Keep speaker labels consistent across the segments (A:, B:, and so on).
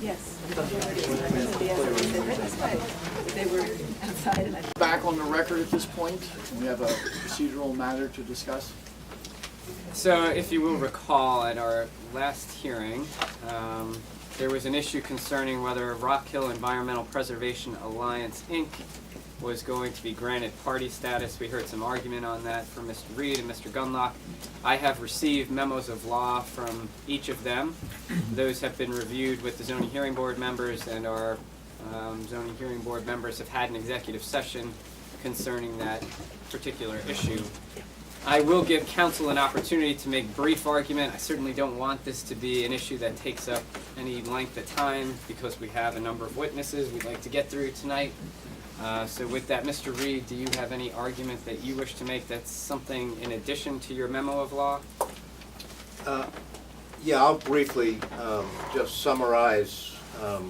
A: Yes. They were outside and I...
B: Back on the record at this point, we have a procedural matter to discuss.
C: So, if you will recall, at our last hearing, there was an issue concerning whether Rockhill Environmental Preservation Alliance, Inc. was going to be granted party status. We heard some argument on that from Mr. Reed and Mr. Gunlock. I have received memos of law from each of them. Those have been reviewed with the zoning hearing board members, and our zoning hearing board members have had an executive session concerning that particular issue. I will give council an opportunity to make brief argument. I certainly don't want this to be an issue that takes up any length of time because we have a number of witnesses we'd like to get through tonight. So with that, Mr. Reed, do you have any argument that you wish to make that's something in addition to your memo of law?
D: Yeah, I'll briefly just summarize a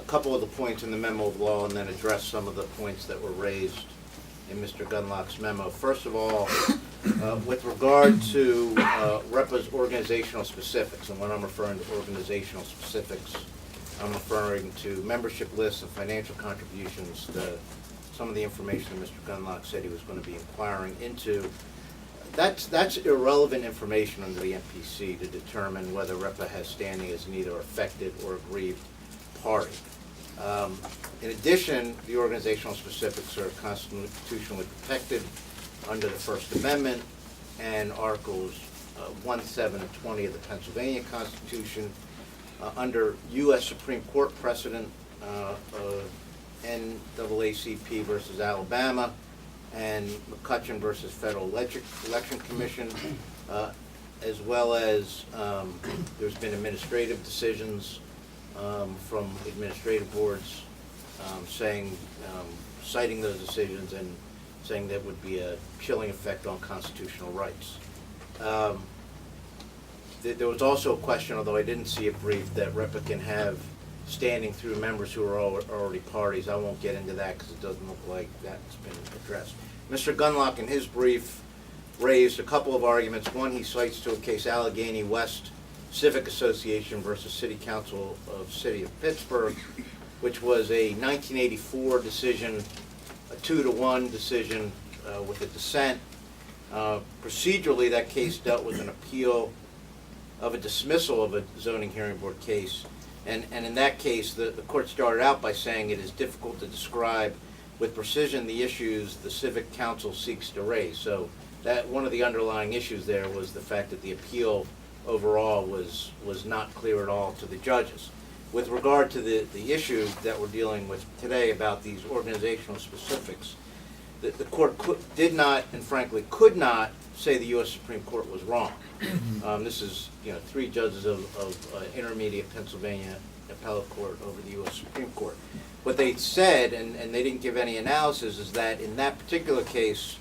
D: couple of the points in the memo of law and then address some of the points that were raised in Mr. Gunlock's memo. First of all, with regard to REPA's organizational specifics, and when I'm referring to organizational specifics, I'm referring to membership lists and financial contributions, some of the information that Mr. Gunlock said he was going to be inquiring into. That's irrelevant information under the MPC to determine whether REPA has standing as an either affected or aggrieved party. In addition, the organizational specifics are constitutionally protected under the First Amendment and Articles 1, 7, and 20 of the Pennsylvania Constitution. Under U.S. Supreme Court precedent, NAACP versus Alabama and McCutcheon versus Federal Election Commission, as well as there's been administrative decisions from administrative boards citing those decisions and saying there would be a chilling effect on constitutional rights. There was also a question, although I didn't see it briefed, that REPA can have standing through members who are already parties. I won't get into that because it doesn't look like that's been addressed. Mr. Gunlock in his brief raised a couple of arguments. One, he cites to a case Allegheny West Civic Association versus City Council of City of Pittsburgh, which was a 1984 decision, a 2-to-1 decision with a dissent. Procedurally, that case dealt with an appeal of a dismissal of a zoning hearing board case. And in that case, the court started out by saying it is difficult to describe with precision the issues the Civic Council seeks to raise. So that one of the underlying issues there was the fact that the appeal overall was not clear at all to the judges. With regard to the issue that we're dealing with today about these organizational specifics, the court did not, and frankly could not, say the U.S. Supreme Court was wrong. This is, 3 judges of intermediate Pennsylvania appellate court over the U.S. Supreme Court. What they said, and they didn't give any analysis, is that in that particular case,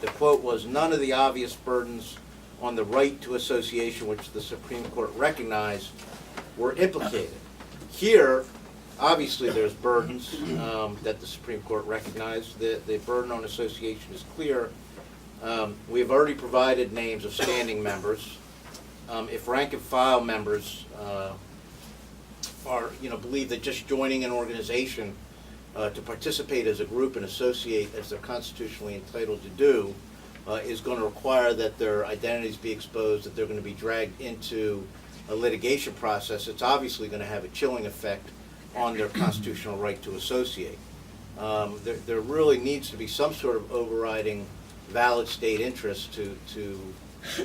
D: the quote was, none of the obvious burdens on the right to association which the Supreme Court recognized were implicated. Here, obviously there's burdens that the Supreme Court recognized. The burden on association is clear. We have already provided names of standing members. If rank and file members believe that just joining an organization to participate as a group and associate as they're constitutionally entitled to do is going to require that their identities be exposed, that they're going to be dragged into a litigation process, it's obviously going to have a chilling effect on their constitutional right to associate. There really needs to be some sort of overriding valid state interest to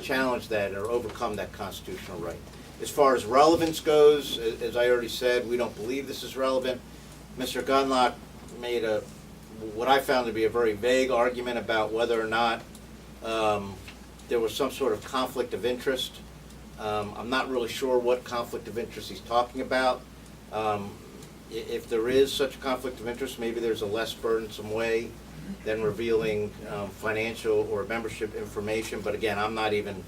D: challenge that or overcome that constitutional right. As far as relevance goes, as I already said, we don't believe this is relevant. Mr. Gunlock made what I found to be a very vague argument about whether or not there was some sort of conflict of interest. I'm not really sure what conflict of interest he's talking about. If there is such a conflict of interest, maybe there's a less burdensome way than revealing financial or membership information. But again, I'm not even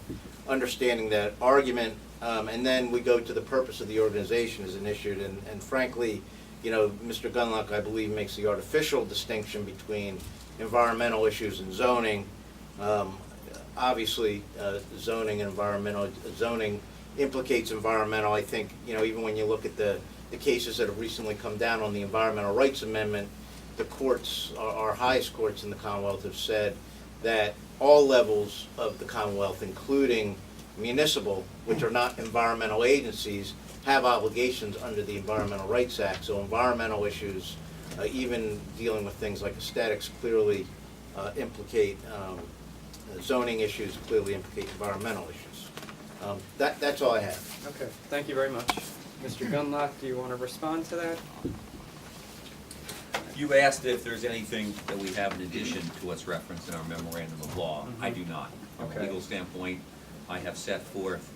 D: understanding that argument. And then we go to the purpose of the organization as an issue. And frankly, Mr. Gunlock, I believe, makes the artificial distinction between environmental issues and zoning. Obviously, zoning and environmental zoning implicates environmental. I think, even when you look at the cases that have recently come down on the Environmental Rights Amendment, the courts, our highest courts in the Commonwealth, have said that all levels of the Commonwealth, including municipal, which are not environmental agencies, have obligations under the Environmental Rights Act. So environmental issues, even dealing with things like aesthetics, clearly implicate zoning issues, clearly implicate environmental issues. That's all I have.
C: Okay, thank you very much. Mr. Gunlock, do you want to respond to that?
E: You asked if there's anything that we have in addition to what's referenced in our memorandum of law. I do not. From
C: Okay.
E: a legal standpoint, I have set forth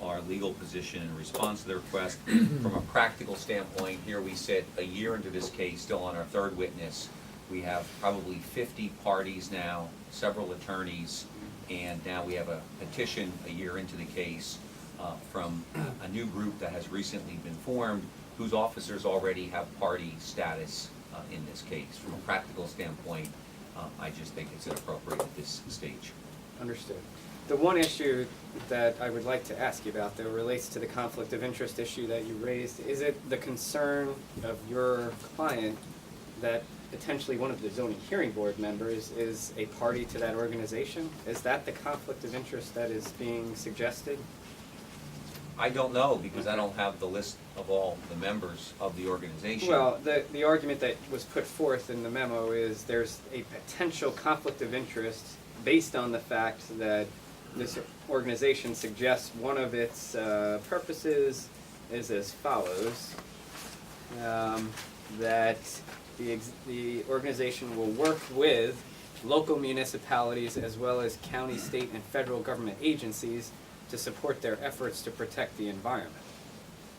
E: our legal position in response to the request. From a practical standpoint, here we sit a year into this case, still on our third witness. We have probably 50 parties now, several attorneys, and now we have a petition a year into the case from a new group that has recently been formed, whose officers already have party status in this case. From a practical standpoint, I just think it's inappropriate at this stage.
C: Understood. The one issue that I would like to ask you about, though, relates to the conflict of interest issue that you raised. Is it the concern of your client that potentially one of the zoning hearing board members is a party to that organization? Is that the conflict of interest that is being suggested?
E: I don't know, because I don't have the list of all the members of the organization.
C: Well, the argument that was put forth in the memo is there's a potential conflict of interest based on the fact that this organization suggests one of its purposes is as follows, that the organization will work with local municipalities as well as county, state, and federal government agencies to support their efforts to protect the environment.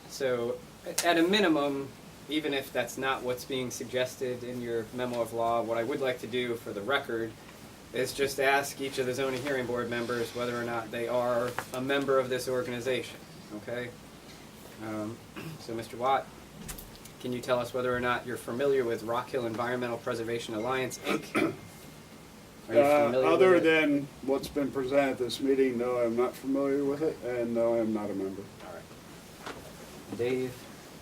C: So, at a minimum, even if that's not what's being suggested in your memo of law, what I would like to do for the record is just ask each of the zoning hearing board members whether or not they are a member of this organization, okay? So Mr. Watt, can you tell us whether or not you're familiar with Rockhill Environmental Preservation Alliance, Inc.? Are you familiar
F: Other
C: with it?
F: than what's been presented at this meeting, no, I'm not familiar with it, and no, I'm not a member.
C: All right. Dave?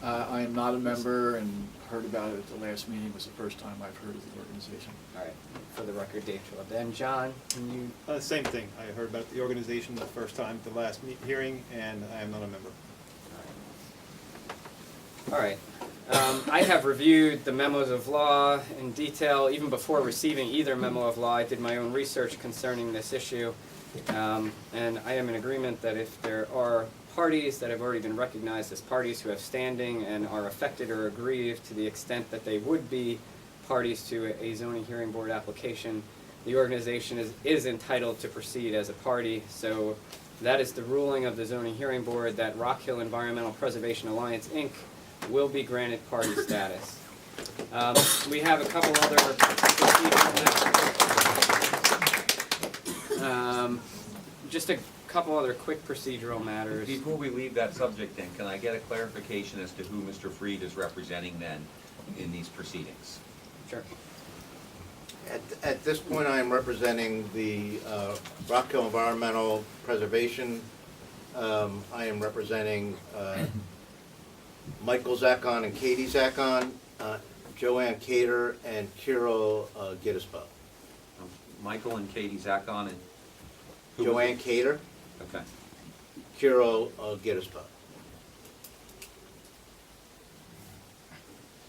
B: I am not a member and heard about it at the last meeting. It was the first time I've heard of the organization.
C: All right, for the record, Dave Phillip. And John, can you?
G: Same thing. I heard about the organization the first time, at the last hearing, and I am not a member.
C: All right. I have reviewed the memos of law in detail. Even before receiving either memo of law, I did my own research concerning this issue. And I am in agreement that if there are parties that have already been recognized as parties who have standing and are affected or aggrieved to the extent that they would be parties to a zoning hearing board application, the organization is entitled to proceed as a party. So that is the ruling of the zoning hearing board, that Rockhill Environmental Preservation Alliance, Inc. will be granted party status. We have a couple other procedural just a couple other quick procedural matters.
E: Before we leave that subject then, can I get a clarification as to who Mr. Freed is representing then in these proceedings?
C: Sure.
D: At this point, I am representing the Rockhill Environmental Preservation. I am representing Michael Zakon and Katie Zakon, Joanne Cater, and Kiro Giddisbo.
E: Michael and Katie Zakon and who was
D: Joanne
E: it?
D: Cater,
E: Okay.
D: Kiro Giddisbo.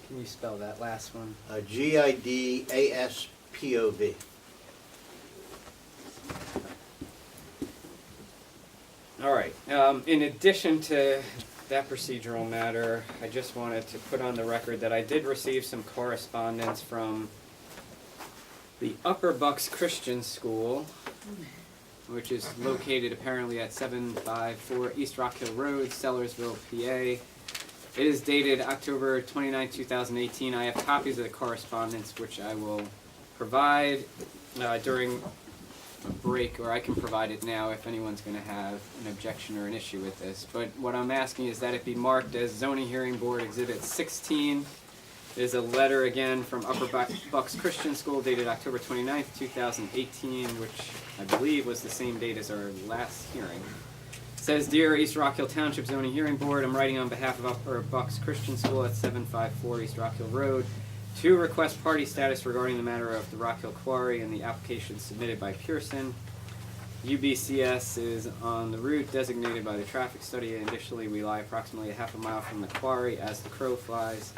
C: Can you spell that last one?
D: Gidaspov.
C: All right. In addition to that procedural matter, I just wanted to put on the record that I did receive some correspondence from the Upper Bucks Christian School, which is located apparently at 754 East Rockhill Road, Sellersville, PA. It is dated October 29, 2018. I have copies of the correspondence, which I will provide during a break, or I can provide it now if anyone's going to have an objection or an issue with this. But what I'm asking is that it be marked as Zoning Hearing Board Exhibit 16. It is a letter again from Upper Bucks Christian School dated October 29th, 2018, which I believe was the same date as our last hearing, Says, Dear East Rockhill Township Zoning Hearing Board, I'm writing on behalf of Upper Bucks Christian School at 754 East Rockhill Road to request party status regarding the matter of the Rockhill Quarry and the application submitted by Pearson. UBCS is on the route designated by the traffic study. Additionally, we lie approximately a half a mile from the quarry as the crow flies.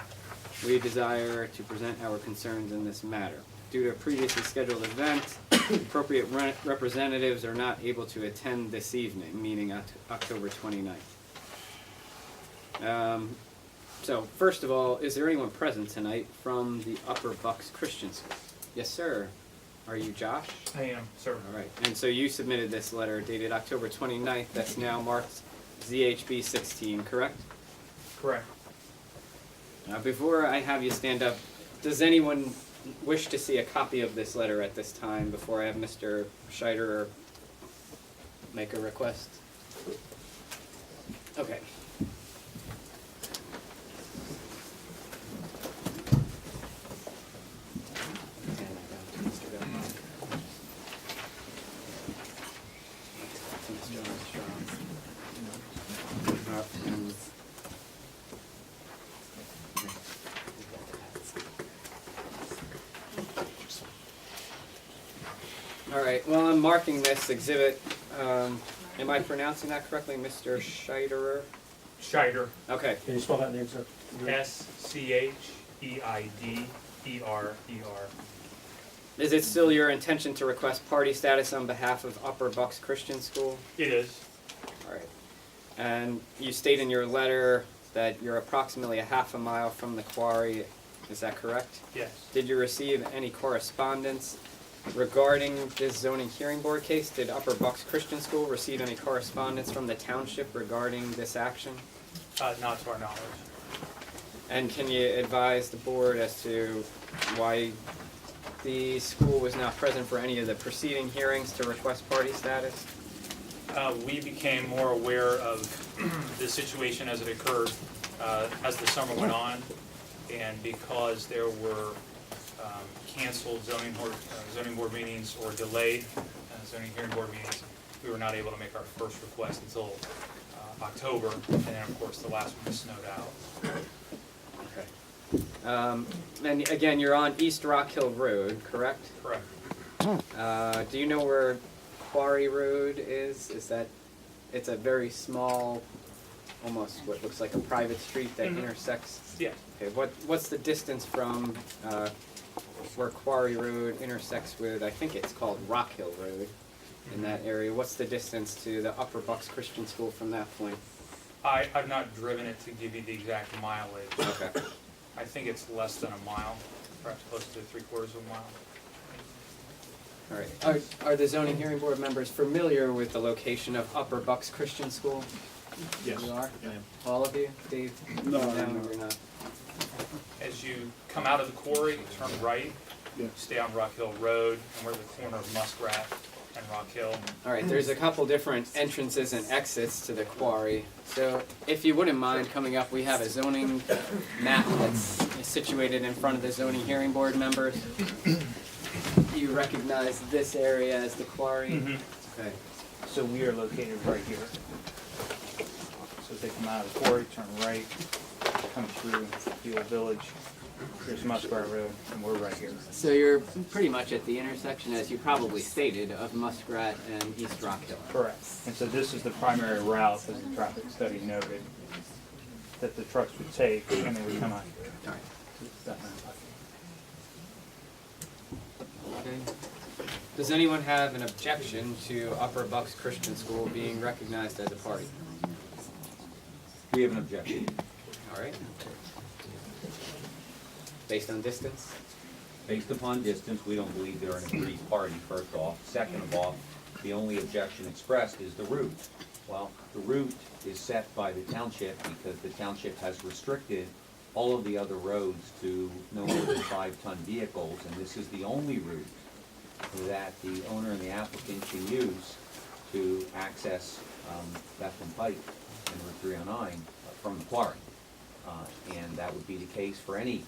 C: We desire to present our concerns in this matter. Due to a previously scheduled event, appropriate representatives are not able to attend this evening, meaning October 29th. So, first of all, is there anyone present tonight from the Upper Bucks Christian School? Yes, sir. Are you Josh?
H: I am, sir.
C: All right. And so you submitted this letter dated October 29th. That's now marked ZHB 16, correct?
H: Correct.
C: Before I have you stand up, does anyone wish to see a copy of this letter at this time before I have Mr. Scheider make a request? Okay. All right, well, I'm marking this exhibit. Am I pronouncing that correctly, Mr. Scheiderer?
H: Scheider.
C: Okay.
I: Can you spell that name, sir?
H: Scheider.
C: Is it still your intention to request party status on behalf of Upper Bucks Christian School?
H: It is.
C: All right. And you state in your letter that you're approximately a half a mile from the quarry. Is that correct?
H: Yes.
C: Did you receive any correspondence regarding this zoning hearing board case? Did Upper Bucks Christian School receive any correspondence from the township regarding this action?
H: Not to our knowledge.
C: And can you advise the board as to why the school was not present for any of the preceding hearings to request party status?
H: We became more aware of the situation as it occurred as the summer went on, and because there were canceled zoning board meetings or delayed zoning hearing board meetings, we were not able to make our first request until October, and then of course the last one was snowed out.
C: Okay. And again, you're on East Rockhill Road, correct?
H: Correct.
C: Do you know where Quarry Road is? It's a very small, almost what looks like a private street that intersects?
H: Yes.
C: Okay, what's the distance from where Quarry Road intersects with, I think it's called Rockhill Road, in that area? What's the distance to the Upper Bucks Christian School from that point?
H: I've not driven it to give you the exact mileage.
C: Okay.
H: I think it's less than a mile, perhaps close to 3/4 of a mile.
C: All right. Are the zoning hearing board members familiar with the location of Upper Bucks Christian School?
B: Yes.
C: You are?
B: I am.
C: All of you? Dave?
F: No, I'm not.
C: You're not.
H: As you come out of the quarry, turn right,
F: Yeah.
H: stay on Rockhill Road, and we're at the corner of Muskrat and Rockhill.
C: All right, there's a couple different entrances and exits to the quarry. So if you wouldn't mind coming up, we have a zoning map that's situated in front of the zoning hearing board members. You recognize this area as the quarry? Okay.
J: So we are located right here. So if they come out of the quarry, turn right, come through the old village, there's Muskrat Road, and we're right here.
C: So you're pretty much at the intersection, as you probably stated, of Muskrat and East Rockhill.
J: Correct. And so this is the primary route, as the traffic study noted, that the trucks would take, and they would come out here.
C: All right. Okay. Does anyone have an objection to Upper Bucks Christian School being recognized as a party?
E: We have an objection.
C: All right. Based on distance?
E: Based upon distance, we don't believe they're an agreed party, first off. Second of all, the only objection expressed is the route. Well, the route is set by the township because the township has restricted all of the other roads to no more than 5-ton vehicles, and this is the only route that the owner and the applicant can use to access Bethlehem Pike and Route 309 from the quarry. And that would be the case for any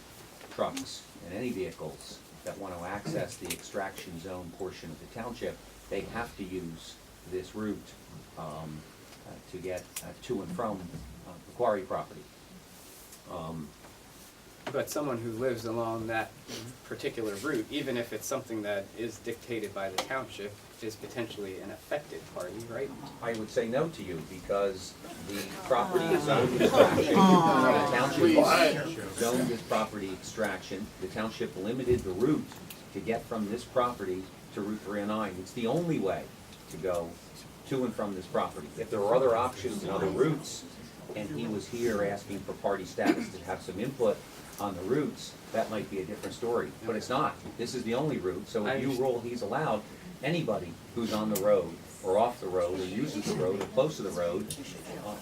E: trucks and any vehicles that want to access the extraction zone portion of the township. They have to use this route to get to and from the quarry property.
C: But someone who lives along that particular route, even if it's something that is dictated by the township, is potentially an affected party, right?
E: I would say no to you, because the property is zoned extraction. The township zoned this property extraction. The township limited the route to get from this property to Route 309. It's the only way to go to and from this property. If there were other options and other routes, and he was here asking for party status to have some input on the routes, that might be a different story. But it's not. This is the only route, so if you rule he's allowed, anybody who's on the road or off the road or uses the road or close to the road,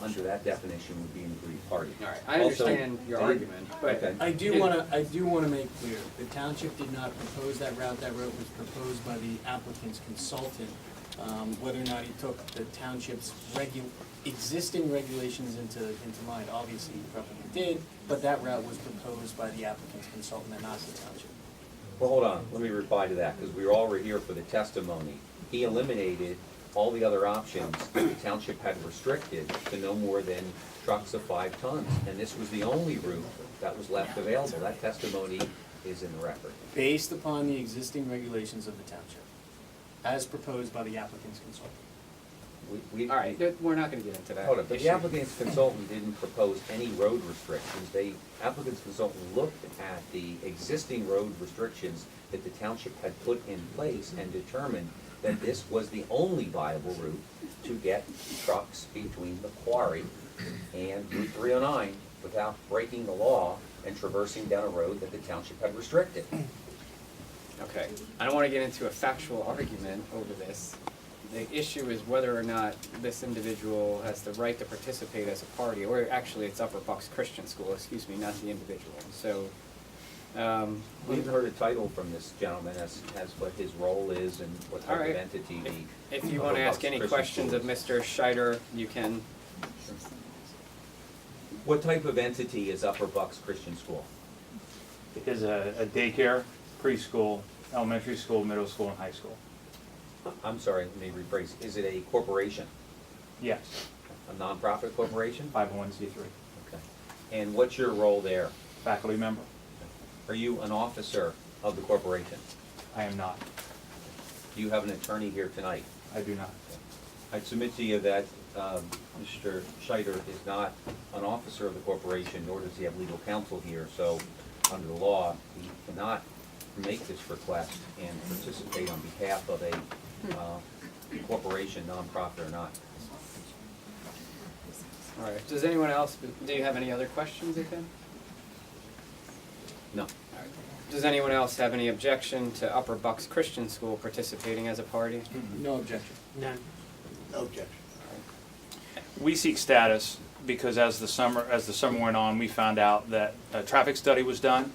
E: under that definition would be an aggrieved party.
C: All right, I understand your argument, but
E: Okay.
I: I do wanna make clear, the township did not propose that route was proposed by the applicant's consultant. Whether or not he took the township's existing regulations into mind, obviously he probably did, but that route was proposed by the applicant's consultant and not the township.
E: Well, hold on, let me reply to that, because we all were here for the testimony. He eliminated all the other options that the township had restricted to no more than trucks of 5 tons, and this was the only route that was left available. That testimony is in the record.
I: Based upon the existing regulations of the township, as proposed by the applicant's consultant.
C: all right, we're not gonna get into that.
E: Hold on, but
C: issue.
E: the applicant's consultant didn't propose any road restrictions. The applicant's consultant looked at the existing road restrictions that the township had put in place and determined that this was the only viable route to get trucks between the quarry and Route 309 without breaking the law and traversing down a road that the township had restricted.
C: Okay, I don't wanna get into a factual argument over this. The issue is whether or not this individual has the right to participate as a party, or actually it's Upper Bucks Christian School, excuse me, not the individual. So,
E: We've heard a title from this gentleman as what his role is and what type
C: All right.
E: of entity the.
C: if you
E: Upper
C: wanna ask
E: Bucks
C: any
E: Christian
C: questions
E: School
C: of
E: is.
C: Mr. Scheider, you can.
E: What type of entity is Upper Bucks Christian School?
J: It is a daycare, preschool, elementary school, middle school, and high school.
E: I'm sorry, let me rephrase. Is it a corporation,
J: Yes,
E: a nonprofit corporation?
J: 501c3.
E: Okay. And what's your role there?
J: Faculty member?
E: Are you an officer of the corporation?
J: I am not.
E: Do you have an attorney here tonight?
J: I do not.
E: I'd submit to you that Mr. Scheider is not an officer of the corporation, nor does he have legal counsel here. So under the law, he cannot make this request and participate on behalf of a corporation, nonprofit or not.
C: All right, does anyone else, do you have any other questions of him?
E: No.
C: All right. Does anyone else have any objection to Upper Bucks Christian School participating as a party?
I: No objection. None.
D: No objection.
J: We seek status because as the summer went on, we found out that a traffic study was done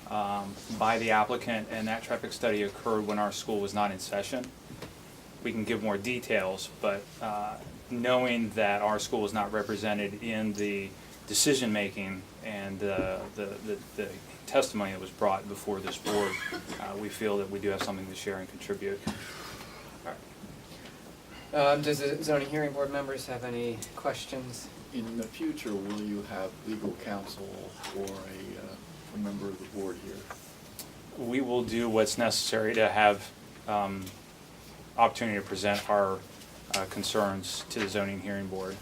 J: by the applicant, and that traffic study occurred when our school was not in session. We can give more details, but knowing that our school is not represented in the decision-making and the testimony that was brought before this board, we feel that we do have something to share and contribute.
C: Does the zoning hearing board members have any questions?
B: In the future, will you have legal counsel or a member of the board here?
J: We will do what's necessary to have opportunity to present our concerns to the zoning hearing board.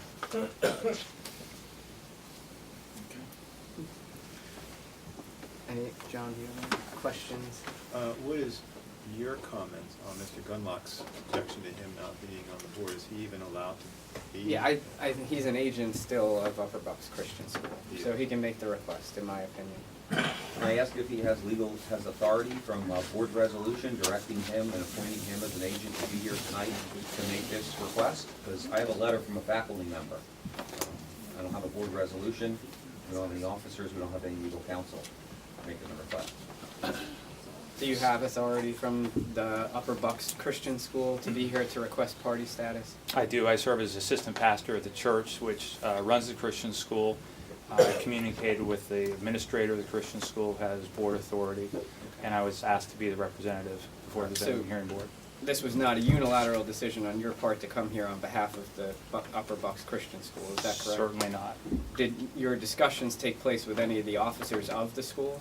C: Any, John, do you have any questions?
G: What is your comment on Mr. Gunlock's objection to him not being on the board? Is he even allowed to be?
C: Yeah, I think he's an agent still of Upper Bucks Christian School, so he can make the request, in my opinion.
E: Can I ask if he has authority from a board resolution directing him and appointing him as an agent to be here tonight to make this request? Because I have a letter from a faculty member. I don't have a board resolution, we don't have any officers, we don't have any legal counsel making the request.
C: Do you have authority from the Upper Bucks Christian School to be here to request party status?
J: I do. I serve as assistant pastor at the church, which runs the Christian school. I communicated with the administrator of the Christian school, who has board authority, and I was asked to be the representative before the zoning hearing board.
C: this was not a unilateral decision on your part to come here on behalf of the Upper Bucks Christian School, is that correct?
J: Certainly not.
C: Did your discussions take place with any of the officers of the school?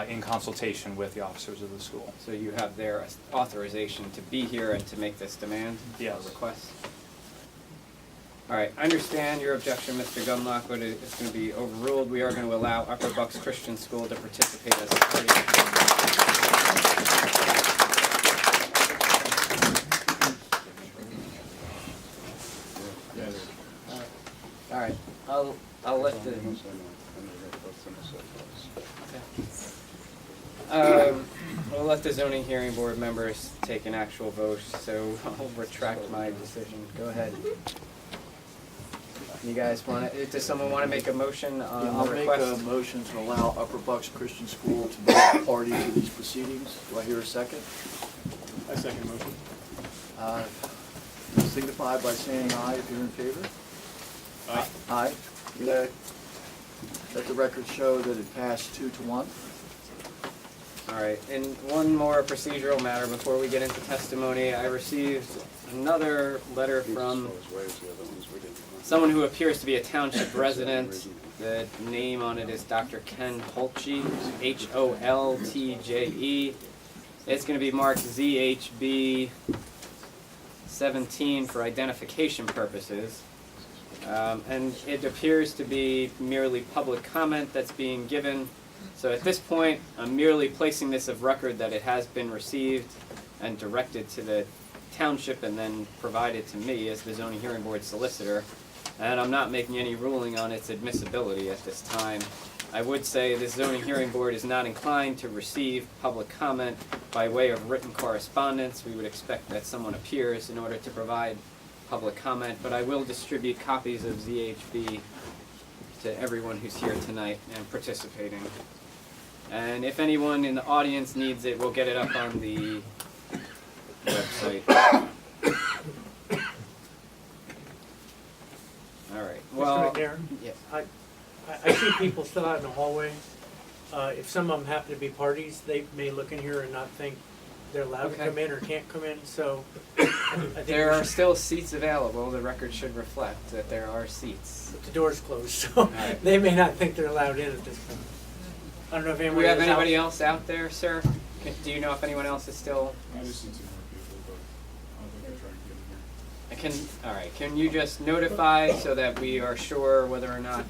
J: In consultation with the officers of the school.
C: So you have their authorization to be here and to make this demand?
J: Yes.
C: Or request? All right, I understand your objection, Mr. Gunlock, but it's going to be overruled. We are going to allow Upper Bucks Christian School to participate as a party. All right, I'll let the, we'll let the zoning hearing board members take an actual vote, so I'll retract my decision. Go ahead. You guys want to, does someone want to make a motion on
B: I'll
C: the
B: make a
C: request?
B: motion to allow Upper Bucks Christian School to be a party to these proceedings. Do I hear a second?
G: I second the motion.
B: Signify by saying aye if you're in favor.
G: Aye.
B: Aye. Let the record show that it passed 2-1.
C: All right, and one more procedural matter before we get into testimony. I received another letter from someone who appears to be a township resident. The name on it is Dr. Ken Holtje, Holtje. It's going to be marked ZHB 17 for identification purposes. And it appears to be merely public comment that's being given. So at this point, I'm merely placing this of record that it has been received and directed to the township and then provided to me as the zoning hearing board solicitor. And I'm not making any ruling on its admissibility at this time. I would say the zoning hearing board is not inclined to receive public comment by way of written correspondence. We would expect that someone appears in order to provide public comment, but I will distribute copies of ZHB to everyone who's here tonight and participating. And if anyone in the audience needs it, we'll get it up on the website. All right, well,
K: Mr. McNair,
C: yes.
K: I see people still out in the hallway. If some of them happen to be parties, they may look in here and not think they're allowed to
C: Okay.
K: come in or can't come in, so I think
C: There
K: we
C: are
K: should-
C: still seats available. The record should reflect that there are seats.
K: the door's closed, so
C: right.
K: they may not think they're allowed in at this point. I don't know if
C: Do
K: anyone
C: we have
K: is
C: anybody
K: out.
C: else out there, sir? Do you know if anyone else is still?
G: I just need 2 more people, but I don't think I try and get in here.
C: All right, can you just notify so that we are sure whether or not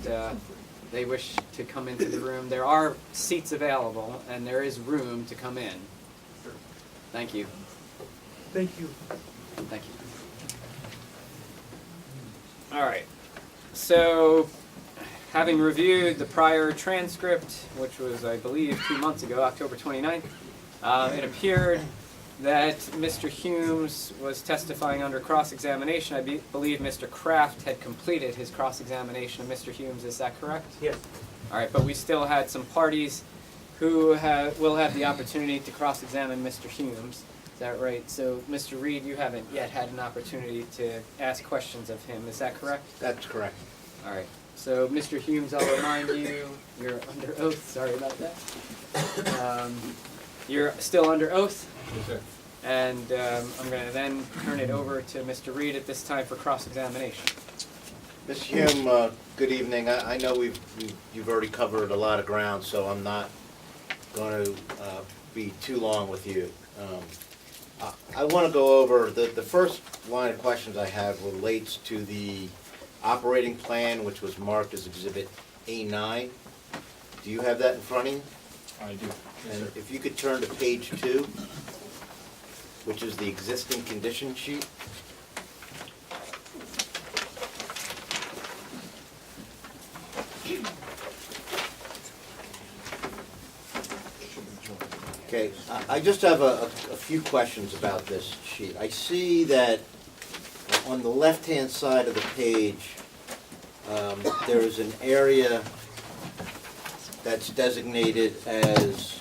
C: they wish to come into the room? There are seats available and there is room to come in. Thank you.
K: Thank you.
C: Thank you. All right, so having reviewed the prior transcript, which was, I believe, 2 months ago, October 29th, it appeared that Mr. Humes was testifying under cross-examination. I believe Mr. Kraft had completed his cross-examination of Mr. Humes. Is that correct?
K: Yes.
C: All right, but we still had some parties who will have the opportunity to cross-examine Mr. Humes. Is that right? So, Mr. Reed, you haven't yet had an opportunity to ask questions of him. Is that correct?
D: That's correct.
C: All right. So, Mr. Humes, I'll remind you, you're under oath. Sorry about that. You're still under oath.
G: Yes, sir.
C: And I'm going to then turn it over to Mr. Reed at this time for cross-examination.
D: Ms. Hume, good evening. I know you've already covered a lot of ground, so I'm not going to be too long with you. I want to go over, the first line of questions I have relates to the operating plan, which was marked as Exhibit A9. Do you have that in front of you?
G: I do. Yes,
D: And
G: sir.
D: if you could turn to page 2, which is the existing condition sheet. Okay, I just have a few questions about this sheet. I see that on the left-hand side of the page, there is an area that's designated as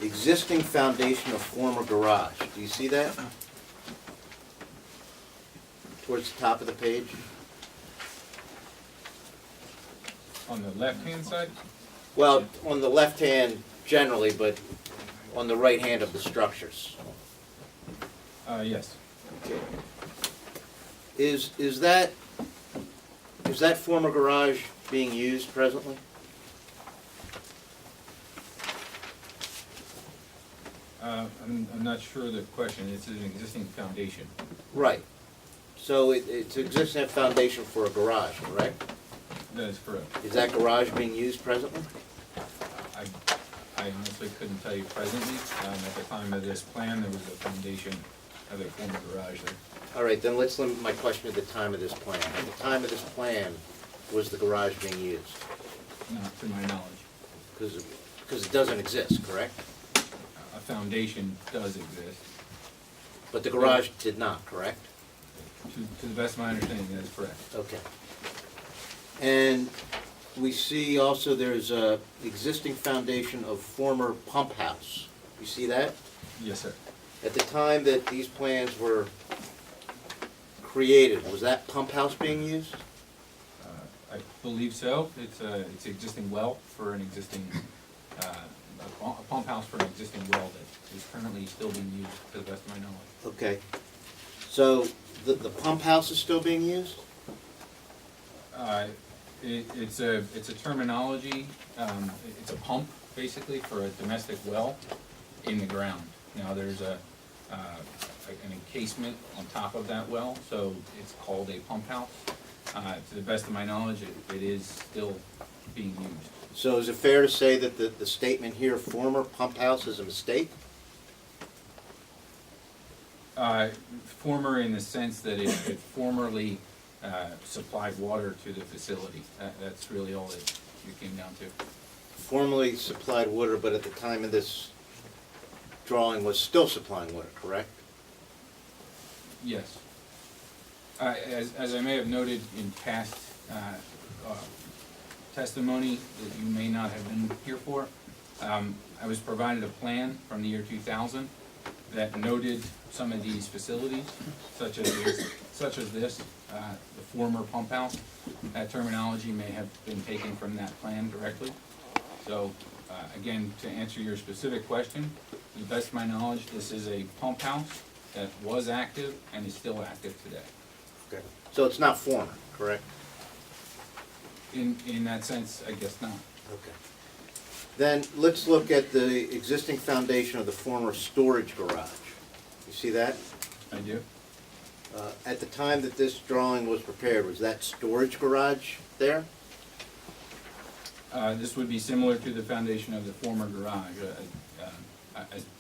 D: existing foundation of former garage. Do you see that? Towards the top of the page?
G: On the left-hand side?
D: Well, on the left hand generally, but on the right hand of the structures.
J: Yes.
D: Okay. Is that former garage being used presently?
J: I'm not sure of the question. It's an existing foundation.
D: Right. So it's existing foundation for a garage, correct?
J: That is correct.
D: Is that garage being used presently?
J: I honestly couldn't tell you presently. At the time of this plan, there was a foundation of a former garage there.
D: All right, then let's limit my question to the time of this plan. At the time of this plan, was the garage being used?
J: Not to my knowledge.
D: Because it doesn't exist, correct?
J: A foundation does exist.
D: But the garage did not, correct?
J: To the best of my understanding, that is correct.
D: Okay. And we see also there's a existing foundation of former pump house. You see that?
J: Yes, sir.
D: At the time that these plans were created, was that pump house being used?
J: I believe so. It's an existing well for an existing, a pump house for an existing well that is currently still being used, to the best of my knowledge.
D: Okay. So the pump house is still being used?
J: It's a terminology. It's a pump basically for a domestic well in the ground. Now there's an encasement on top of that well, so it's called a pump house. To the best of my knowledge, it is still being used.
D: So is it fair to say that the statement here, former pump house, is a mistake?
J: Former in the sense that it formerly supplied water to the facility. That's really all it came down to.
D: Formerly supplied water, but at the time of this drawing was still supplying water, correct?
J: Yes. As I may have noted in past testimony that you may not have been here for, I was provided a plan from the year 2000 that noted some of these facilities, such as this, the former pump house. That terminology may have been taken from that plan directly. So, again, to answer your specific question, to the best of my knowledge, this is a pump house that was active and is still active today.
D: Okay. So it's not former, correct?
J: In that sense, I guess not.
D: Okay. Then let's look at the existing foundation of the former storage garage. You see that?
J: I do.
D: At the time that this drawing was prepared, was that storage garage there?
J: This would be similar to the foundation of the former garage.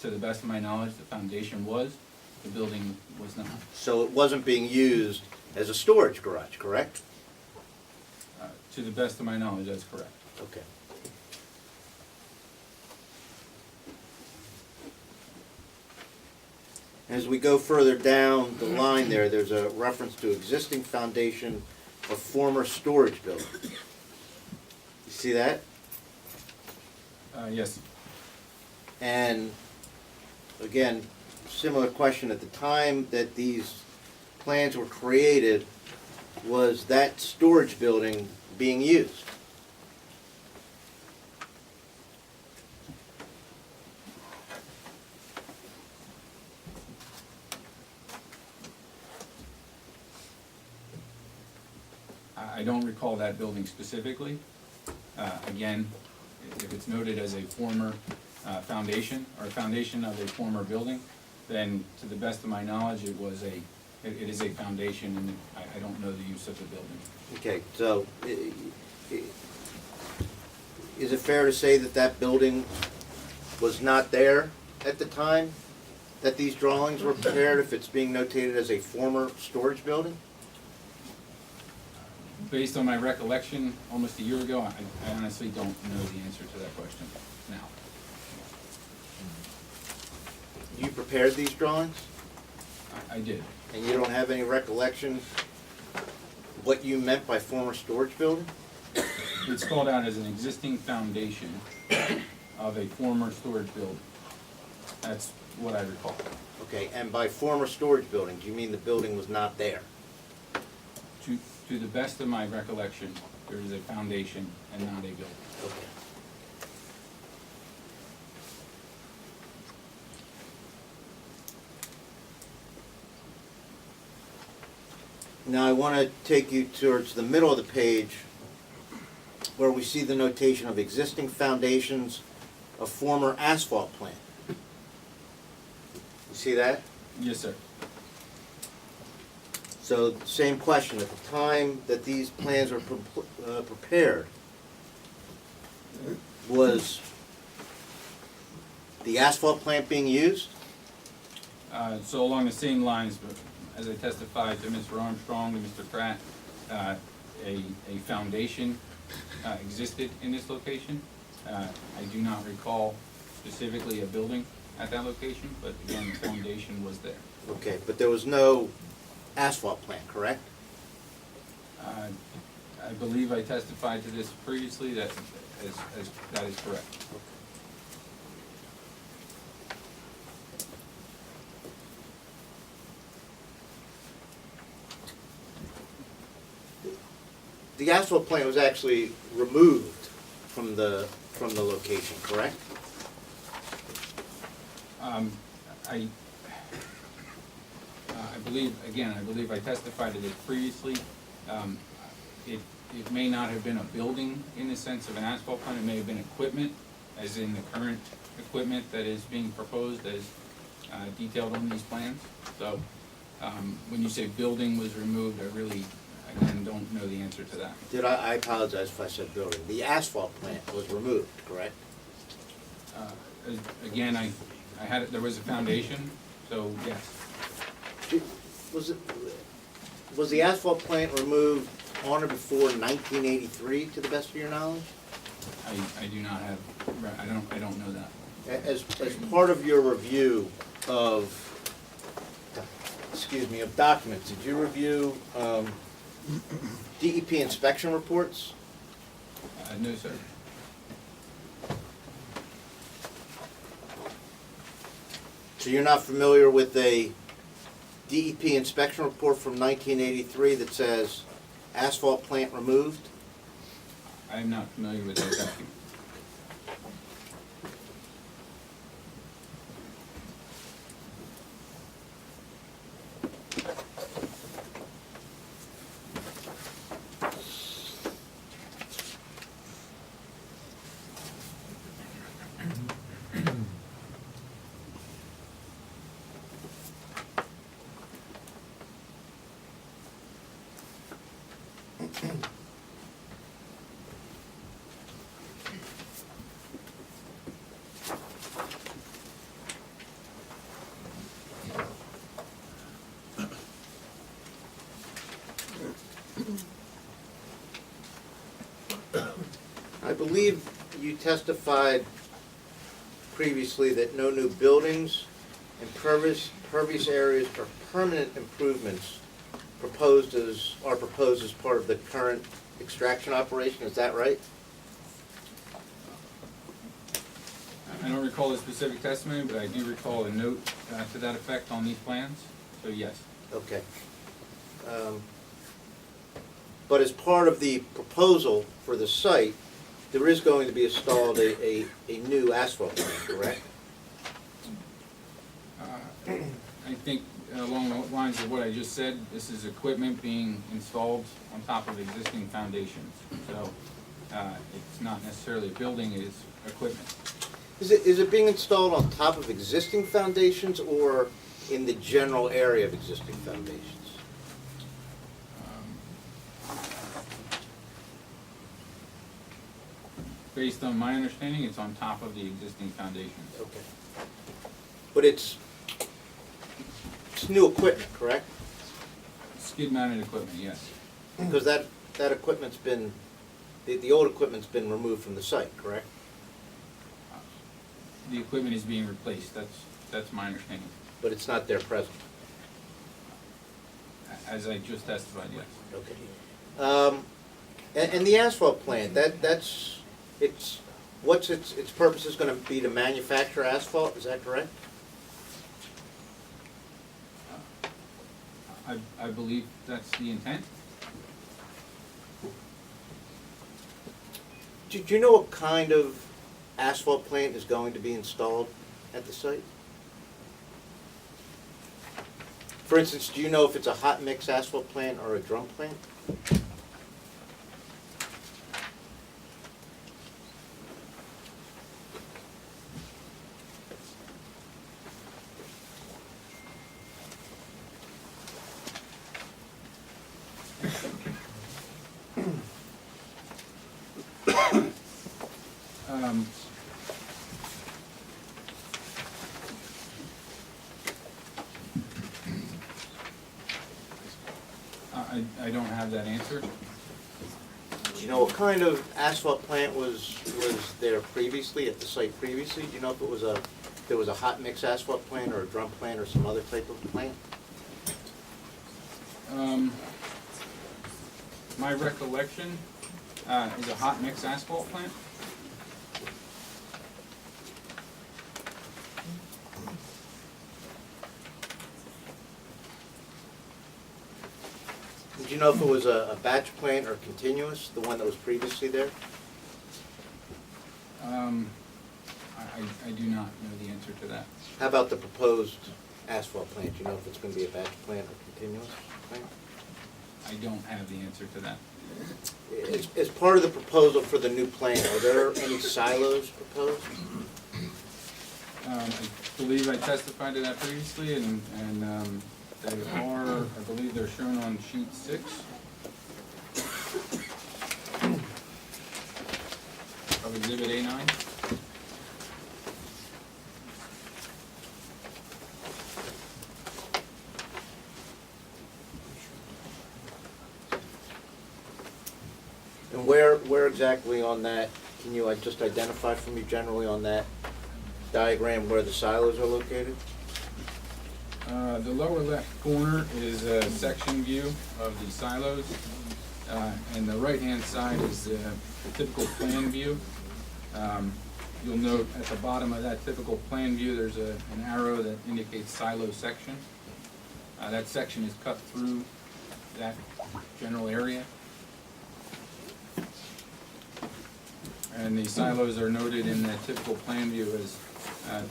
J: To the best of my knowledge, the foundation was, the building was not.
D: So it wasn't being used as a storage garage, correct?
J: To the best of my knowledge, that's correct.
D: Okay. As we go further down the line there, there's a reference to existing foundation of former storage building. You see that?
J: Yes.
D: And again, similar question, at the time that these plans were created, was that storage building being used?
J: I don't recall that building specifically. Again, if it's noted as a former foundation or a foundation of a former building, then to the best of my knowledge, it is a foundation, and I don't know the use of the building.
D: Okay, so is it fair to say that that building was not there at the time that these drawings were prepared, if it's being notated as a former storage building?
J: Based on my recollection, almost a year ago, I honestly don't know the answer to that question now.
D: You prepared these drawings,
J: I did.
D: and you don't have any recollection what you meant by former storage building?
J: It's called out as an existing foundation of a former storage building. That's what I recall.
D: Okay, and by former storage building, do you mean the building was not there?
J: To the best of my recollection, there is a foundation and not a building.
D: Okay. Now I want to take you towards the middle of the page where we see the notation of existing foundations of former asphalt plant. You see that?
J: Yes, sir.
D: So, same question, at the time that these plans were prepared, was the asphalt plant being used?
L: So along the same lines, but as I testified to Mr. Armstrong and Mr. Pratt, a foundation existed in this location. I do not recall specifically a building at that location, but again, the foundation was there.
D: Okay, but there was no asphalt plant, correct?
L: I believe I testified to this previously, that that is correct.
D: The asphalt plant was actually removed from the location, correct?
L: I believe, again, I believe I testified to this previously. It may not have been a building in the sense of an asphalt plant, it may have been equipment, as in the current equipment that is being proposed as detailed on these plans. So, when you say building was removed, I really, again, don't know the answer to that.
D: I apologize if I said building. The asphalt plant was removed, correct?
L: Again, I had, there was a foundation, so yes.
D: Was the asphalt plant removed on or before 1983, to the best of your knowledge?
L: I do not have, I don't know that.
D: As part of your review of, of documents, did you review DEP inspection reports?
L: No, sir.
D: So you're not familiar with a DEP inspection report from 1983 that says asphalt plant removed?
L: I am not familiar with that document.
D: I believe you testified previously that no new buildings and pervious areas or permanent improvements are proposed as part of the current extraction operation, is that right?
L: I don't recall the specific testimony, but I do recall a note to that effect on these plans, so yes.
D: Okay. But as part of the proposal for the site, there is going to be installed a new asphalt plant, correct?
L: I think along the lines of what I just said, this is equipment being installed on top of existing foundations. So it's not necessarily a building, it is equipment.
D: Is it being installed on top of existing foundations or in the general area of existing foundations?
L: Based on my understanding, it's on top of the existing foundations.
D: Okay. But it's new equipment, correct?
L: Skid-mounted equipment, yes.
D: Because that equipment's been, the old equipment's been removed from the site, correct?
L: The equipment is being replaced, that's my understanding.
D: But it's not there present.
L: As I just testified, yes.
D: Okay. And the asphalt plant, its purpose is going to be to manufacture asphalt, is that correct?
L: I believe that's the intent.
D: Do you know what kind of asphalt plant is going to be installed at the site? For instance, do you know if it's a hot mix asphalt plant or a drum plant?
L: Um, I don't have that answer.
D: Do you know what kind of asphalt plant was there previously, at the site previously? Do you know if it was there was a hot mix asphalt plant or a drum plant or some other type of plant?
L: My recollection is a hot mix asphalt plant.
D: Do you know if it was a batch plant or continuous, the one that was previously there?
L: I do not know the answer to that.
D: How about the proposed asphalt plant? Do you know if it's going to be a batch plant or continuous plant?
L: I don't have the answer to that.
D: As part of the proposal for the new plant, are there any silos proposed?
L: I believe I testified to that previously, and they are, I believe they're shown on sheet 6 of Exhibit A9.
D: And where exactly on that, can you just identify for me generally on that diagram where the silos are located?
L: The lower left corner is a section view of the silos, and the right-hand side is the typical plan view. You'll note at the bottom of that typical plan view, there's an arrow that indicates silo section. That section is cut through that general area. And the silos are noted in the typical plan view as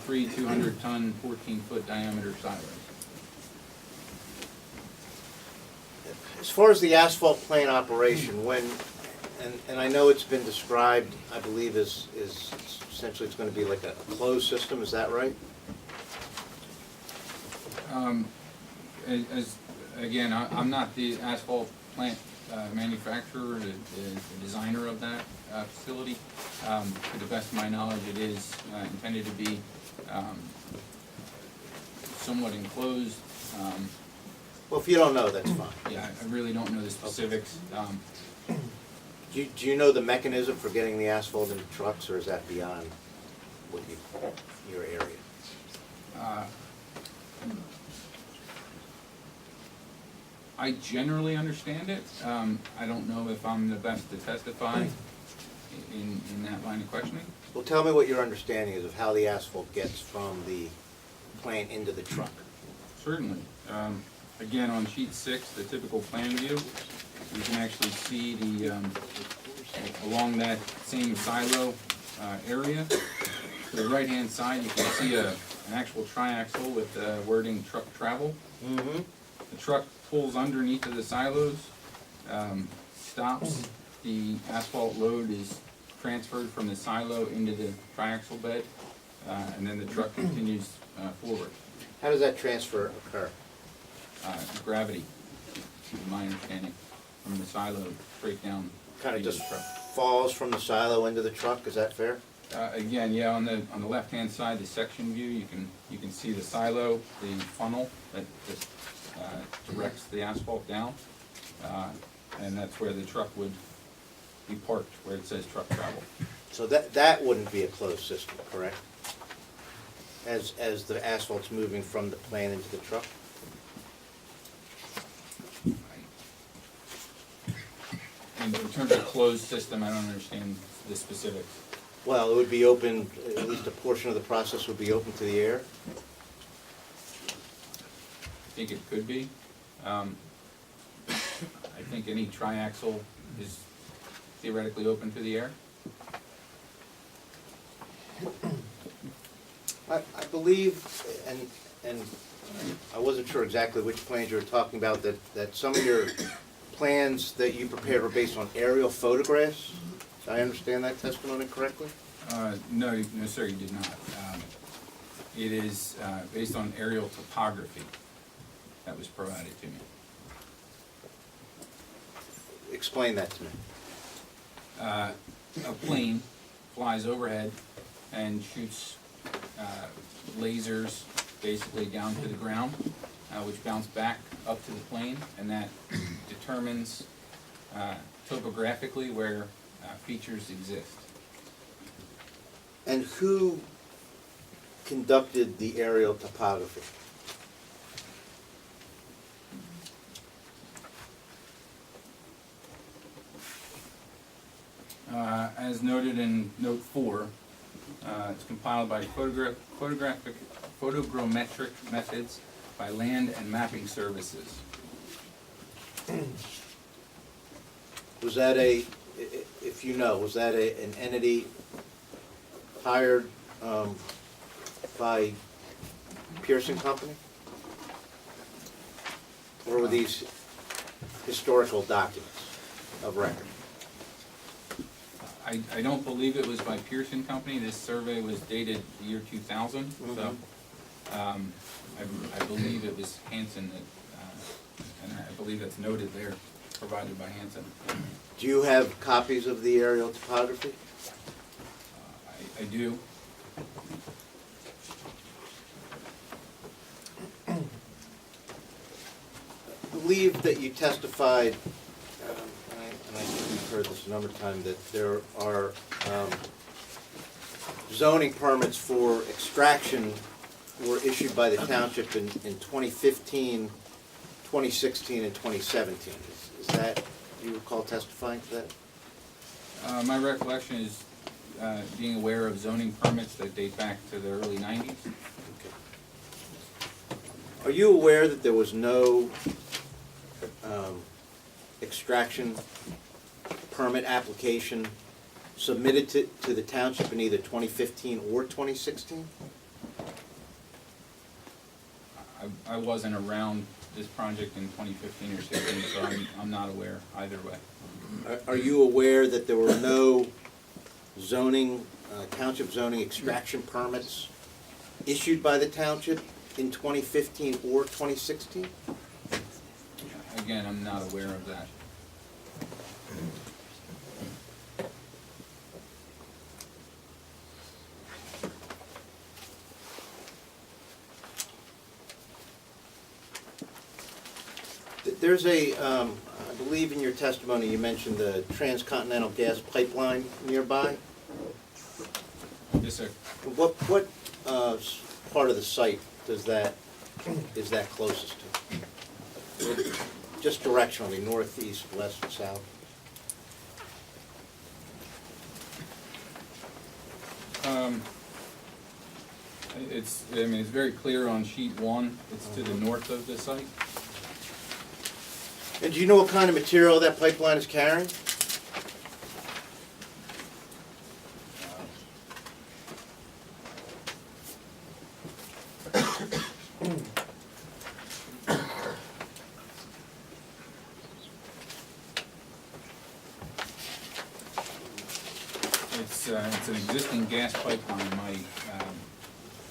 L: 3 200-ton, 14-foot diameter silos.
D: As far as the asphalt plant operation, and I know it's been described, I believe, as essentially it's going to be like a closed system, is that right?
L: Again, I'm not the asphalt plant manufacturer, the designer of that facility. To the best of my knowledge, it is intended to be somewhat enclosed.
D: Well, if you don't know, that's fine.
L: Yeah, I really don't know the specifics.
D: Do you know the mechanism for getting the asphalt into trucks, or is that beyond what your area?
L: I generally understand it. I don't know if I'm the best to testify in that line of questioning.
D: Well, tell me what your understanding is of how the asphalt gets from the plant into the truck.
L: Certainly. Again, on sheet 6, the typical plan view, you can actually see the along that same silo area. To the right-hand side, you can see an actual triaxle with wording truck travel.
D: Mm-hmm.
L: The truck pulls underneath of the silos, stops. The asphalt load is transferred from the silo into the triaxle bed, and then the truck continues forward.
D: How does that transfer occur?
L: Gravity, is my understanding, from the silo straight down.
D: Kind of
L: into
D: just
L: the truck.
D: falls from the silo into the truck, is that fair?
L: Again, yeah, on the left-hand side, the section view, you can see the silo, the funnel that just directs the asphalt down, and that's where the truck would be parked, where it says truck travel.
D: So that wouldn't be a closed system, correct? As the asphalt's moving from the plant into the truck?
L: In terms of closed system, I don't understand the specifics.
D: Well, it would be open, at least a portion of the process would be open to the air?
L: I think it could be. I think any triaxle is theoretically open to the air.
D: I believe, and I wasn't sure exactly which plans you were talking about, that some of your plans that you prepared were based on aerial photographs? Did I understand that testimony correctly?
L: No, no, sir, you did not. It is based on aerial topography that was provided to me.
D: Explain that to me.
L: A plane flies overhead and shoots lasers basically down to the ground, which bounce back up to the plane, and that determines topographically where features exist.
D: And who conducted the aerial topography?
L: As noted in note 4, it's compiled by photogrammetric methods by land and mapping services.
D: Was that if you know, was that an entity hired by Pearson Company? Or were these historical documents of record?
L: I don't believe it was by Pearson Company. This survey was dated the year 2000, so I believe it was Hanson that, and I believe that's noted there, provided by Hanson.
D: Do you have copies of the aerial topography?
L: I do.
D: I believe that you testified, and I think we've heard this a number of times, that there are zoning permits for extraction were issued by the township in 2015, 2016, and 2017. Is that, do you recall testifying to that?
L: My recollection is being aware of zoning permits that date back to the early 90s.
D: Okay. Are you aware that there was no extraction permit application submitted to the township in either 2015 or 2016?
L: I wasn't around this project in 2015 or 16, so I'm not aware either way.
D: Are you aware that there were no zoning, township zoning extraction permits issued by the township in 2015 or 2016?
L: Again, I'm not aware of that.
D: There's a, I believe in your testimony you mentioned the transcontinental gas pipeline nearby.
L: Yes, sir.
D: What part of the site is that closest to? Just directionally, north, east, west, south?
L: It's very clear on sheet 1. It's to the north of the site.
D: And do you know what kind of material that pipeline is carrying?
L: It's an existing gas pipeline.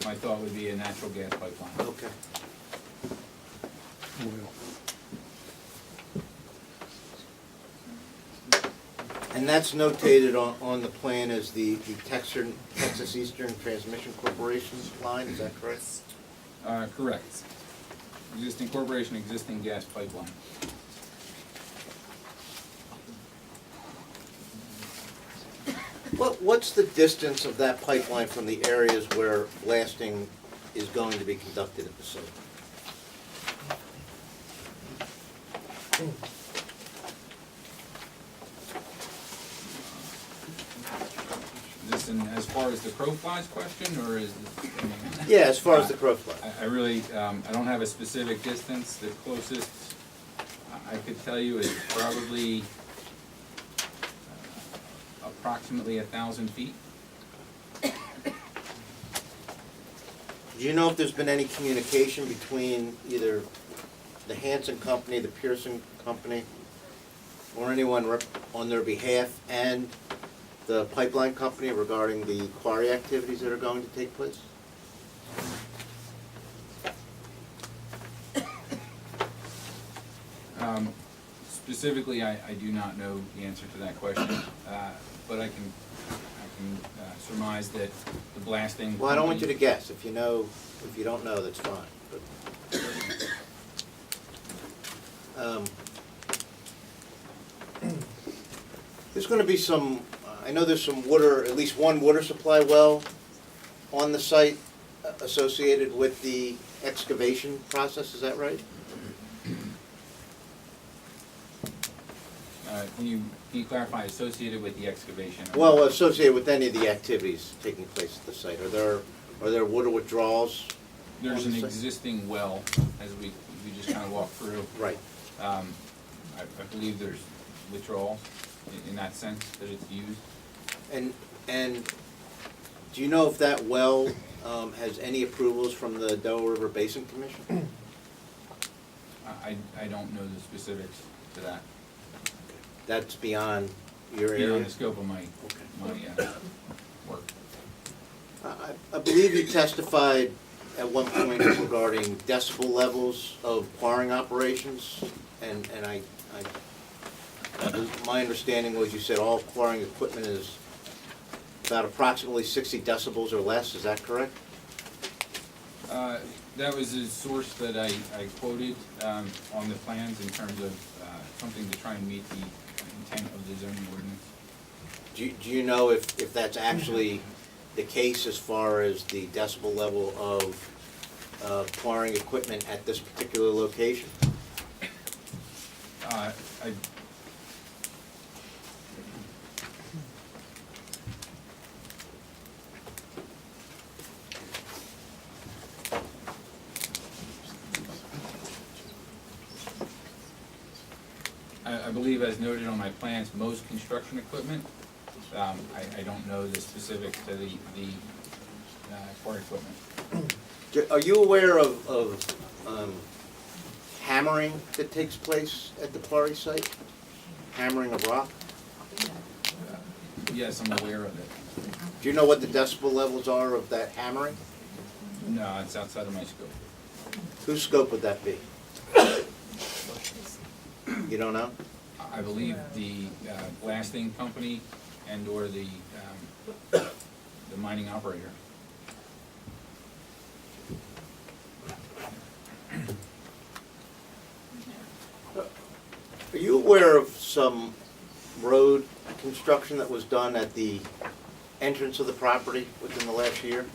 L: My thought would be a natural gas pipeline.
D: Okay. And that's notated on the plan as the Texas Eastern Transmission Corporation line, is that correct?
L: Correct. Existing corporation, existing gas pipeline.
D: What's the distance of that pipeline from the areas where blasting is going to be conducted at the site?
L: Is this as far as the crow flies question, or is this?
D: Yeah, as far as the crow flies.
L: I really, I don't have a specific distance. The closest I could tell you is probably approximately 1,000 feet.
D: Do you know if there's been any communication between either the Hanson Company, the Pearson Company, or anyone on their behalf and the pipeline company regarding the quarry activities that are going to take place?
L: Specifically, I do not know the answer to that question, but I can surmise that the blasting.
D: Well, I don't want you to
L: company-
D: guess. If you know, if you don't know, that's fine. But, there's gonna be some, I know there's some water, at least one water supply well on the site associated with the excavation process, is that right?
L: Can you clarify, associated with the excavation?
D: Well, associated with any of the activities taking place at the site. Are there water withdrawals?
L: There's
D: on
L: an
D: the site?
L: existing well, as we just kind of walked through.
D: Right.
L: I believe there's withdrawal in that sense that it's used.
D: And do you know if that well has any approvals from the Delaware River Basin Commission?
L: I don't know the specifics to that.
D: That's beyond your area?
L: Beyond the scope of my
D: Okay.
L: work.
D: I believe you testified at one point regarding decibel levels of quarrying operations, and my understanding was you said all quarrying equipment is about approximately 60 decibels or less, is that correct?
L: That was a source that I quoted on the plans in terms of something to try and meet the intent of the zoning ordinance.
D: Do you know if that's actually the case as far as the decibel level of quarrying equipment at this particular location?
L: I believe, as noted on my plans, most construction equipment. I don't know the specifics to the quarry equipment.
D: Are you aware of hammering that takes place at the quarry site? Hammering of rock?
L: Yes, I'm aware of it.
D: Do you know what the decibel levels are of that hammering?
L: No, it's outside of my scope.
D: Whose scope would that be? You don't know?
L: I believe the blasting company and/or the mining operator.
D: Are you aware of some road construction that was done at the entrance of the property within the last year?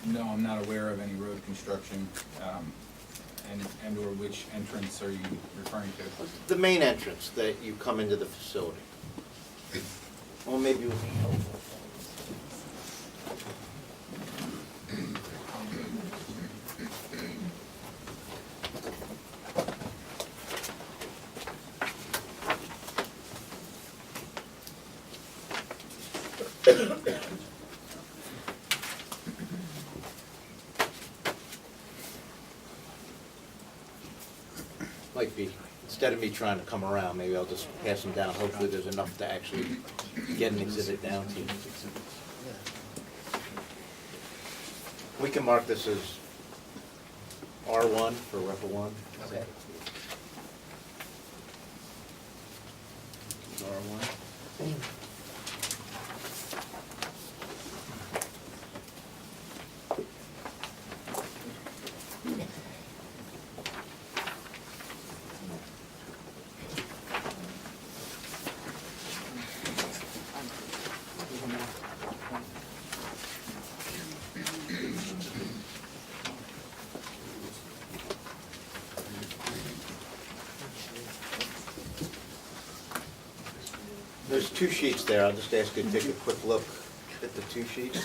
L: No, I'm not aware of any road construction, and/or which entrance are you referring to?
D: The main entrance that you come into the facility. Well, maybe it would be helpful. Might be, instead of me trying to come around, maybe I'll just pass them down. Hopefully there's enough to actually get an exhibit down to you. We can mark this as R1 for Repa 1.
B: Okay.
D: R1. There's two sheets there. I'll just ask you to take a quick look at the two sheets.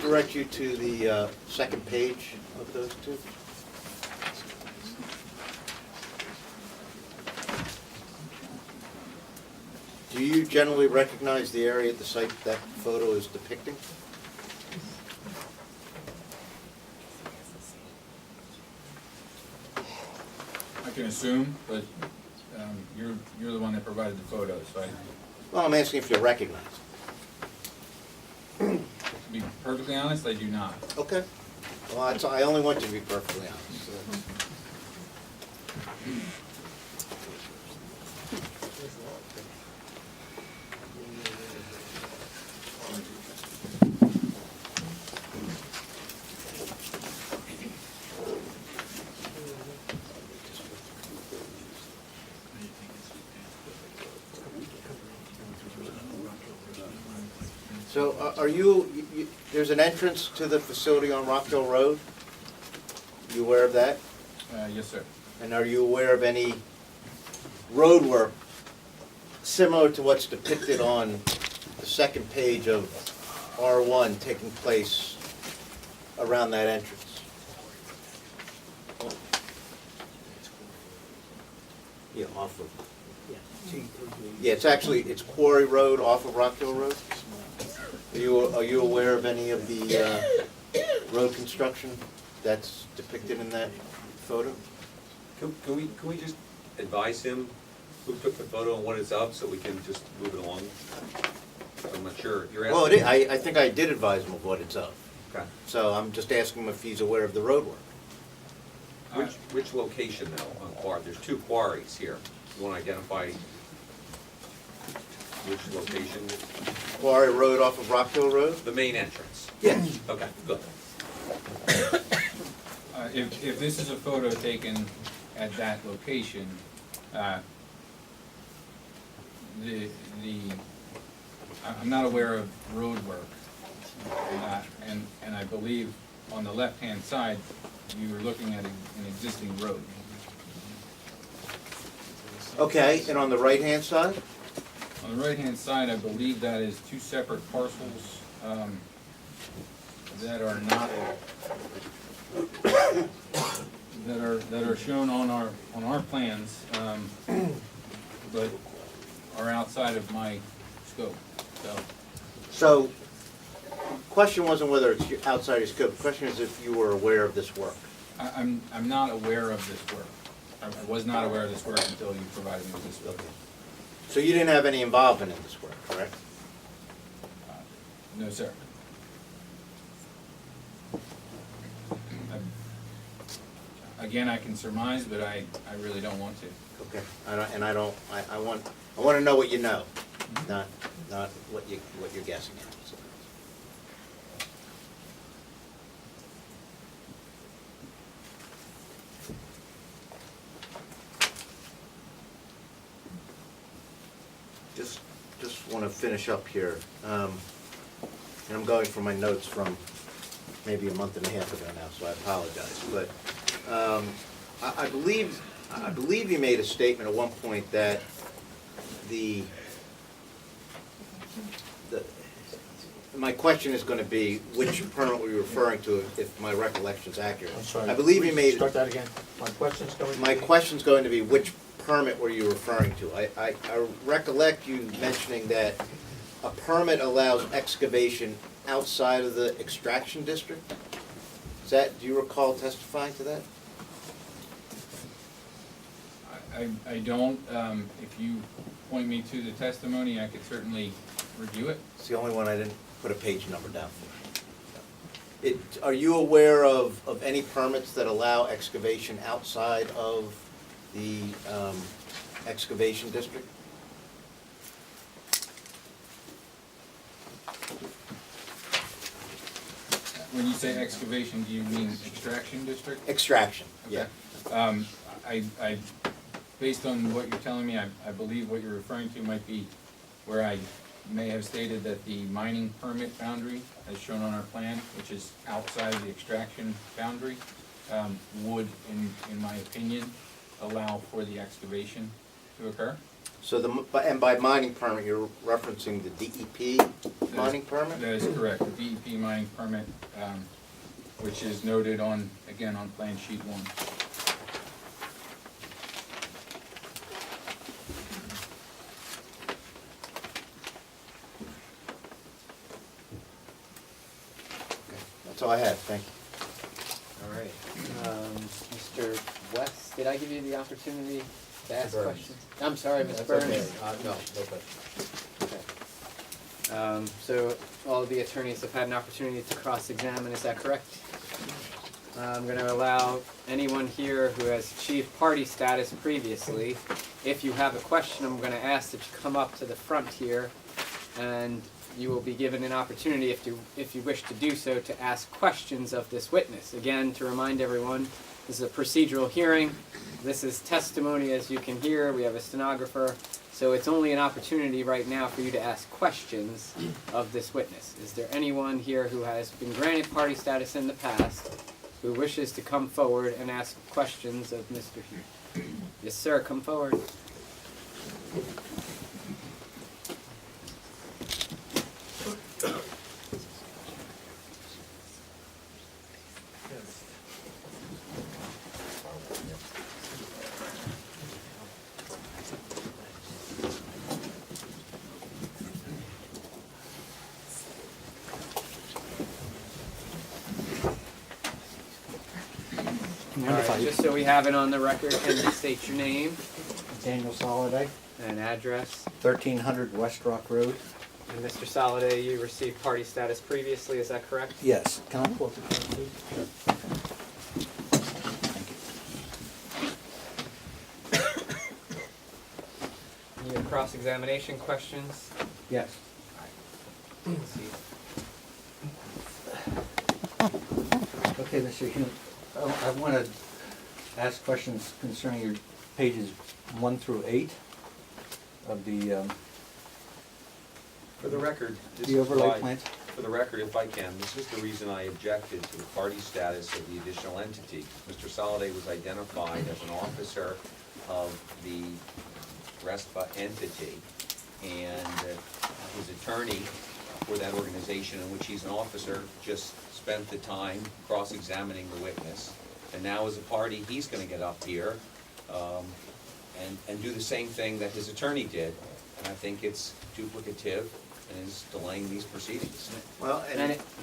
D: direct you to the second page of those two? Do you generally recognize the area at the site that photo is depicting?
L: I can assume, but you're the one that provided the photos, so
D: Well, I'm asking if you recognize
L: to be perfectly honest, I do not.
D: it. Okay. Well, I only want you to be perfectly honest. So are you, there's an entrance to the facility on Rockhill Road? You aware of that?
L: Yes, sir.
D: And are you aware of any road work similar to what's depicted on the second page of R1 taking place around that entrance? Yeah, off of, yeah, it's Quarry Road off of Rockhill Road? Are you aware of any of the road construction that's depicted in that photo?
E: Can we just advise him who took the photo and what it's of, so we can just move it along? I'm not sure. You're
D: Well,
E: asking.
D: I think I did advise him of what it's of.
E: Okay.
D: So I'm just asking him if he's aware of the road work.
E: Which location though, on Quarry? There's two quarries here. You want to identify which location?
D: Quarry Road off of Rockhill Road?
E: The main entrance?
D: Yes.
E: Okay, good.
L: If this is a photo taken at that location, I'm not aware of road work. And I believe on the left-hand side, you were looking at an existing road.
D: Okay, and on the right-hand side?
L: On the right-hand side, I believe that is two separate parcels that are not, that are shown on our plans, but are outside of my scope, so.
D: So, question wasn't whether it's outside your scope, the question is if you were aware of this work.
L: I'm not aware of this work. I was not aware of this work until you provided me with this photo.
D: So you didn't have any involvement in this work, correct?
L: No, sir. Again, I can surmise, but I really don't want to.
D: Okay, I want to know what you know, not what you're guessing at. So. Just want to finish up here. And I'm going from my notes from maybe a month and a half ago now, so I apologize. But I believe you made a statement at one point that my question is going to be which permit were you referring to, if my recollection is accurate.
M: I'm sorry.
D: I believe you made.
M: Start that again. My question's going to be.
D: My question's going to be which permit were you referring to? I recollect you mentioning that a permit allows excavation outside of the extraction district? Do you recall testifying to that?
L: I don't. If you point me to the testimony, I could certainly review it.
D: It's the only one I didn't put a page number down for. Are you aware of any permits that allow excavation outside of the excavation district?
L: When you say excavation, do you mean extraction district?
D: Extraction, yeah.
L: I, based on what you're telling me, I believe what you're referring to might be where I may have stated that the mining permit boundary, as shown on our plan, which is outside of the extraction boundary, would, in my opinion, allow for the excavation to occur.
D: So and by mining permit, you're referencing the DEP mining permit?
L: That is correct, the DEP mining permit, which is noted on, again, on Plan Sheet 1.
D: That's all I had, thank you.
C: All right. Mr. West, did I give you the opportunity to ask
M: Burns.
C: questions? I'm sorry, Ms.
M: That's
C: Burns.
M: okay. No question.
C: Okay. So all of the attorneys have had an opportunity to cross-examine, is that correct? I'm going to allow anyone here who has achieved party status previously, if you have a question, I'm going to ask that you come up to the front here, and you will be given an opportunity, if you wish to do so, to ask questions of this witness. Again, to remind everyone, this is a procedural hearing. This is testimony, as you can hear. We have a stenographer. So it's only an opportunity right now for you to ask questions of this witness. Is there anyone here who has been granted party status in the past who wishes to come forward and ask questions of Mr. Hugh? Yes, sir, come forward. All right, just so we have it on the record, can you state your name
M: Daniel Soliday,
C: and address?
M: 1300 West Rock Road.
C: And Mr. Soliday, you received party status previously, is that correct?
M: Yes. Can I pull up the card, please?
C: Any cross-examination questions?
M: Yes.
C: Let's see.
M: Okay, Mr. Hume, I want to ask questions concerning your pages 1 through 8 of the
E: For the record, this
M: the
E: is
M: overlay
E: why,
M: plans.
E: for the record, if I can, this is the reason I objected to the party status of the additional entity. Mr. Soliday was identified as an officer of the RESPA entity, and his attorney for that organization, in which he's an officer, just spent the time cross-examining the witness. And now as a party, he's going to get up here and do the same thing that his attorney did. And I think it's duplicative and is delaying these proceedings.
D: Well,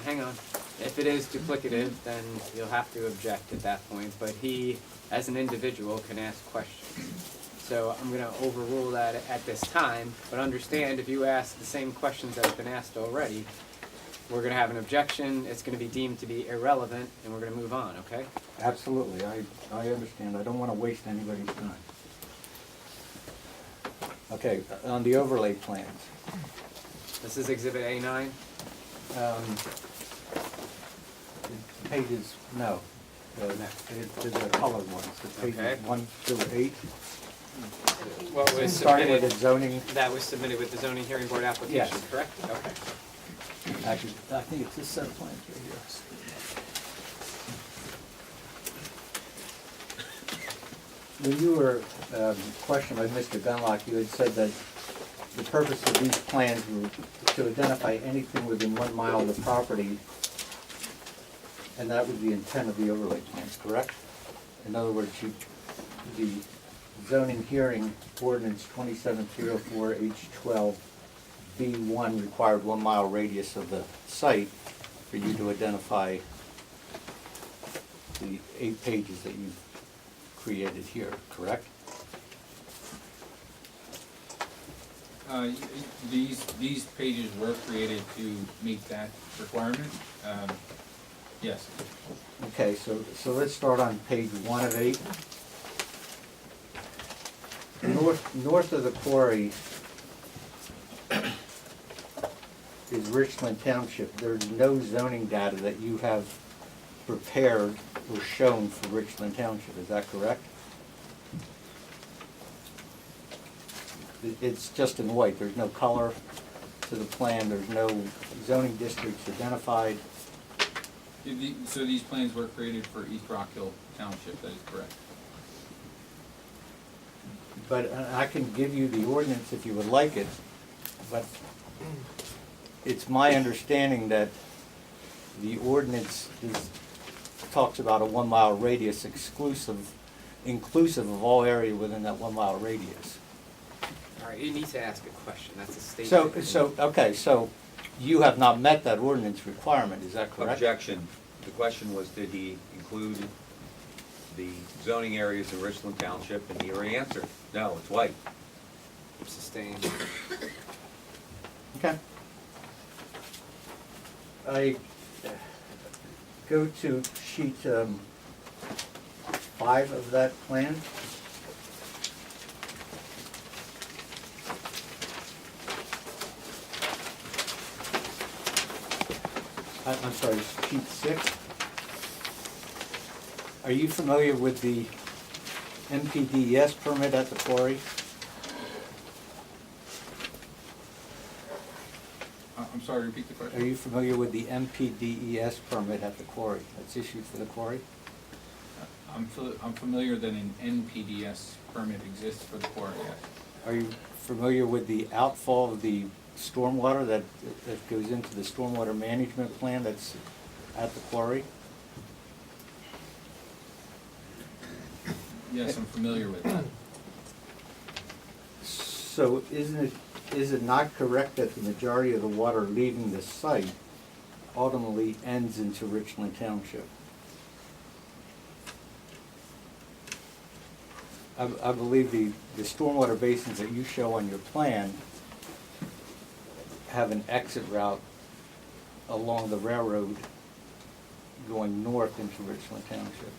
C: Hang on. If it is duplicative, then you'll have to object at that point. But he, as an individual, can ask questions. So I'm going to overrule that at this time. But understand, if you ask the same questions that have been asked already, we're going to have an objection. It's going to be deemed to be irrelevant, and we're going to move on. Okay?
M: Absolutely, I understand. I don't want to waste anybody's time. Okay, on the overlay plans.
C: This is Exhibit A9.
M: Pages, no. There's the colored ones, the pages
C: Okay.
M: 1 through 8.
C: What was
M: Starting with
C: submitted?
M: the zoning,
C: That was submitted with the zoning hearing board application,
M: Yes.
C: correct? Okay.
M: actually, I think it's this set of plans right here. When you were questioned by Mr. Gunlock, you had said that the purpose of these plans were to identify anything within 1 mile of the property, and that was the intent of the overlay plans, correct? In other words, the zoning hearing ordinance 2704 H12 B1 required 1 mile radius of the site for you to identify the 8 pages that you've created here, correct?
L: These pages were created to meet that requirement. Yes.
M: Okay, so let's start on page 1 of 8. North of the quarry is Richland Township. There's no zoning data that you have prepared or shown for Richland Township, is that correct? It's just in white, there's no color to the plan, there's no zoning districts identified.
L: So these plans were created for East Rockhill Township, that is correct.
M: but I can give you the ordinance if you would like it, but it's my understanding that the ordinance talks about a 1 mile radius inclusive of all area within that 1 mile radius.
C: All right, you need to ask a question, that's a statement.
M: So you have not met that ordinance requirement, is that correct?
E: Objection. The question was, did he include the zoning areas in Richland Township? And he already answered, no, it's white.
C: Sustained.
M: Okay. I go to sheet 5 of that plan. I'm sorry, sheet 6. Are you familiar with the MPDES permit at the quarry?
L: I'm sorry, repeat the question.
M: Are you familiar with the MPDES permit at the quarry that's issued for the quarry?
L: I'm familiar that an NPDS permit exists for the quarry, yes.
M: Are you familiar with the outfall of the stormwater that goes into the stormwater management plan that's at the quarry?
L: Yes, I'm familiar with that.
M: So is it not correct that the majority of the water leaving the site ultimately ends into Richland Township? I believe the stormwater basins that you show on your plan have an exit route along the railroad going north into Richland Township.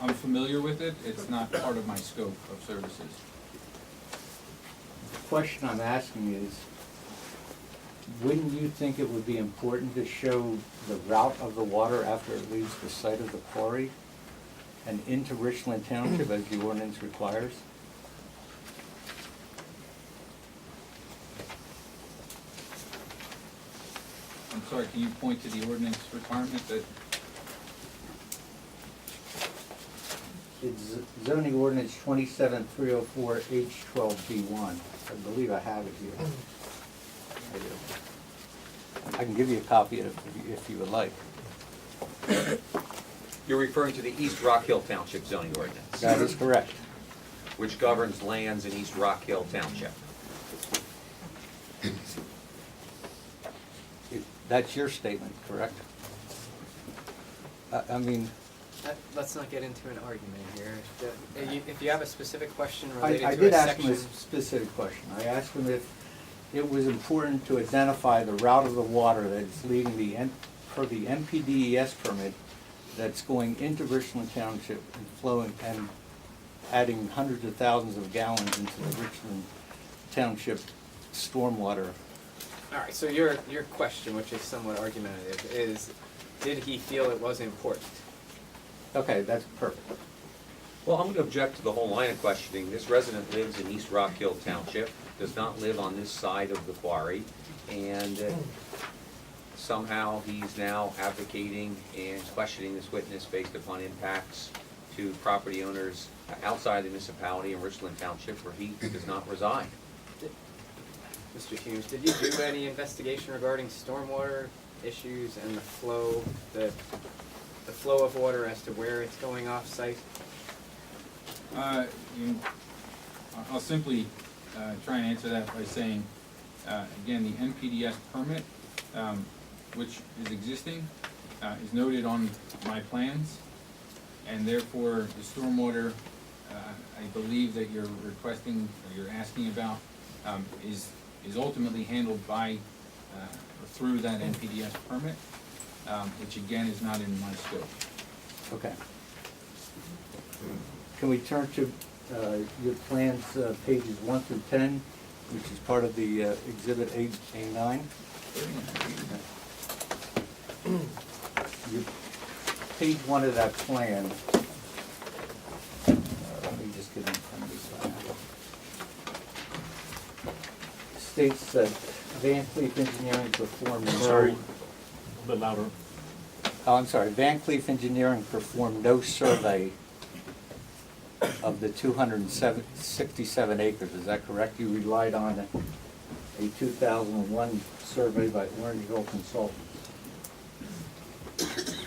L: I'm familiar with it, it's not part of my scope of services.
M: The question I'm asking is, wouldn't you think it would be important to show the route of the water after it leaves the site of the quarry and into Richland Township as the ordinance requires?
L: I'm sorry, can you point to the ordinance requirement that?
M: It's zoning ordinance 27304 H12B1. I believe I have it here. I do. I can give you a copy of it if you would like.
E: You're referring to the East Rockhill Township zoning ordinance,
M: That is correct.
E: which governs lands in East Rockhill Township.
M: That's your statement, correct? I mean,
C: Let's not get into an argument here. If you have a specific question related
M: I
C: to
M: did
C: a
M: ask him a
C: section.
M: specific question. I asked him if it was important to identify the route of the water that's leaving for the MPDES permit that's going into Richland Township and flowing and adding hundreds of thousands of gallons into the Richland Township stormwater.
C: All right, so your question, which is somewhat argumentative, is did he feel it was important?
M: Okay, that's perfect.
E: Well, I'm going to object to the whole line of questioning. This resident lives in East Rockhill Township, does not live on this side of the quarry, and somehow he's now advocating and questioning this witness based upon impacts to property owners outside the municipality in Richland Township where he does not reside.
C: Mr. Hughes, did you do any investigation regarding stormwater issues and the flow of water as to where it's going off-site?
L: I'll simply try and answer that by saying, again, the NPDS permit, which is existing, is noted on my plans, and therefore the stormwater, I believe that you're requesting, or you're asking about, is ultimately handled by, or through that NPDS permit, which again is not in my scope.
M: Okay. Can we turn to your plans, pages 1 through 10, which is part of the Exhibit A9? Page 1 of that plan. Let me just get in front of this one. States that Van Cleef Engineering performed
N: Sorry, a little bit louder.
M: Van Cleef Engineering performed no survey of the of the 267 acres, is that correct? You relied on a 2001 survey by Rockhill Consultants. Is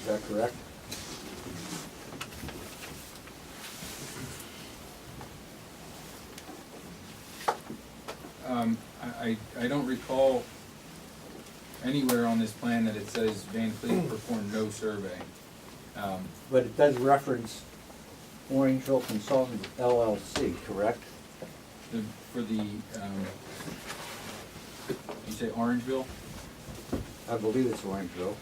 M: that correct?
L: I don't recall anywhere on this plan that it says Van Cleef performed no survey.
M: But it does reference Orangeville Consultants LLC, correct?
L: For the, you say Orangeville?
M: I believe it's Orangeville.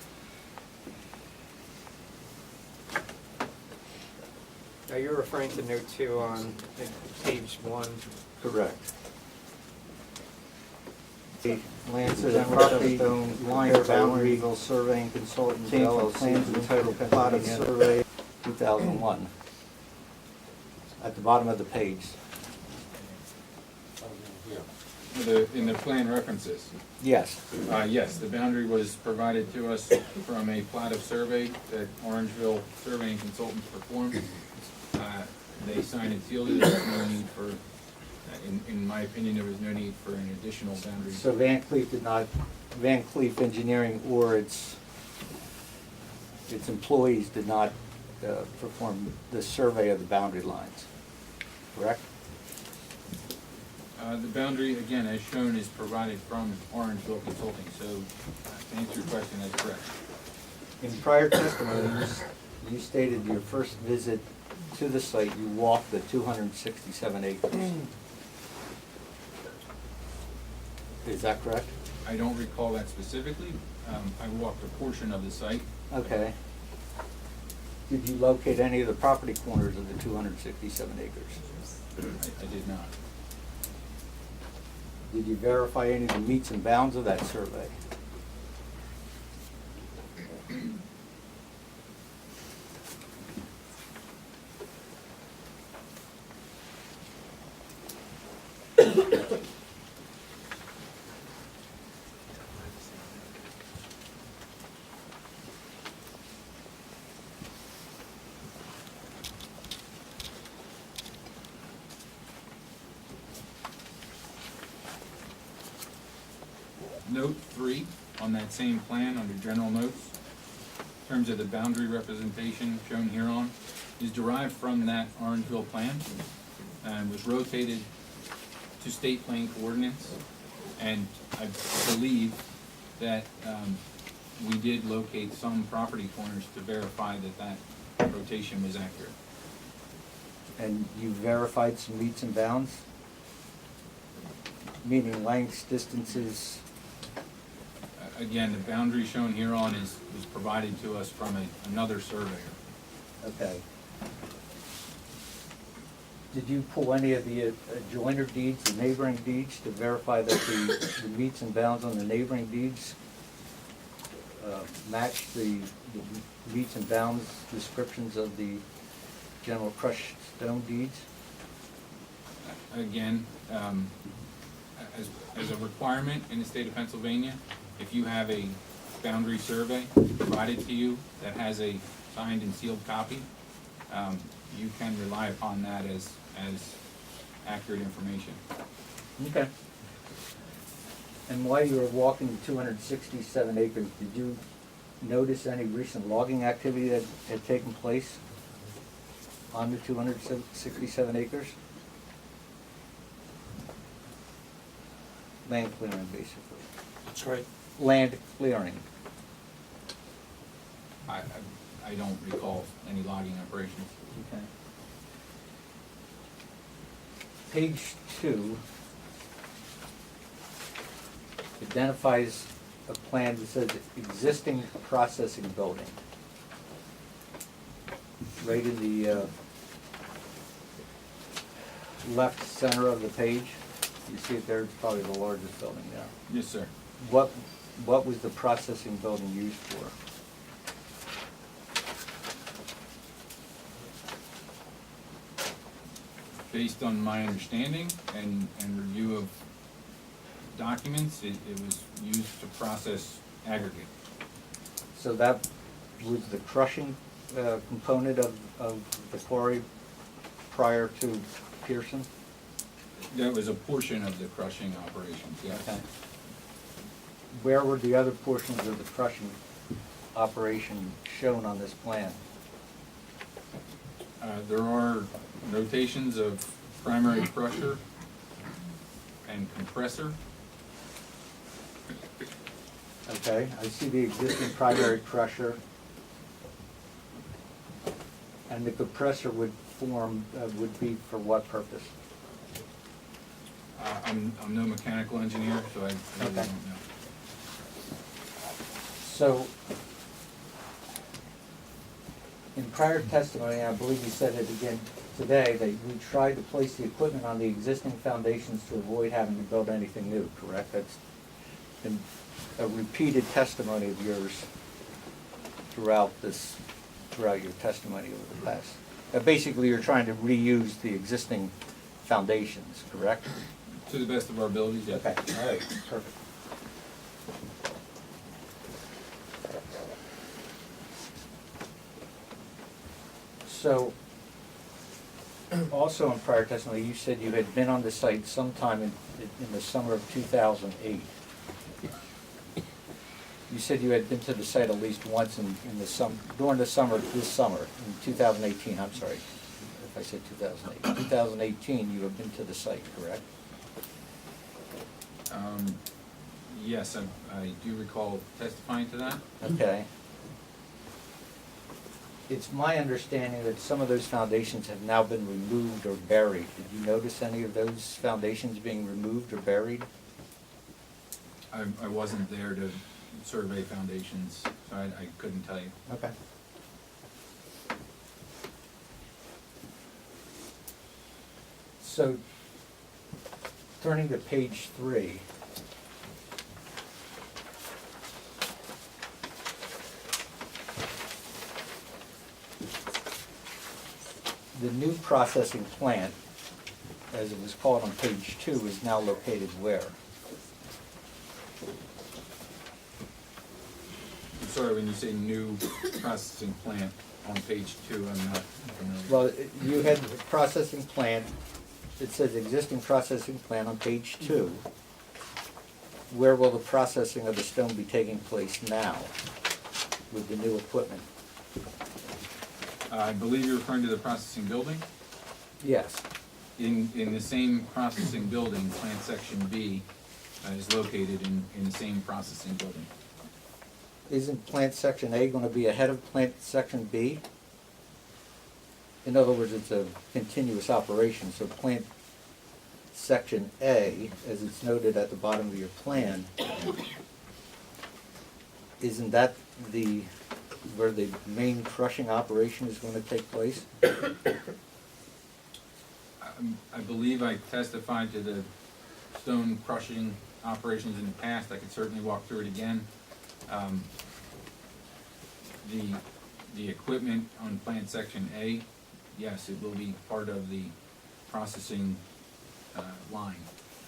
C: Now, you're referring to note 2 on page 1.
M: Correct. Lancer Property Line Boundaryville Surveying Consultants LLC, plans entitled Plot of Survey 2001. At the bottom of the page.
L: In the plan references?
M: Yes.
L: Yes, the boundary was provided to us from a plat of survey that Orangeville Surveying Consultants performed. They signed and sealed it. There was no need for, in my opinion, there was no need for an additional boundary.
M: So Van Cleef Engineering or its employees did not perform the survey of the boundary lines, correct?
L: The boundary, again, as shown, is provided from Orangeville Consulting, so to answer your question, that's correct.
M: In prior testimony, you stated your first visit to the site, you walked the 267 acres. Is that correct?
L: I don't recall that specifically. I walked a portion of the site.
M: Okay. Did you locate any of the property corners of the 267 acres?
L: I did not.
M: Did you verify any of the meets and bounds of that survey?
L: Note 3 on that same plan under general notes, in terms of the boundary representation shown here on, is derived from that Orangeville plan and was rotated to state plane coordinates. And I believe that we did locate some property corners to verify that that rotation was accurate.
M: And you verified some meets and bounds? Meaning lengths, distances?
L: Again, the boundary shown here on was provided to us from another surveyor.
M: Okay. Did you pull any of the adjoiner deeds, the neighboring deeds, to verify that the meets and bounds on the neighboring deeds match the meets and bounds descriptions of the general crushed stone deeds?
L: Again, as a requirement in the state of Pennsylvania, if you have a boundary survey provided to you that has a signed and sealed copy, you can rely upon that as accurate information.
M: Okay. And while you were walking the 267 acres, did you notice any recent logging activity that had taken place on the 267 acres? Land clearing, basically.
N: That's right.
M: Land clearing.
L: I don't recall any logging operations.
M: Okay. Page 2 identifies a plan that says existing processing building. Right in the left center of the page. You see it there, it's probably the largest building there.
L: Yes, sir.
M: What was the processing building used for?
L: Based on my understanding and review of documents, it was used to process aggregate.
M: So that was the crushing component of the quarry prior to Pearson?
L: That was a portion of the crushing operations, yes.
M: Okay. Where were the other portions of the crushing operation shown on this plan?
L: There are notations of primary crusher and compressor.
M: Okay, I see the existing primary crusher. And the compressor would be for what purpose?
L: I'm no mechanical engineer, so I really
M: Okay.
L: don't know.
M: So, in prior testimony, I believe you said it again today, that we tried to place the equipment on the existing foundations to avoid having to build anything new, correct? That's been a repeated testimony of yours throughout your testimony over the past. Basically, you're trying to reuse the existing foundations, correct?
L: To the best of our abilities, yes.
M: Okay, all right, perfect. So, also in prior testimony, you said you had been on the site sometime in the summer of 2008. You said you had been to the site at least once during the summer, this summer, in 2018, I'm sorry, if I said 2008. 2018, you have been to the site, correct?
L: Yes, I do recall testifying to that.
M: Okay. It's my understanding that some of those foundations have now been removed or buried. Did you notice any of those foundations being removed or buried?
L: I wasn't there to survey foundations, so I couldn't tell you.
M: Okay. So, turning to page 3. The new processing plant, as it was called on page 2, is now located where?
L: I'm sorry, when you say new processing plant on page 2, I'm not familiar.
M: Well, you had the processing plant, it says existing processing plant on page 2. Where will the processing of the stone be taking place now with the new equipment?
L: I believe you're referring to the processing building?
M: Yes.
L: In the same processing building, plant section B is located in the same processing building.
M: Isn't plant section A going to be ahead of plant section B? In other words, it's a continuous operation, so plant section A, as it's noted at the bottom of your plan, isn't that where the main crushing operation is going to take place?
L: I believe I testified to the stone crushing operations in the past. I could certainly walk through it again. The equipment on plant section A, yes, it will be part of the processing line.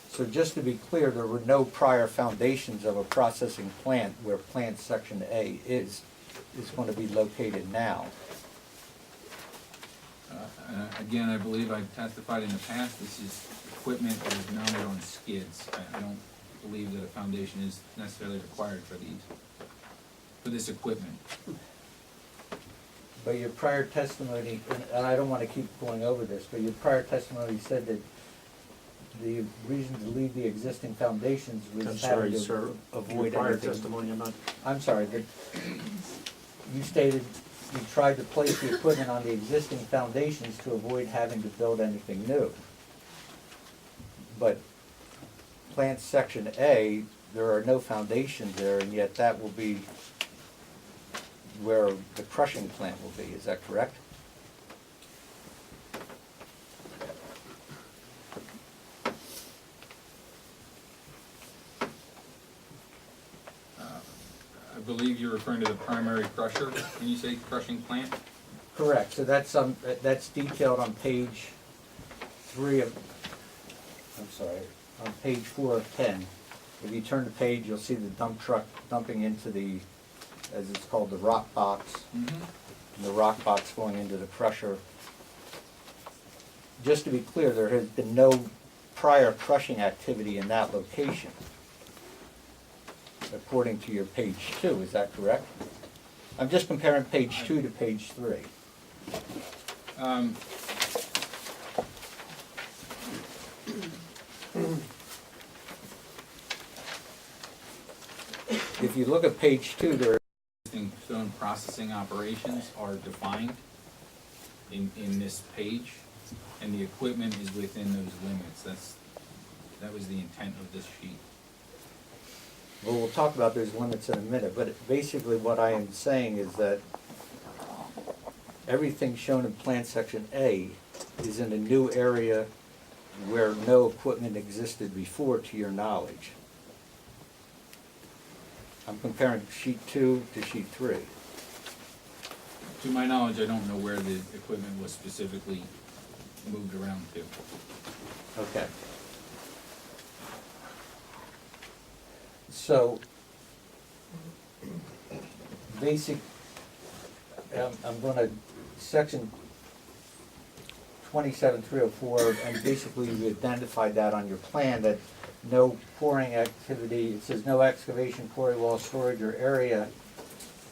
M: So just to be clear, there were no prior foundations of a processing plant where plant section A is going to be located now.
L: Again, I believe I testified in the past, this is equipment that is mounted on skids. I don't believe that a foundation is necessarily required for this equipment.
M: But your prior testimony, and I don't want to keep going over this, but your prior testimony said that the reason to leave the existing foundations was
N: I'm
M: having
N: sorry,
M: to
N: sir.
M: avoid
N: Your prior
M: anything.
N: testimony, I'm not.
M: I'm sorry, but you stated you tried to place the equipment on the existing foundations to avoid having to build anything new. But plant section A, there are no foundations there, and yet that will be where the crushing plant will be, is that correct?
L: I believe you're referring to the primary crusher when you say crushing plant?
M: Correct, so that's detailed on page 3 of, I'm sorry, on page 4 of 10. If you turn the page, you'll see the dump truck dumping into the, as it's called, the rock box.
L: Mm-hmm.
M: And the rock box going into the crusher. just to be clear, there has been no prior crushing activity in that location, according to your page 2, is that correct? I'm just comparing page 2 to page 3. If you look at page 2, there
L: Existing stone processing operations are defined in this page, and the equipment is within those limits. That was the intent of this sheet.
M: well, we'll talk about those limits in a minute, but basically what I am saying is that everything shown in Plan Section A is in a new area where no equipment existed before, to your knowledge. I'm comparing sheet 2 to sheet 3.
L: To my knowledge, I don't know where the equipment was specifically moved around to.
M: Okay. So, I'm gonna, section 27304, and basically you identified that on your plan, that no pouring activity, it says no excavation, quarry wall, storage, or area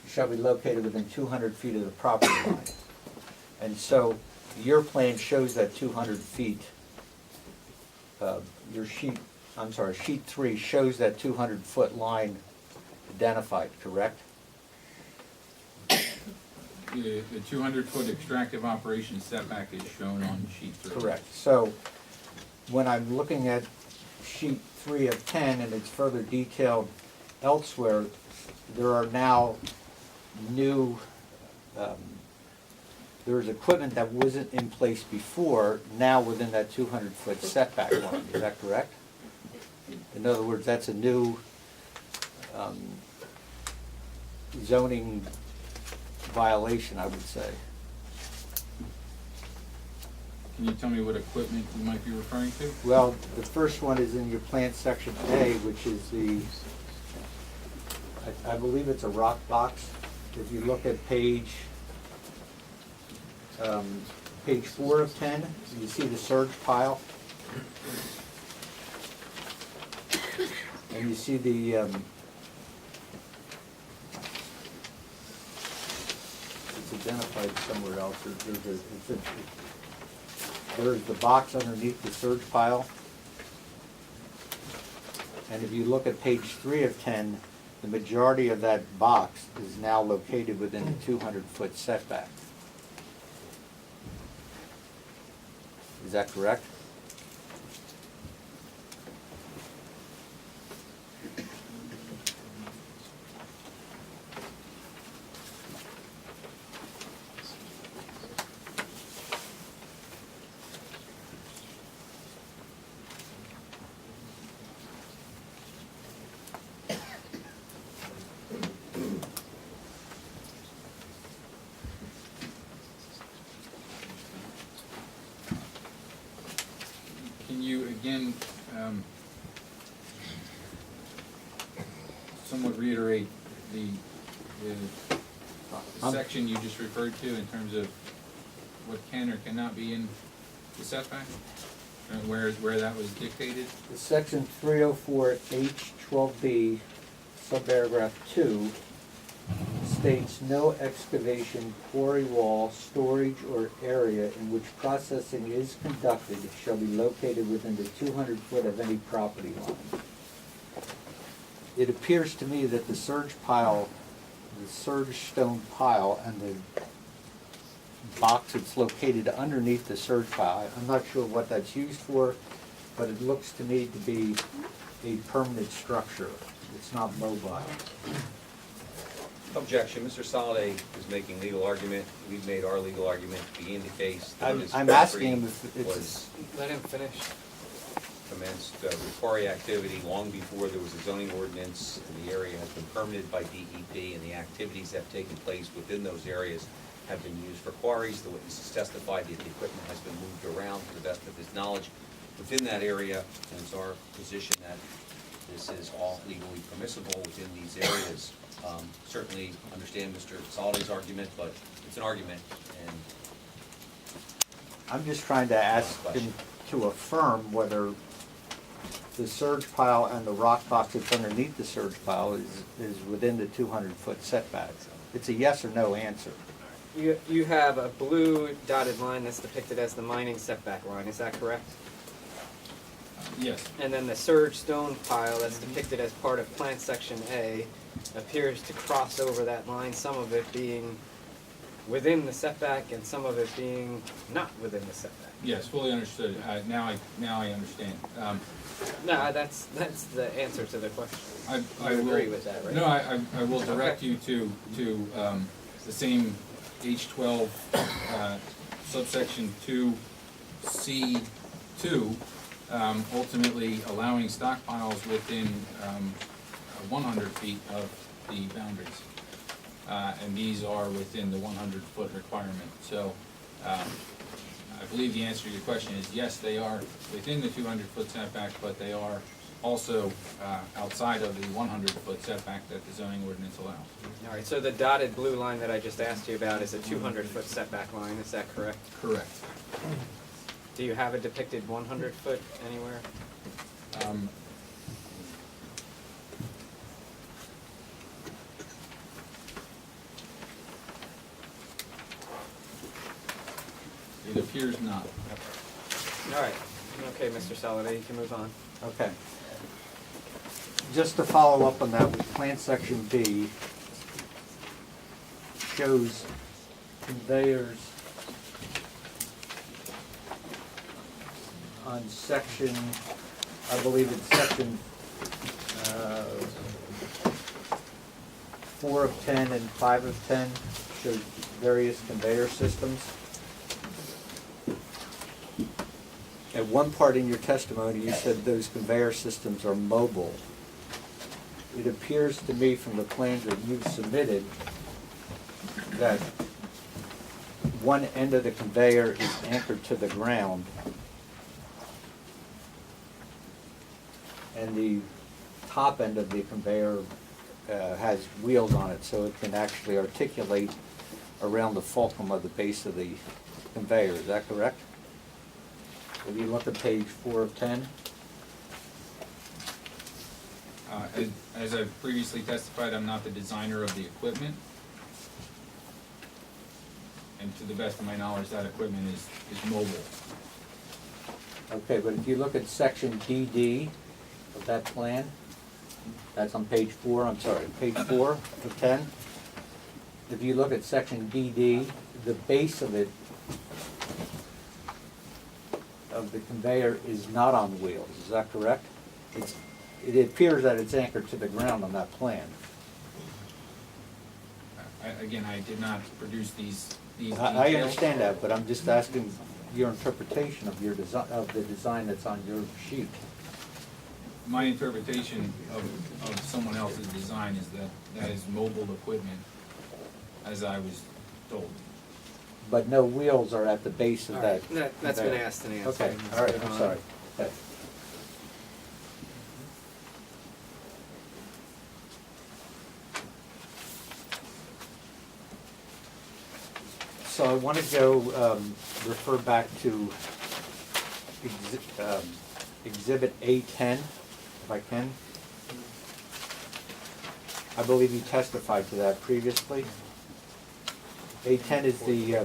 M: shall be located within 200 feet of the property line. And so, your plan shows that 200 feet. Sheet 3 shows that 200-foot line identified, correct?
L: The 200-foot extractive operation setback is shown on sheet 3.
M: Correct. So, when I'm looking at sheet 3 of 10, and it's further detailed elsewhere, there are now new, there's equipment that wasn't in place before, now within that 200-foot setback line, is that correct? In other words, that's a new zoning violation, I would say.
L: Can you tell me what equipment you might be referring to?
M: Well, the first one is in your plant section A, which is the, I believe it's a rock box. If you look at page 4 of 10, you see the surge pile. And you see the, it's identified somewhere else. There's the box underneath the surge pile. And if you look at page 3 of 10, the majority of that box is now located within a 200-foot setback. Is that correct?
L: Can you again somewhat reiterate the section you just referred to in terms of what can or cannot be in the setback? And where that was dictated?
M: The section 304H12B, subparagraph 2, states no excavation, quarry wall, storage, or area in which processing is conducted shall be located within the 200 foot of any property line. It appears to me that the surge pile, the surge stone pile, and the box that's located underneath the surge pile, I'm not sure what that's used for, but it looks to me to be a permanent structure. It's not mobile.
E: Objection, Mr. Soliday is making legal argument, we've made our legal argument to begin the case. that his
M: I'm asking him
E: property
M: if it's...
E: was
C: Let him finish.
E: commenced quarry activity long before there was a zoning ordinance, and the area has been permitted by DEP, and the activities that have taken place within those areas have been used for quarries. The witness has testified that the equipment has been moved around to the best of his knowledge within that area, and it's our position that this is all legally permissible within these areas. Certainly understand Mr. Soliday's argument, but it's an argument, and
M: I'm just trying to ask him to affirm whether the surge pile and the rock box that's underneath the surge pile is within the 200-foot setback. It's a yes or no answer.
C: You have a blue dotted line that's depicted as the mining setback line, is that correct?
L: Yes.
C: And then the surge stone pile that's depicted as part of Plan Section A appears to cross over that line, some of it being within the setback and some of it being not within the setback.
L: Yes, fully understood. Now I understand.
C: No, that's the answer to the question.
L: I
C: You
L: will
C: agree with that, right?
L: No, I will direct you to the same H12 subsection 2C2, ultimately allowing stockpiles within 100 feet of the boundaries. And these are within the 100-foot requirement. So I believe the answer to your question is yes, they are within the 200-foot setback, but they are also outside of the 100-foot setback that the zoning ordinance allows.
C: All right, so the dotted blue line that I just asked you about is a 200-foot setback line, is that correct?
L: Correct.
C: Do you have a depicted 100-foot anywhere?
L: It appears not.
C: All right, okay, Mr. Soliday, you can move on.
M: Okay. Just to follow up on that, with Plan Section B shows conveyors on section, I believe it's section 4 of 10 and 5 of 10 shows various conveyor systems. At one part in your testimony, you said those conveyor systems are mobile. It appears to me from the plans that you've submitted that one end of the conveyor is anchored to the ground and the top end of the conveyor has wheels on it, so it can actually articulate around the fulcrum of the base of the conveyor. Is that correct? If you look at page 4 of 10.
L: As I've previously testified, I'm not the designer of the equipment. And to the best of my knowledge, that equipment is mobile.
M: Okay, but if you look at section DD of that plan, that's on page 4, I'm sorry, page 4 of 10. If you look at section DD, the base of it, of the conveyor is not on wheels, is that correct? It appears that it's anchored to the ground on that plan.
L: Again, I did not produce these details.
M: I understand that, but I'm just asking your interpretation of your design, of the design that's on your sheet.
L: My interpretation of someone else's design is that is mobile equipment, as I was told.
M: But no wheels are at the base of that.
C: That's been asked and answered.
M: Okay, all right, I'm sorry. Okay. So I want to go refer back to Exhibit A10, if I can. I believe you testified to that previously. A10 is the,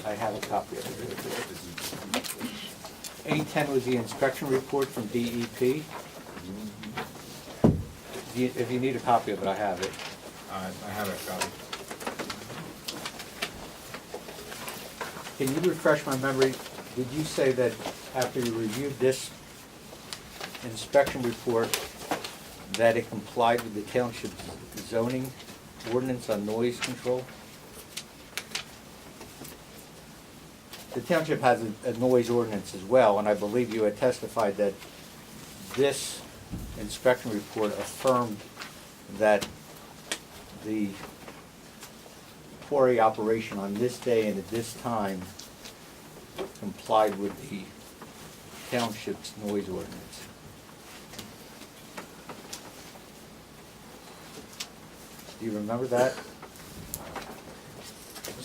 M: I have a copy of it. A10 was the inspection report from DEP. If you need a copy of it, I have it.
L: I have a copy.
M: Can you refresh my memory? Did you say that after you reviewed this inspection report, that it complied with the township's zoning ordinance on noise control? The township has a noise ordinance as well, and I believe you had testified that this inspection report affirmed that the quarry operation on this day and at this time complied with the township's noise ordinance. Do you remember that?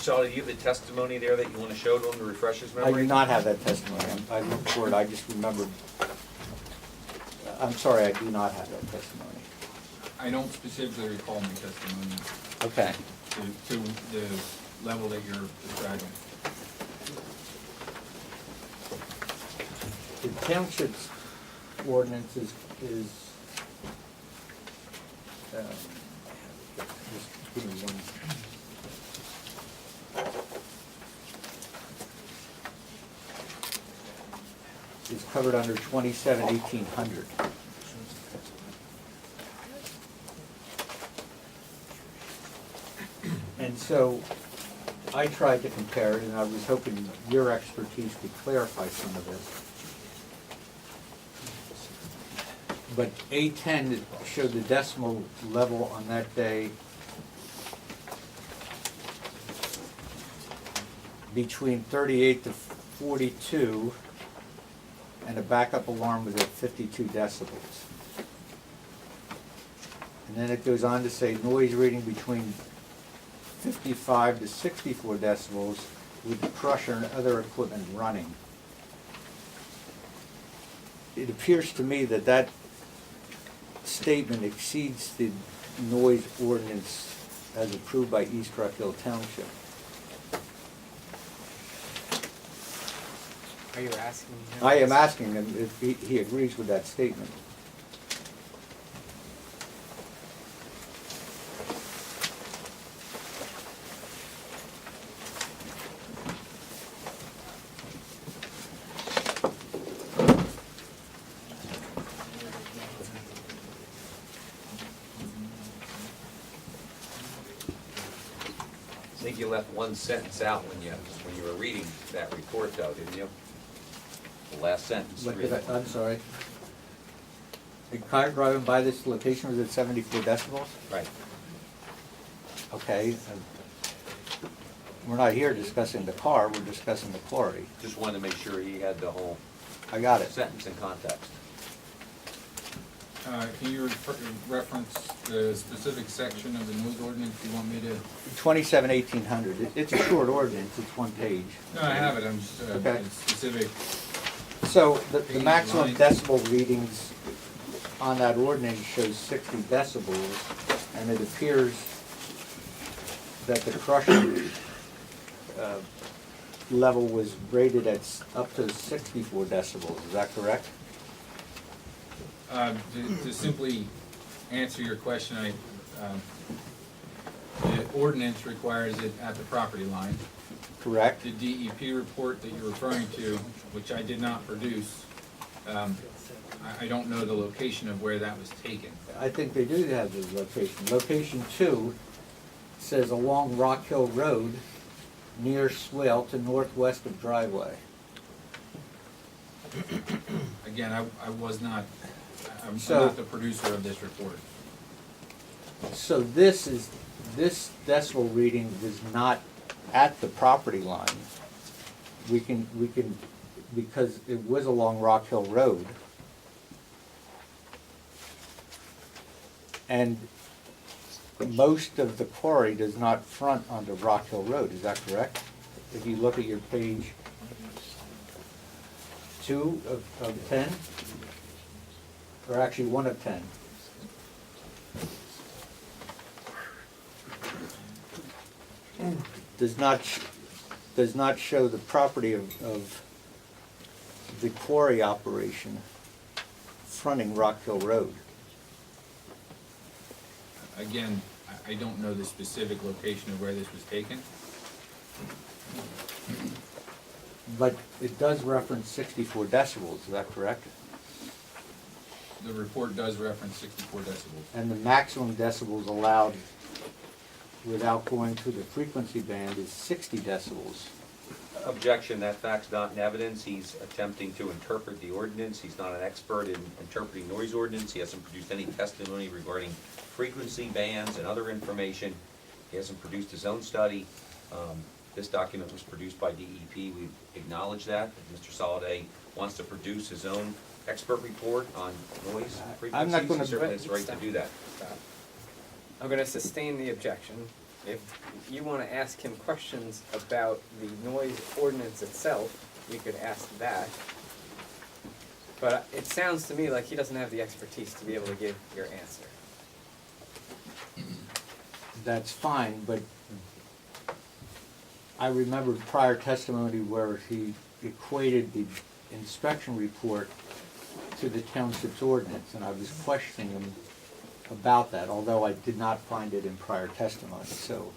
E: Sala, do you have the testimony there that you want to show to him to refresh his
M: I
E: memory?
M: do not have that testimony. I looked for it, I just remembered. I'm sorry, I do not have that testimony.
L: I don't specifically recall my testimony
M: Okay.
L: to the level that you're describing.
M: The township's ordinance is just give me one. Is covered under 27-1800. And so I tried to compare it, and I was hoping your expertise could clarify some of this. But A10 showed the decimal level on that day between 38 to 42, and a backup alarm was at 52 decibels. And then it goes on to say noise reading between 55 to 64 decibels with the crusher and other equipment running. It appears to me that that statement exceeds the noise ordinance as approved by East Rockhill Township.
C: Are you asking him?
M: I am asking him if he agrees with that statement.
E: I think you left one sentence out when you were reading that report though, didn't you? The last sentence.
M: What
E: really.
M: did I'm sorry. The car driving by this location was at 74 decibels?
E: Right.
M: Okay. We're not here discussing the car, we're discussing the quarry.
E: Just wanted to make sure he had the whole
M: I got it.
E: sentence in context.
L: Can you reference the specific section of the noise ordinance you want me to?
M: 27-1800. It's a short ordinance, it's one page.
L: No, I have it, I'm just,
M: Okay.
L: specific.
M: So the
L: Page
M: maximum
L: line.
M: decibel readings on that ordinance shows 60 decibels, and it appears that the crusher level was rated at up to 64 decibels, is that correct?
L: To simply answer your question, the ordinance requires it at the property line.
M: Correct.
L: The DEP report that you're referring to, which I did not produce, I don't know the location of where that was taken.
M: I think they do have the location. Location 2 says along Rockhill Road, near swale to northwest of driveway.
L: Again, I'm
M: So-
L: not the producer of this report.
M: So this decibel reading was not at the property line. We can, because it was along Rockhill Road. And most of the quarry does not front onto Rockhill Road, is that correct? If you look at your page 2 of 10, or actually 1 of 10. Does not show the property of the quarry operation fronting Rockhill Road.
L: Again, I don't know the specific location of where this was taken.
M: But it does reference 64 decibels, is that correct?
L: The report does reference 64 decibels.
M: And the maximum decibels allowed without going through the frequency band is 60 decibels.
E: Objection, that fact's not in evidence. He's attempting to interpret the ordinance. He's not an expert in interpreting noise ordinance. He hasn't produced any testimony regarding frequency bands and other information. He hasn't produced his own study. This document was produced by DEP. We've acknowledged that. If Mr. Soliday wants to produce his own expert report on noise
M: I'm not
E: frequencies,
M: gonna-
E: he certainly has the right to do that.
C: I'm going to sustain the objection. if you wanna ask him questions about the noise ordinance itself, you could ask that. But it sounds to me like he doesn't have the expertise to be able to give your answer.
M: That's fine, but I remember prior testimony where he equated the inspection report to the township's ordinance, and I was questioning him about that, although I did not find it in prior testimony, so.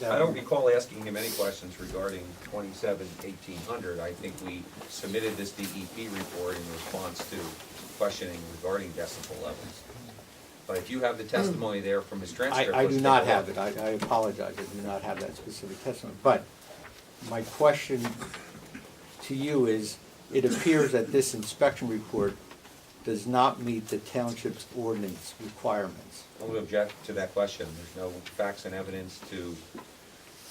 E: I don't recall asking him any questions regarding 27-1800. I think we submitted this DEP report in response to questioning regarding decibel levels. But if you have the testimony there from his transcript.
M: I
E: let's
M: do
E: take
M: not
E: a
M: have
E: look.
M: it, I apologize, I do not have that specific testimony. But my question to you is, it appears that this inspection report does not meet the township's ordinance requirements.
E: I would object to that question. There's no facts and evidence to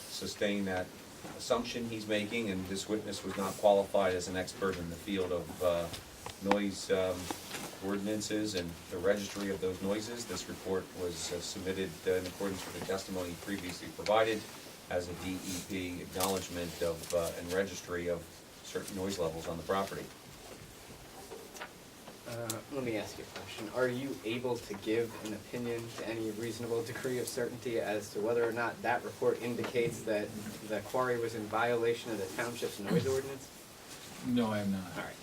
E: sustain that assumption he's making, and this witness was not qualified as an expert in the field of noise ordinances and the registry of those noises. This report was submitted in accordance with the testimony previously provided as a DEP acknowledgement of and registry of certain noise levels on the property.
C: Let me ask you a question. Are you able to give an opinion to any reasonable degree of certainty as to whether or not that report indicates that the quarry was in violation of the township's noise ordinance?
L: No, I am not.
C: All right.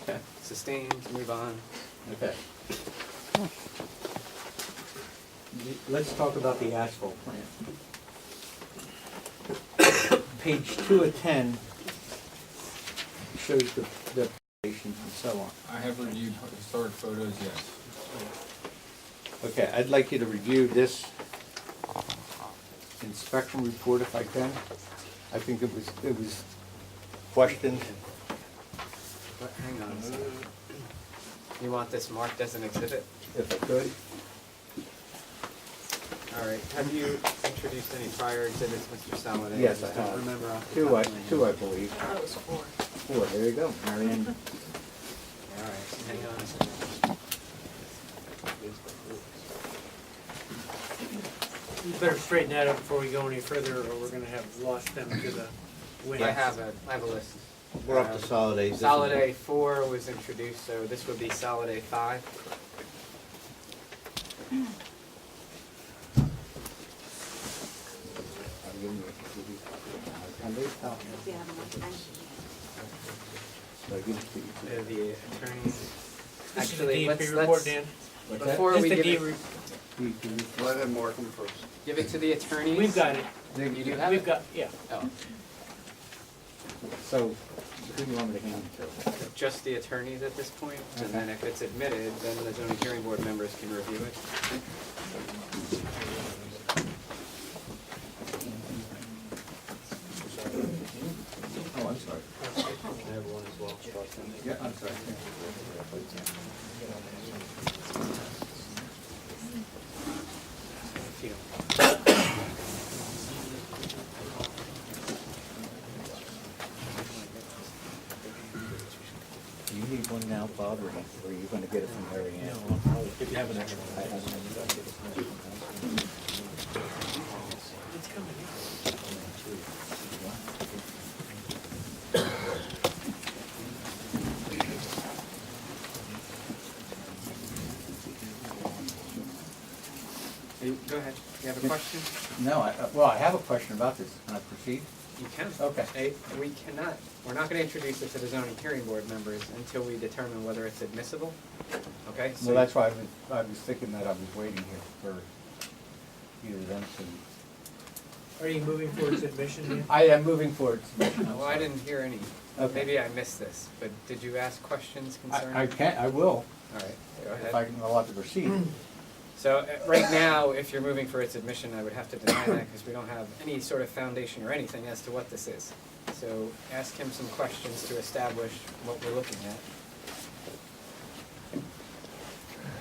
C: Okay. Sustained, move on.
M: Okay. Let's talk about the asphalt plant. Page 2 of 10 shows the foundations and so on.
L: I have reviewed historic photos, yes.
M: Okay, I'd like you to review this inspection report if I can. I think it was questioned.
C: But hang on a second. You want this marked as an exhibit?
M: If I could.
C: All right. Have you introduced any prior exhibits, Mr. Saladay?
M: Yes, I
C: just don't
M: have.
C: remember off the
M: Two,
C: top of my head.
M: I believe.
A: That was 4.
M: 4, there you go, Marianne.
C: All right. Hang on a second.
K: You better straighten that up before we go any further, or we're gonna have lost them to the wind.
C: I have a list.
D: We're up to solid A.
C: Solid A 4 was introduced, so this would be Solid A 5. The attorneys. Actually,
K: This is the DEP
C: let's
K: report, Dan.
C: before
K: This
C: we
K: the
C: give
K: DEP
C: it,
F: Let him mark them first.
C: give it to the attorneys.
K: We've got it.
C: You do have
K: We've
C: it?
K: got, yeah.
C: Oh,
M: So, who do you want me to hand it to?
C: just the attorneys at this point, and then if it's admitted, then the zoning hearing board members can review it.
M: Oh, I'm sorry.
C: I have one as well.
M: Yeah, I'm sorry.
C: If you don't-
M: Do you need one now, Bob, or are you gonna get it from Mary Ann?
N: If you have an extra.
C: Go ahead. You have a question?
M: No, well, I have a question about this. Can I proceed?
C: You can.
M: Okay.
C: We cannot, we're not gonna introduce it to the zoning hearing board members until we determine whether it's admissible. Okay? So
M: Well, that's why I was thinking that I was waiting here for either of them to.
K: Are you moving for its admission, Dan?
M: I am moving forward.
C: Well, I didn't hear any.
M: Okay.
C: Maybe I missed this, but did you ask questions concerning?
M: I will,
C: All right, go
M: if
C: ahead.
M: I'm allowed to proceed.
C: So, right now, if you're moving for its admission, I would have to deny that because we don't have any sort of foundation or anything as to what this is. So, ask him some questions to establish what we're looking at.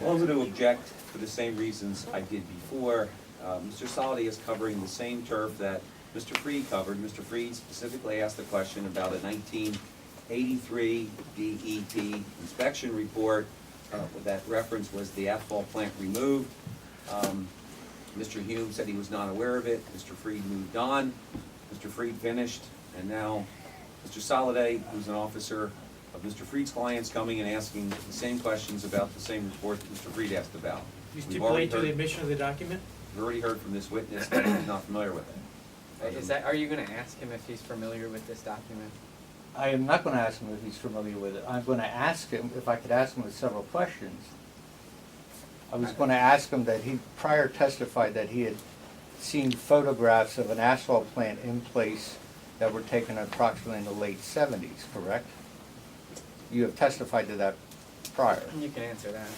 E: I'm going to object for the same reasons I did before. Mr. Soliday is covering the same turf that Mr. Freed covered. Mr. Freed specifically asked a question about a 1983 DEP inspection report. That reference was the asphalt plant removed. Mr. Hume said he was not aware of it. Mr. Freed moved on. Mr. Freed finished, and now Mr. Soliday, who's an officer of Mr. Freed's clients, coming and asking the same questions about the same report that Mr. Freed asked about.
K: You
E: We've already
K: stipulate to the
E: heard-
K: admission of the document?
E: We've already heard from this witness that he's not familiar with it.
C: Are you gonna ask him if he's familiar with this document?
M: I am not gonna ask him if he's familiar with it. I'm gonna ask him, if I could ask him with several questions. I was gonna ask him that he prior testified that he had seen photographs of an asphalt plant in place that were taken approximately in the late 70s, correct? You have testified to that prior.
C: You can answer that.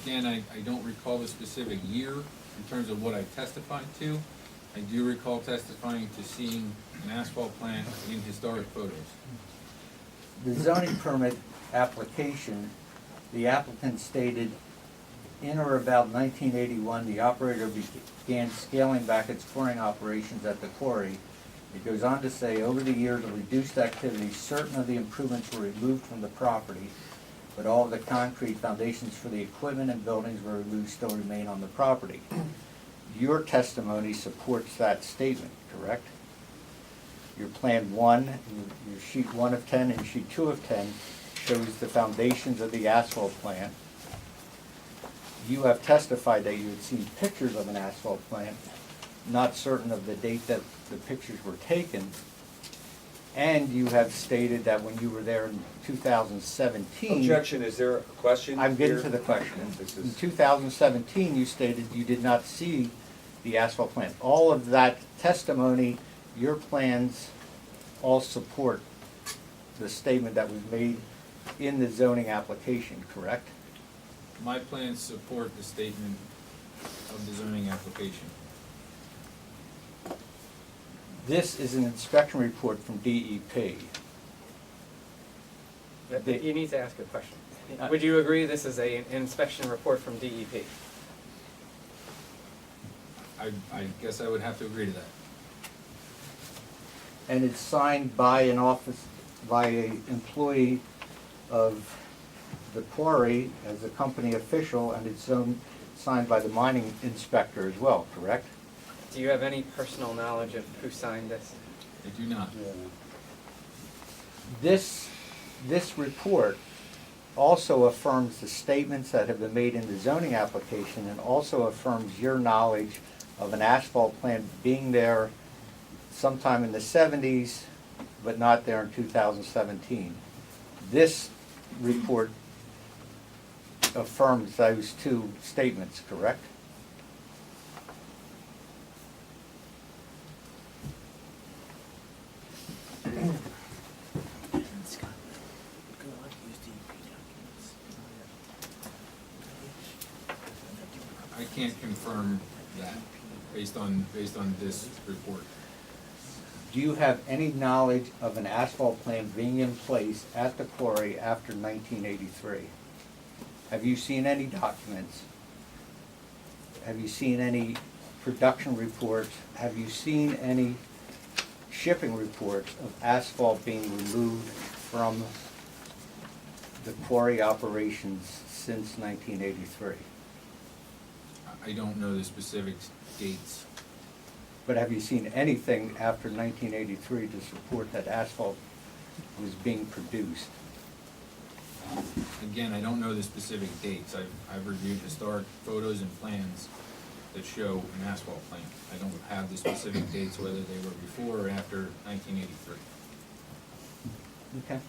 L: Again, I don't recall the specific year in terms of what I testified to. I do recall testifying to seeing an asphalt plant in historic photos.
M: The zoning permit application, the applicant stated in or about 1981, the operator began scaling back its quarrying operations at the quarry. It goes on to say, over the years of reduced activity, certain of the improvements were removed from the property, but all of the concrete foundations for the equipment and buildings were removed still remain on the property. Your testimony supports that statement, correct? Your plan 1, your sheet 1 of 10 and sheet 2 of 10 shows the foundations of the asphalt plant. You have testified that you had seen pictures of an asphalt plant, not certain of the date that the pictures were taken. And you have stated that when you were there in 2017.
E: Objection, is there a question?
M: I'm getting
E: here?
M: to the question.
E: This
M: In
E: is,
M: 2017, you stated you did not see the asphalt plant. All of that testimony, your plans all support the statement that was made in the zoning application, correct?
L: My plans support the statement of the zoning application.
M: This is an inspection report from DEP.
C: You need to ask a question. Would you agree this is an inspection report from DEP?
L: I guess I would have to agree to that.
M: And it's signed by an employee of the quarry as a company official, and it's signed by the mining inspector as well, correct?
C: Do you have any personal knowledge of who signed this?
L: I do not.
M: This report also affirms the statements that have been made in the zoning application, and also affirms your knowledge of an asphalt plant being there sometime in the 70s, but not there in 2017. This report affirms those two statements, correct?
L: I can't confirm that based on this report.
M: Do you have any knowledge of an asphalt plant being in place at the quarry after 1983? Have you seen any documents? Have you seen any production reports? Have you seen any shipping reports of asphalt being removed from the quarry operations since 1983?
L: I don't know the specific dates.
M: But have you seen anything after 1983 to support that asphalt was being produced?
L: Again, I don't know the specific dates. I've reviewed historic photos and plans that show an asphalt plant. I don't have the specific dates, whether they were before or after 1983.
M: Okay.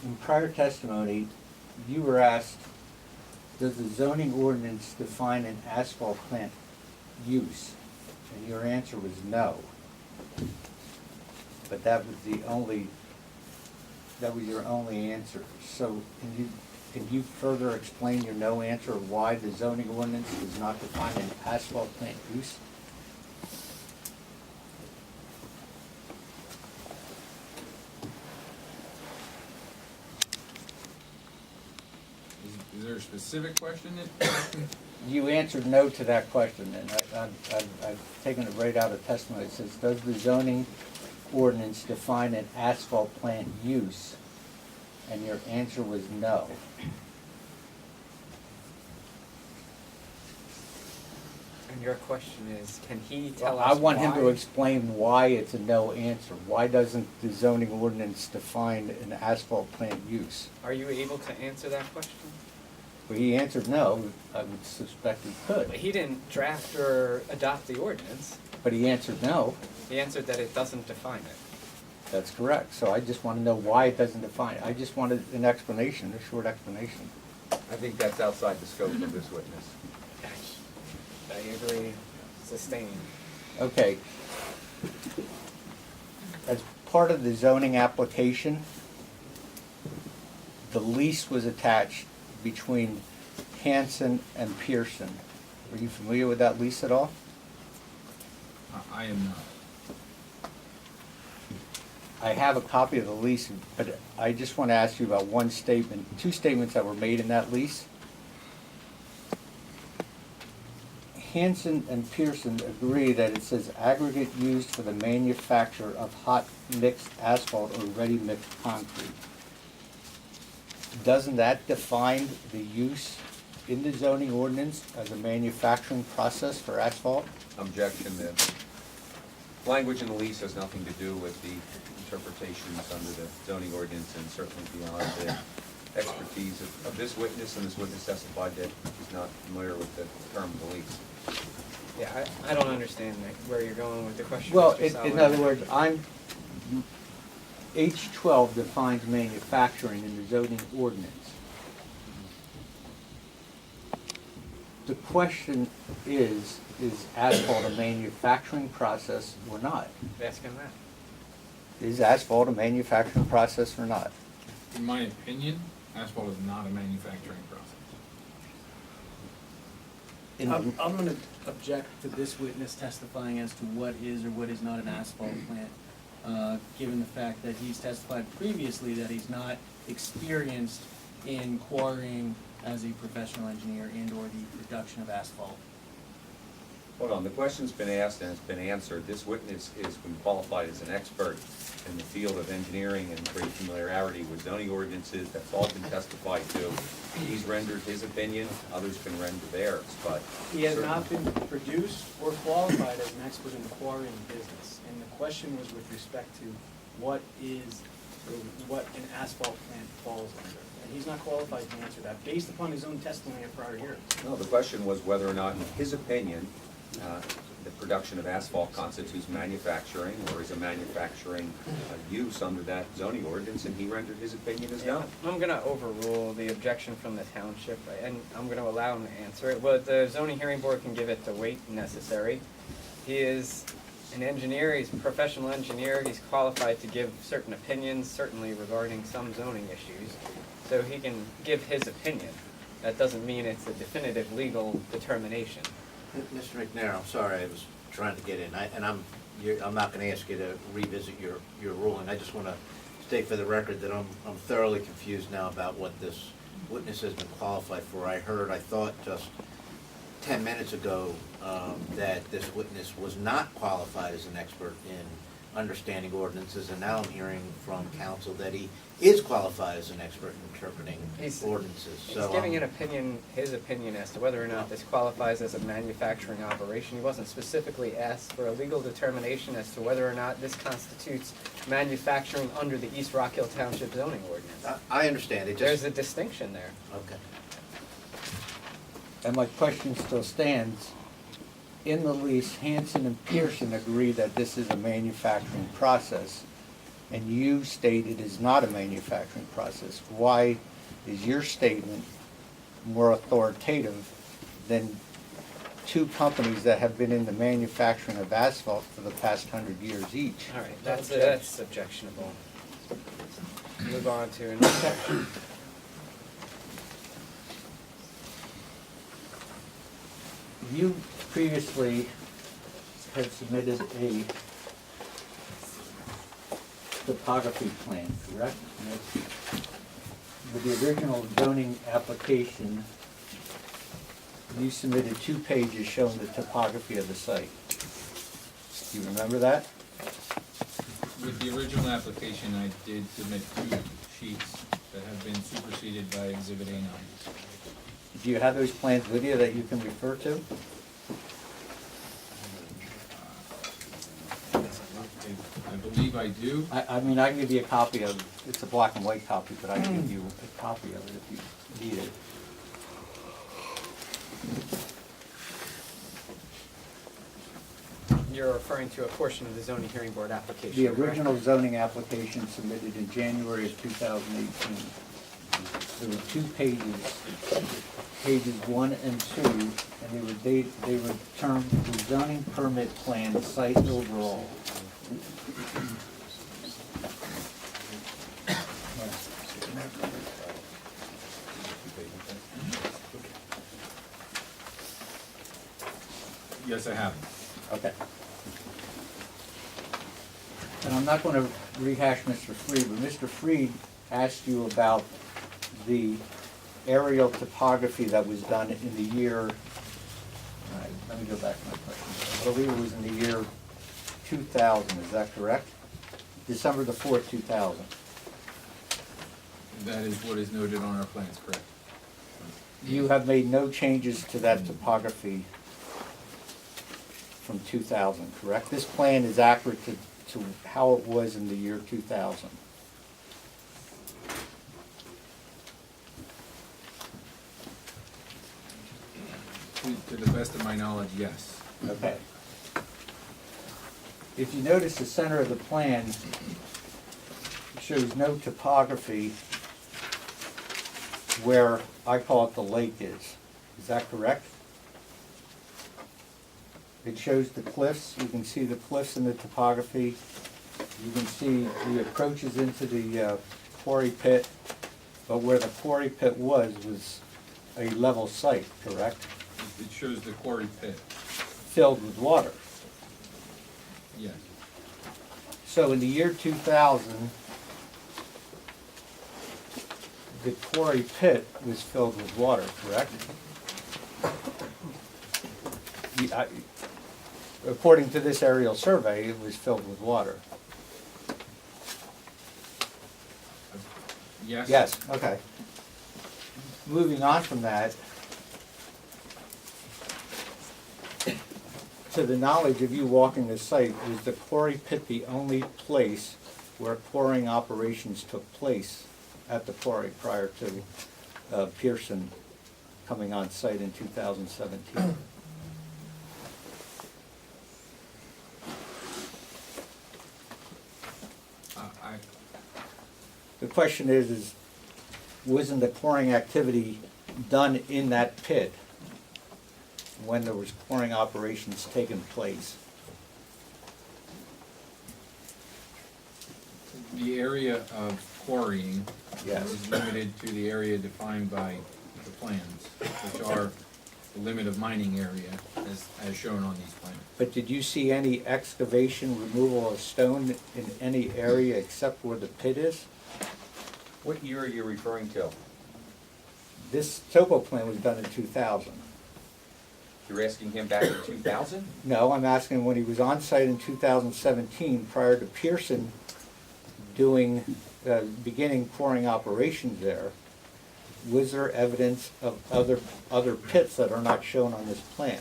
M: In prior testimony, you were asked, does the zoning ordinance define an asphalt plant use? And your answer was no. But that was your only answer. So can you further explain your no answer of why the zoning ordinance does not define an asphalt plant use?
L: Is there a specific question that?
M: You answered no to that question, and I've taken it right out of testimony. It says, does the zoning ordinance define an asphalt plant use? And your answer was no.
C: And your question is, can he tell us
M: I want him to
C: why?
M: explain why it's a no answer. Why doesn't the zoning ordinance define an asphalt plant use?
C: Are you able to answer that question?
M: Well, he answered no. I would suspect he
C: But
M: could,
C: he didn't draft or adopt the ordinance.
M: but he answered no.
C: He answered that it doesn't define it.
M: That's correct. So I just want to know why it doesn't define it. I just wanted an explanation, a short explanation.
E: I think that's outside the scope of this witness.
C: I agree. Sustained.
M: Okay. As part of the zoning application, the lease was attached between Hanson and Pearson. Are you familiar with that lease at all?
L: I am not.
M: I have a copy of the lease, but I just want to ask you about one statement, two statements that were made in that lease. Hanson and Pearson agree that it says aggregate used for the manufacture of hot mixed asphalt or ready mixed concrete. Doesn't that define the use in the zoning ordinance as a manufacturing process for asphalt?
E: Objection, the language in the lease has nothing to do with the interpretations under the zoning ordinance and certainly beyond the expertise of this witness, and this witness testified that he's not familiar with the term of the lease.
C: Yeah, I don't understand where you're going with the question.
M: Well,
C: Mr.
M: in
C: Sullivan.
M: other words, H12 defines manufacturing in the zoning ordinance. The question is asphalt a manufacturing process or not?
C: Ask him that.
M: Is asphalt a manufacturing process or not?
L: In my opinion, asphalt is not a manufacturing process.
I: I'm gonna object to this witness testifying as to what is or what is not an asphalt plant, given the fact that he's testified previously that he's not experienced in quarrying as a professional engineer and or the production of asphalt.
E: Hold on, the question's been asked and it's been answered. This witness has been qualified as an expert in the field of engineering and great familiarity with zoning ordinances. That's all been testified to. He's rendered his opinion, others can render theirs, but.
I: He has not been produced or qualified as an expert in the quarrying business, and the question was with respect to what an asphalt plant falls under. And he's not qualified to answer that, based upon his own testimony at prior hearings.
E: No, the question was whether or not, in his opinion, the production of asphalt constitutes manufacturing or is a manufacturing use under that zoning ordinance, and he rendered his opinion as no.
C: I'm gonna overrule the objection from the township, and I'm gonna allow him to answer it. Well, the zoning hearing board can give it the weight necessary. He is an engineer, he's a professional engineer, he's qualified to give certain opinions, certainly regarding some zoning issues. So he can give his opinion. That doesn't mean it's a definitive legal determination.
D: Mr. McNair, I'm sorry, I was trying to get in, I'm not gonna ask you to revisit your ruling. I just wanna state for the record that I'm thoroughly confused now about what this witness has been qualified for. I thought just 10 minutes ago that this witness was not qualified as an expert in understanding ordinances, and now I'm hearing from counsel that he is qualified as an expert in interpreting ordinances.
C: He's giving an opinion, his opinion as to whether or not this qualifies as a manufacturing operation. He wasn't specifically asked for a legal determination as to whether or not this constitutes manufacturing under the East Rockhill Township zoning ordinance.
D: I understand.
C: There's a distinction there.
D: Okay.
M: And my question still stands. In the lease, Hanson and Pearson agree that this is a manufacturing process, and you state it is not a manufacturing process. Why is your statement more authoritative than two companies that have been in the manufacturing of asphalt for the past 100 years each?
C: All right, that's objectionable. Move on to another section.
M: You previously had submitted a topography plan, correct? with the original zoning application, you submitted 2 pages showing the topography of the site. Do you remember that?
L: With the original application, I did submit 2 sheets that have been superseded by Exhibit A9.
M: Do you have those plans with you that you can refer to?
L: I believe I do.
M: I mean, I can give you a copy of, it's a black and white copy, but I can give you a copy of it if you need it.
C: You're referring to a portion of the zoning hearing board application,
M: The
C: correct?
M: original zoning application submitted in January of 2018. There were 2 pages, pages 1 and 2, and they were termed the zoning permit plan site overall.
L: Yes, I have.
M: Okay. And I'm not going to rehash Mr. Freed, but Mr. Freed asked you about the aerial topography that was done in the year, all right, let me go back to my question. I believe it was in the year 2000, is that correct? December the 4th, 2000.
L: That is what is noted on our plans, correct?
M: You have made no changes to that topography from 2000, correct? This plan is accurate to how it was in the year 2000.
L: To the best of my knowledge, yes.
M: Okay. If you notice the center of the plan shows no topography where I call it the lake is. Is that correct? It shows the cliffs. You can see the cliffs in the topography. You can see the approaches into the quarry pit. But where the quarry pit was a level site, correct?
L: It shows the quarry pit,
M: Filled with water.
L: yes.
M: So in the year 2000, the quarry pit was filled with water, correct? According to this aerial survey, it was filled with water.
L: Yes?
M: Yes, okay. Moving on from that, to the knowledge of you walking the site, was the quarry pit the only place where quarrying operations took place at the quarry prior to Pearson coming on site in 2017? The question is wasn't the quarrying activity done in that pit when there was quarrying operations taking place?
L: The area of quarrying
M: Yes.
L: is limited to the area defined by the plans, which are the limit of mining area as shown on these plans.
M: But did you see any excavation, removal of stone in any area except where the pit is?
E: What year are you referring to?
M: This topo plan was done in 2000.
E: You're asking him back in 2000?
M: No, I'm asking when he was on site in 2017, prior to Pearson beginning quarrying operations there, was there evidence of other pits that are not shown on this plan?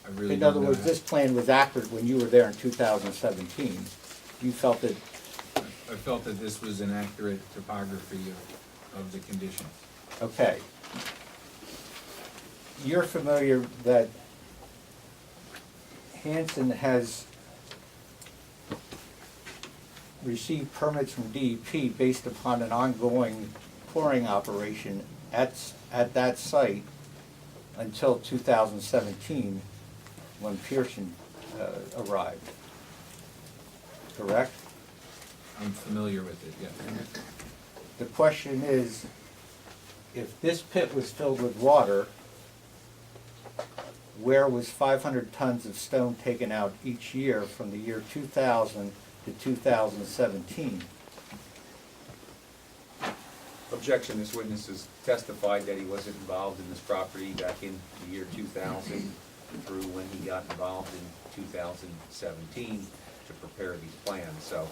L: I really
M: In other
L: don't know
M: words,
L: that.
M: this plan was accurate when you were there in 2017. You felt that,
L: I felt that this was an accurate topography of the conditions.
M: okay. You're familiar that Hanson has received permits from DEP based upon an ongoing quarrying operation at that site until 2017, when Pearson arrived, correct?
L: I'm familiar with it, yes.
M: The question is, if this pit was filled with water, where was 500 tons of stone taken out each year from the year 2000 to 2017?
E: Objection, this witness has testified that he wasn't involved in this property back in the year 2000 through when he got involved in 2017 to prepare these plans, so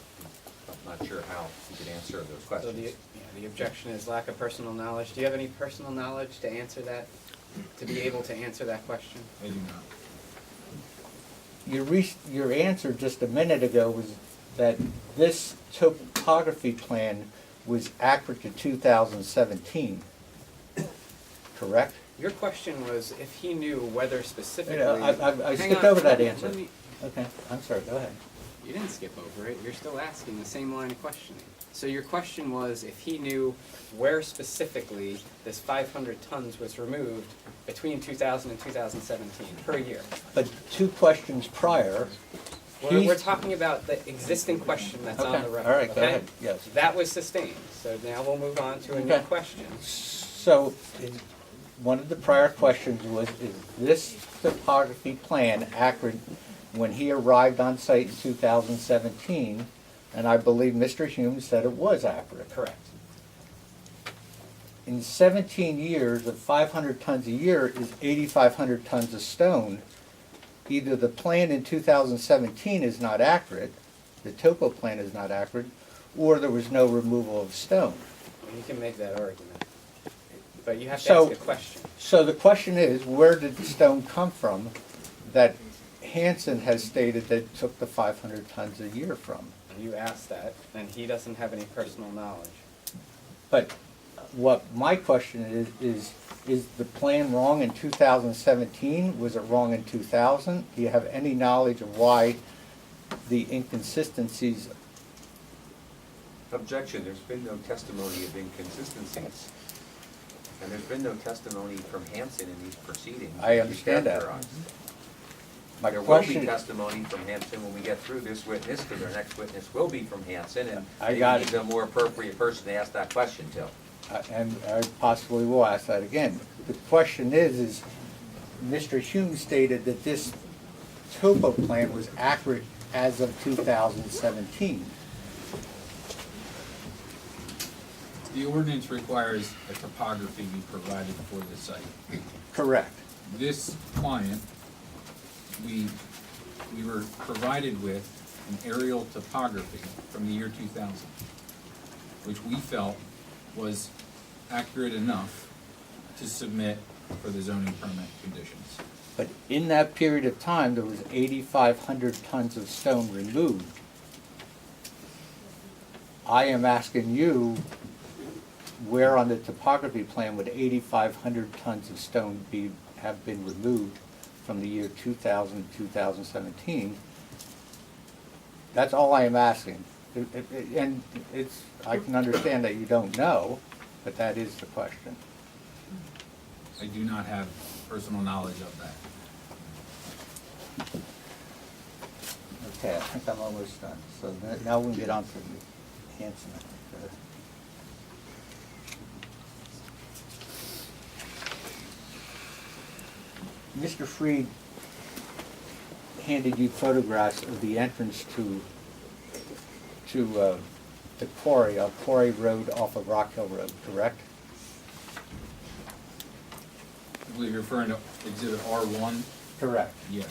E: I'm not sure how he could answer those
C: So
E: questions.
C: the objection is lack of personal knowledge. Do you have any personal knowledge to answer that, to be able to answer that question?
L: I do not.
M: Your answer just a minute ago was that this topography plan was accurate to 2017, correct?
C: Your question was if he knew whether specifically.
M: I
C: Hang
M: skipped
C: on,
M: over that
C: let me-
M: answer.
C: let me-
M: Okay, I'm sorry, go ahead.
C: You didn't skip over it. You're still asking the same line of questioning. So your question was if he knew where specifically this 500 tons was removed between 2000 and 2017 per year.
M: But 2 questions prior,
C: We're talking about the existing question that's on
M: Okay,
C: the record.
M: all right, go
C: okay?
M: ahead, yes.
C: That was sustained. So now we'll move on to a new
M: Okay.
C: question.
M: So, one of the prior questions was, is this topography plan accurate when he arrived on site in 2017? And I believe Mr. Hume said it was accurate.
C: Correct.
M: In 17 years of 500 tons a year is 8,500 tons of stone. Either the plan in 2017 is not accurate, the topo plan is not accurate, or there was no removal of stone.
C: Well, you can make that argument. But you have to
M: So-
C: ask a question.
M: So the question is, where did the stone come from that Hanson has stated that took the 500 tons a year from?
C: You asked that, and he doesn't have any personal knowledge.
M: But what my question is the plan wrong in 2017? Was it wrong in 2000? Do you have any knowledge of why the inconsistencies?
E: Objection, there's been no testimony of inconsistencies. And there's been no testimony from Hanson in these proceedings.
M: I understand that. My
E: There will
M: question-
E: be testimony from Hanson when we get through this witness, because our next witness will be from Hanson, and
M: I got
E: maybe
M: it.
E: he's a more appropriate person to ask that question to.
M: And I possibly will ask that again. The question is Mr. Hume stated that this topo plan was accurate as of 2017.
L: The ordinance requires a topography be provided for the site.
M: Correct.
L: This client, we were provided with an aerial topography from the year 2000, which we felt was accurate enough to submit for the zoning permit conditions.
M: But in that period of time, there was 8,500 tons of stone removed. I am asking you, where on the topography plan would 8,500 tons of stone have been removed from the year 2000 to 2017? That's all I am asking. And I can understand that you don't know, but that is the question.
L: I do not have personal knowledge of that.
M: Okay, I think I'm almost done. So now we can get on to the Hanson. Mr. Freed handed you photographs of the entrance to the quarry, Quarry Road off of Rockhill Road, correct?
L: I believe you're referring to Exhibit R1?
M: Correct.
L: Yes.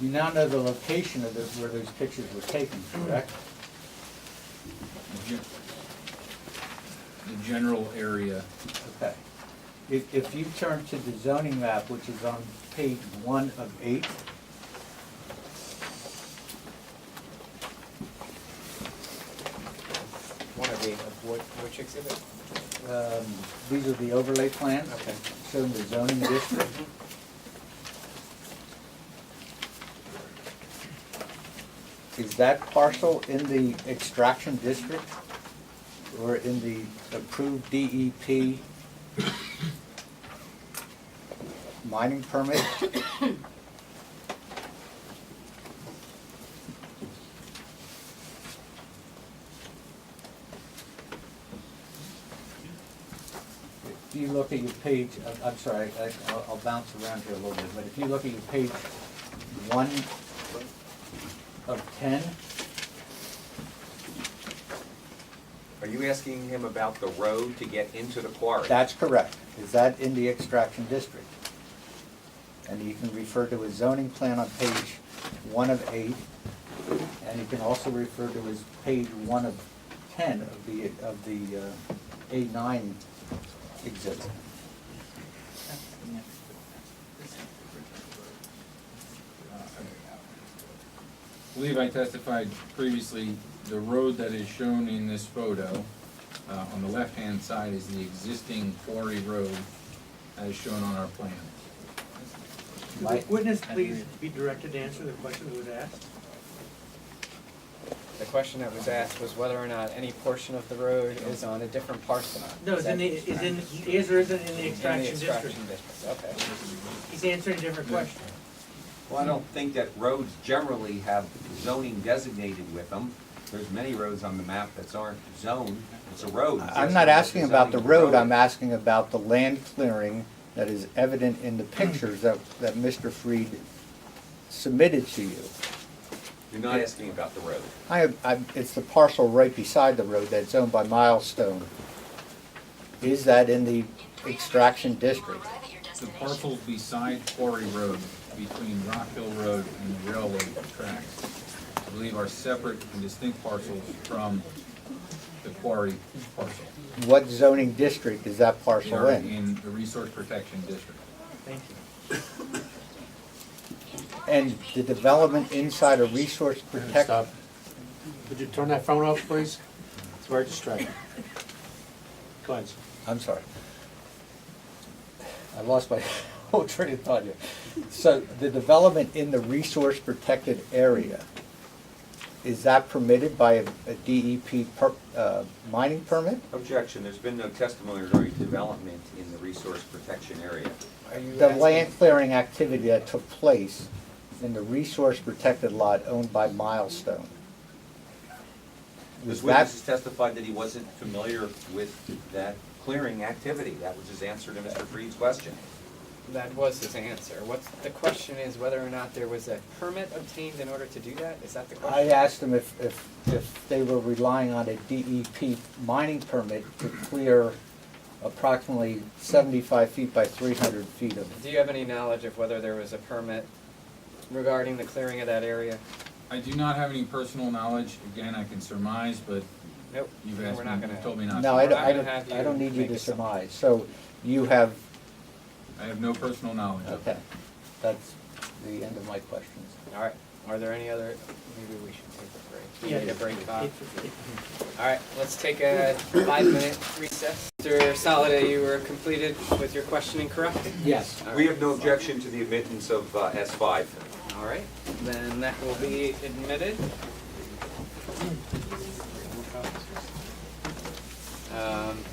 M: You now know the location of where those pictures were taken, correct?
L: The general area.
M: Okay. If you turn to the zoning map, which is on page 1 of 8,
C: One of eight of which exhibit?
M: these are the overlay plans
C: Okay.
M: showing the zoning district. Is that parcel in the extraction district or in the approved DEP mining permit? you look at your page, I'm sorry, I'll bounce around here a little bit, but if you look at your page 1 of 10,
E: Are you asking him about the road to get into the quarry?
M: that's correct. Is that in the extraction district? And you can refer to his zoning plan on page 1 of 8, and you can also refer to his page 1 of 10 of the A9 exhibit.
L: I believe I testified previously, the road that is shown in this photo, on the left-hand side is the existing quarry road as shown on our plan.
K: Could the witness please be directed to answer the question that was asked?
C: The question that was asked was whether or not any portion of the road is on a different parcel.
K: No, is or isn't in the extraction district?
C: Okay.
K: He's answering a different question.
E: Well, I don't think that roads generally have zoning designated with them. There's many roads on the map that aren't zoned. It's a road.
M: I'm not asking about the road, I'm asking about the land clearing that is evident in the pictures that Mr. Freed submitted to you.
E: You're not asking about the road.
M: It's the parcel right beside the road that's owned by Milestone. Is that in the extraction district?
L: The parcels beside Quarry Road, between Rockhill Road and the railway tracks, I believe are separate and distinct parcels from the quarry parcel.
M: What zoning district is that
L: They
M: parcel
L: are
M: in?
L: in the Resource Protection District.
K: Thank you.
M: And the development inside a resource protect?
N: Stop. Would you turn that phone off, please? It's very distracting. Go ahead.
M: I'm sorry. I lost my whole train of thought here. So the development in the resource protected area, is that permitted by a DEP mining permit?
E: Objection, there's been no testimony regarding development in the resource protection area.
M: The land clearing activity that took place in the resource protected lot owned by Milestone.
E: This
M: Was
E: witness has
M: that,
E: testified that he wasn't familiar with that clearing activity. That was his answer to Mr. Freed's question.
C: That was his answer. The question is whether or not there was a permit obtained in order to do that? Is that the question?
M: I asked them if they were relying on a DEP mining permit to clear approximately 75 feet by 300 feet of.
C: Do you have any knowledge of whether there was a permit regarding the clearing of that area?
L: I do not have any personal knowledge. Again, I can surmise, but
C: Nope.
L: you've
C: We're
L: asked
C: not
L: me,
C: gonna-
L: you told me not to.
M: No,
C: We're not gonna have
M: I don't
C: you
M: need you
C: make
M: to
C: assumptions.
M: surmise. So you have,
L: I have no personal knowledge.
M: okay, that's the end of my questions.
C: All right. Are there any other, maybe we should take a break. We
K: Yeah.
C: need a break, Bob.
K: It-
C: All right, let's take a 5-minute recess. Mr. Soliday, you were completed with your questioning, correct?
M: Yes.
C: All
E: We
C: right.
E: have no objection to the admittance of S5.
C: All right, then that will be admitted.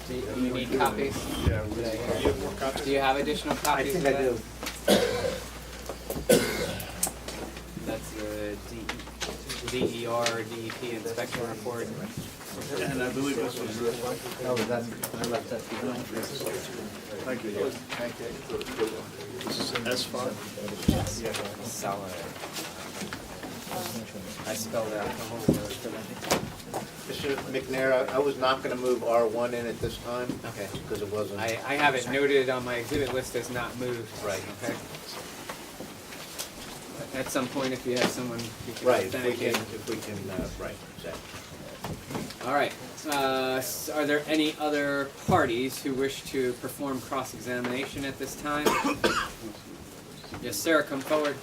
C: Do you need copies?
G: Yeah, you have more copies?
C: Do you have additional copies of that? That's the DER, DEP inspection report.
F: And I believe this was
M: Oh, that's, I left that behind.
F: thank you. This is S5?
C: Solid. I spelled out the whole word.
D: Mr. McNair, I was not gonna move R1 in at this time.
C: Okay.
D: Because it wasn't.
C: I have it noted on my exhibit list as not moved.
D: Right.
C: Okay. At some point, if you have someone who can
D: Right,
C: authenticate.
D: right, exactly.
C: All right. Are there any other parties who wish to perform cross-examination at this time? Yes, sir. Come forward.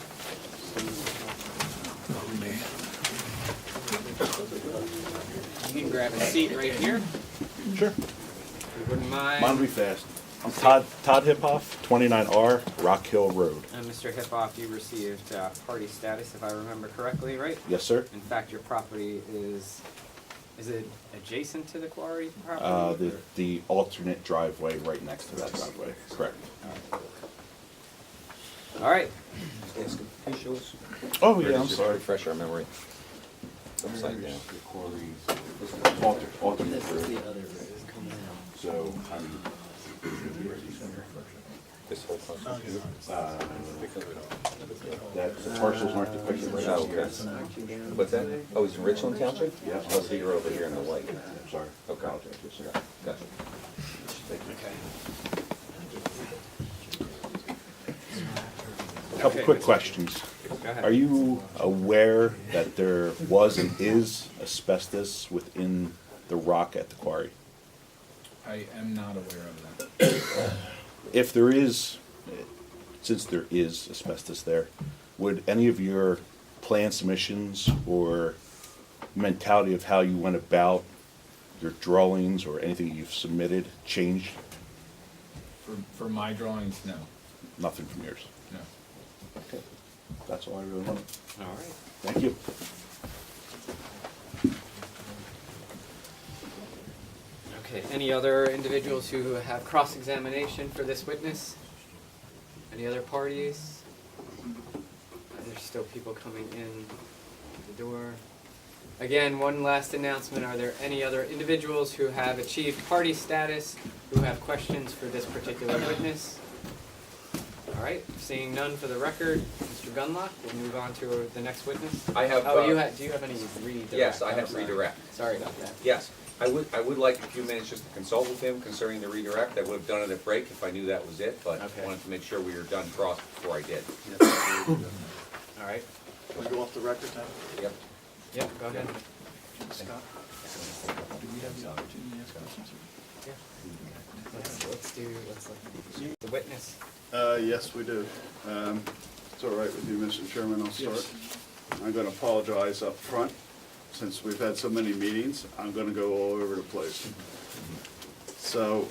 C: You can grab a seat right here.
N: Sure.
C: If you wouldn't mind.
N: Mine will be fast. I'm Todd Hiphoff, 29R, Rockhill Road.
C: And Mr. Hippoff, you received party status, if I remember correctly, right?
N: Yes, sir.
C: In fact, your property is it adjacent to the quarry property?
N: The alternate driveway right next to that driveway, correct.
C: All right.
E: Can you show us?
N: Oh, yeah, I'm sorry.
E: Refresh our memory. Upside down.
N: Alternate road. So,
E: This whole constitution?
O: That the parcels aren't depicted right
E: Oh,
O: out here.
E: okay. What's that? Oh, it's in Richland Township?
O: Yeah.
E: Oh, so you're over here in the white.
O: Sorry.
E: Okay.
O: Apologize, yes, sir.
E: Gotcha.
O: A couple
C: Okay.
O: quick questions.
C: Go ahead.
O: Are you aware that there was and is asbestos within the rock at the quarry?
L: I am not aware of that.
O: If there is, since there is asbestos there, would any of your plan submissions or mentality of how you went about your drawings or anything you've submitted change?
L: For my drawings, no,
O: Nothing from yours?
L: no.
O: Okay, that's all I really wanted.
C: All right.
O: Thank you.
C: Okay, any other individuals who have cross-examination for this witness? Any other parties? There's still people coming in the door. Again, one last announcement. Are there any other individuals who have achieved party status who have questions for this particular witness? All right, seeing none for the record, Mr. Gunlock, we'll move on to the next witness.
E: I have,
C: Oh, do you have any redirect?
E: Yes, I
C: Oh,
E: have
C: sorry.
E: redirect.
C: Sorry about that.
E: Yes, I would like a few minutes just to consult with him concerning the redirect. I would have done it at break if I knew that was it, but
C: Okay.
E: I wanted to make sure we were done cross before I did.
C: All right.
B: Can we go off the record now?
E: Yep.
C: Yep, go ahead.
B: Scott? Do we have the opportunity to ask questions?
C: Yeah. Let's let the witness.
F: Yes, we do. It's all right with you, Mr. Chairman, I'll start. I'm gonna apologize up front. Since we've had so many meetings, I'm gonna go all over the place. So,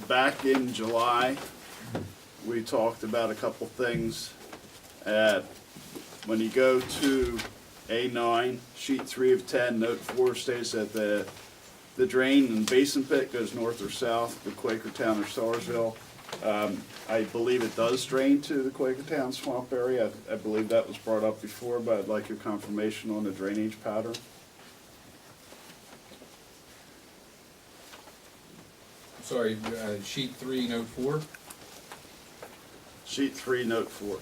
F: back in July, we talked about a couple things. When you go to A9, sheet 3 of 10, note 4 states that the drain and basin pit goes north or south to Quakertown or Sarsville. I believe it does drain to the Quakertown swamp area. I believe that was brought up before, but I'd like your confirmation on the drainage pattern.
L: Sorry, sheet 3, note 4?
F: Sheet 3, note 4.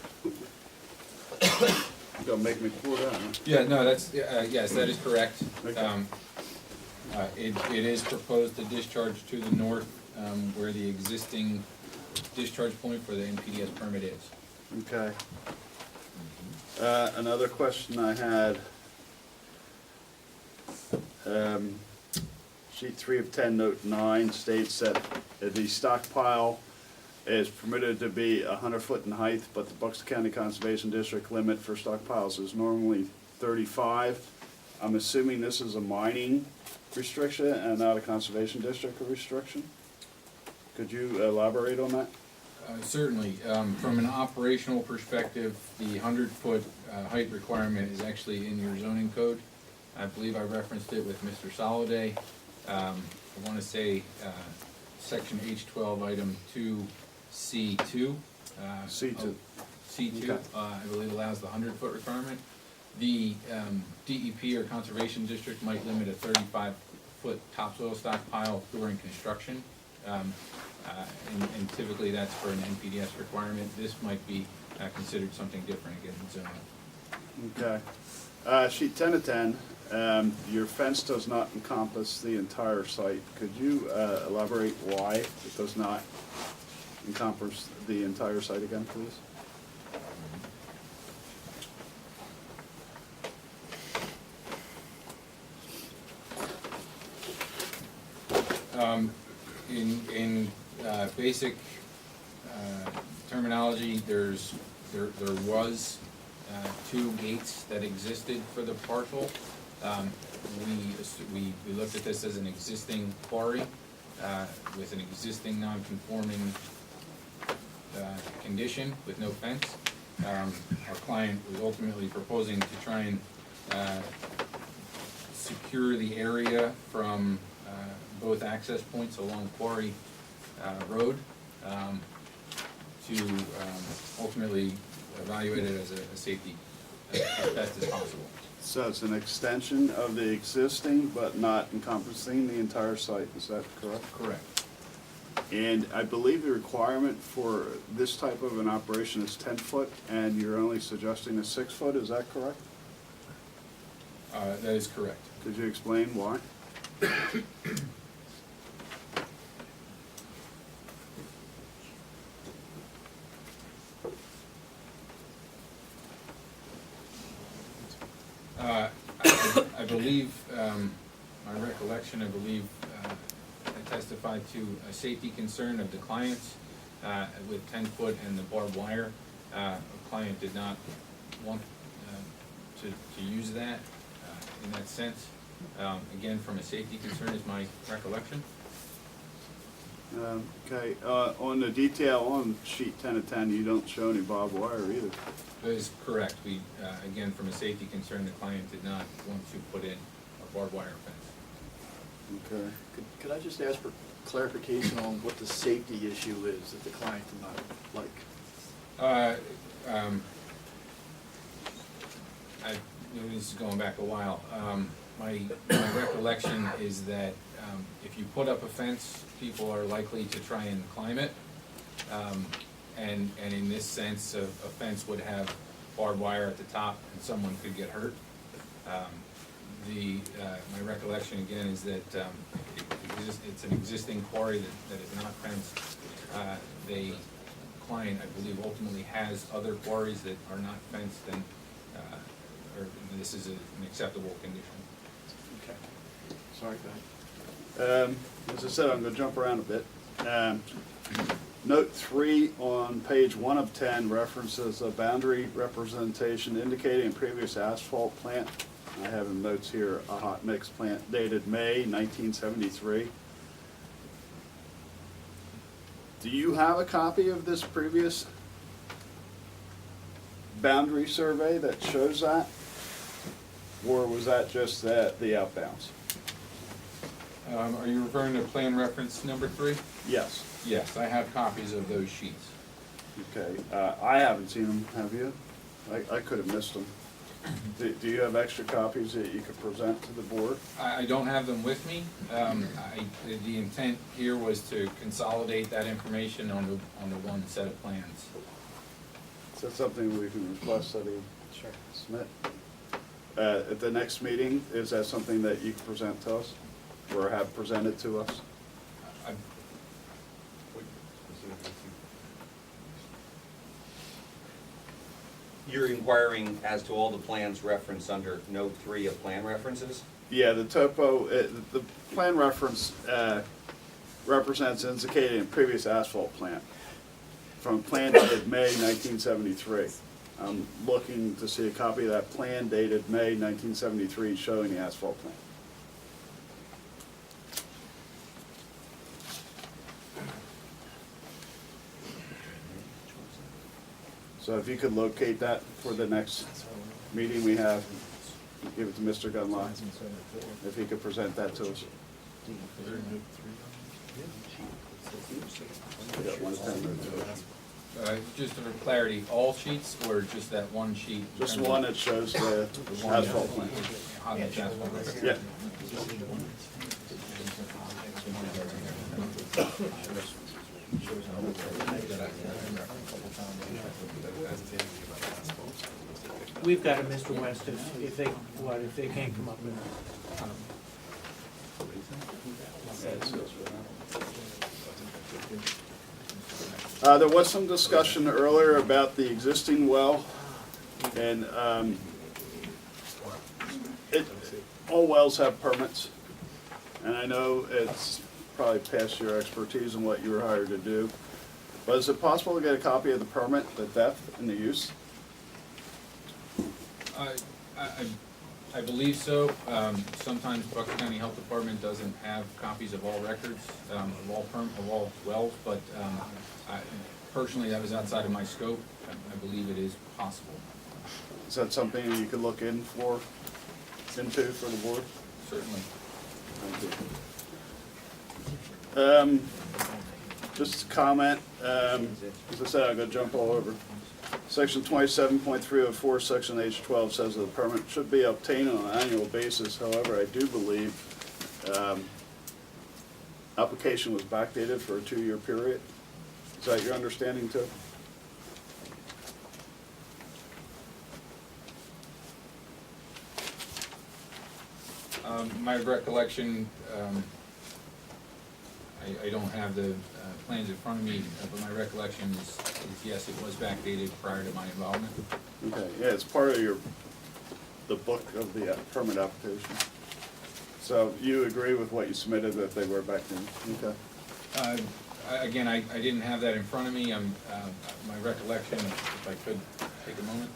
F: You're gonna make me pull it out, huh?
L: Yeah, no, that's, yes, that is correct.
F: Okay.
L: It is proposed to discharge to the north, where the existing discharge point for the NPDS permit is.
F: Okay. Another question I had. Sheet 3 of 10, note 9 states that the stockpile is permitted to be 100 foot in height, but the Bucks County Conservation District limit for stockpiles is normally 35. I'm assuming this is a mining restriction and not a conservation district restriction? Could you elaborate on that?
L: Certainly. From an operational perspective, the 100-foot height requirement is actually in your zoning code. I believe I referenced it with Mr. Soliday. I want to say section H12, item 2C2.
F: C2.
L: C2,
F: Okay.
L: I believe allows the 100-foot requirement. The DEP or Conservation District might limit a 35-foot topsoil stockpile during construction. And typically that's for an NPDS requirement. This might be considered something different again in zoning.
F: Okay. Sheet 10 of 10, your fence does not encompass the entire site. Could you elaborate why it does not encompass the entire site again, please?
L: In basic terminology, there was 2 gates that existed for the parcel. We looked at this as an existing quarry with an existing non-conforming condition with no fence. Our client was ultimately proposing to try and secure the area from both access points along Quarry Road to ultimately evaluate it as a safety as best as possible.
F: So it's an extension of the existing, but not encompassing the entire site, is that correct?
L: Correct.
F: And I believe the requirement for this type of an operation is 10 foot, and you're only suggesting a 6 foot, is that correct?
L: That is correct.
F: Could you explain why?
L: I believe, my recollection, I believe, I testified to a safety concern of the clients with 10 foot and the barbed wire. A client did not want to use that in that sense. Again, from a safety concern is my recollection.
F: Okay, on the detail on sheet 10 of 10, you don't show any barbed wire either.
L: That is correct. We, again, from a safety concern, the client did not want to put in a barbed wire fence.
F: Okay.
B: Could I just ask for clarification on what the safety issue is that the client did not like?
L: This is going back a while. My recollection is that if you put up a fence, people are likely to try and climb it. And in this sense, a fence would have barbed wire at the top and someone could get hurt. My recollection again is that it's an existing quarry that is not fenced. The client, I believe, ultimately has other quarries that are not fenced, and or this is an acceptable condition.
B: Okay. Sorry, go ahead.
F: As I said, I'm going to jump around a bit. Note 3 on page 1 of 10 references a boundary representation indicating a previous asphalt plant. I have in notes here a hot mix plant dated May 1973. Do you have a copy of this previous boundary survey that shows that? Or was that just the outbounds?
L: Are you referring to plan reference number 3?
F: Yes.
L: Yes, I have copies of those sheets.
F: Okay, I haven't seen them, have you? I could have missed them. Do you have extra copies that you could present to the board?
L: I don't have them with me. The intent here was to consolidate that information on the one set of plans.
F: Is that something we can request that he submit? At the next meeting, is that something that you can present to us, or have presented to us?
E: You're inquiring as to all the plans referenced under note 3 of plan references?
F: Yeah, the topo, the plan reference represents indicated in previous asphalt plant from plan dated May 1973. I'm looking to see a copy of that plan dated May 1973 showing the asphalt plant. So if you could locate that for the next meeting we have, give it to Mr. Gunlock, if he could present that to us.
L: Just for clarity, all sheets or just that one sheet?
F: Just one that shows the asphalt plant. Yeah.
K: We've got it, Mr. West, if they can't come up with
F: There was some discussion earlier about the existing well, and all wells have permits, and I know it's probably past your expertise in what you were hired to do, but is it possible to get a copy of the permit, the depth and the use?
L: I believe so. Sometimes Bucks County Health Department doesn't have copies of all records, of all wells, but personally, that was outside of my scope. I believe it is possible.
F: Is that something you could look into for the board?
L: Certainly.
F: Thank you. Just a comment, as I said, I'm gonna jump all over. Section 27.304, Section H12 says that the permit should be obtained on an annual basis. However, I do believe application was backdated for a 2-year period. Is that your understanding too?
L: My recollection, I don't have the plans in front of me, but my recollection is yes, it was backdated prior to my involvement.
F: Okay, yeah, it's part of the book of the permit application. So you agree with what you submitted, that they were back then? Okay.
L: Again, I didn't have that in front of me. My recollection, if I could take a moment.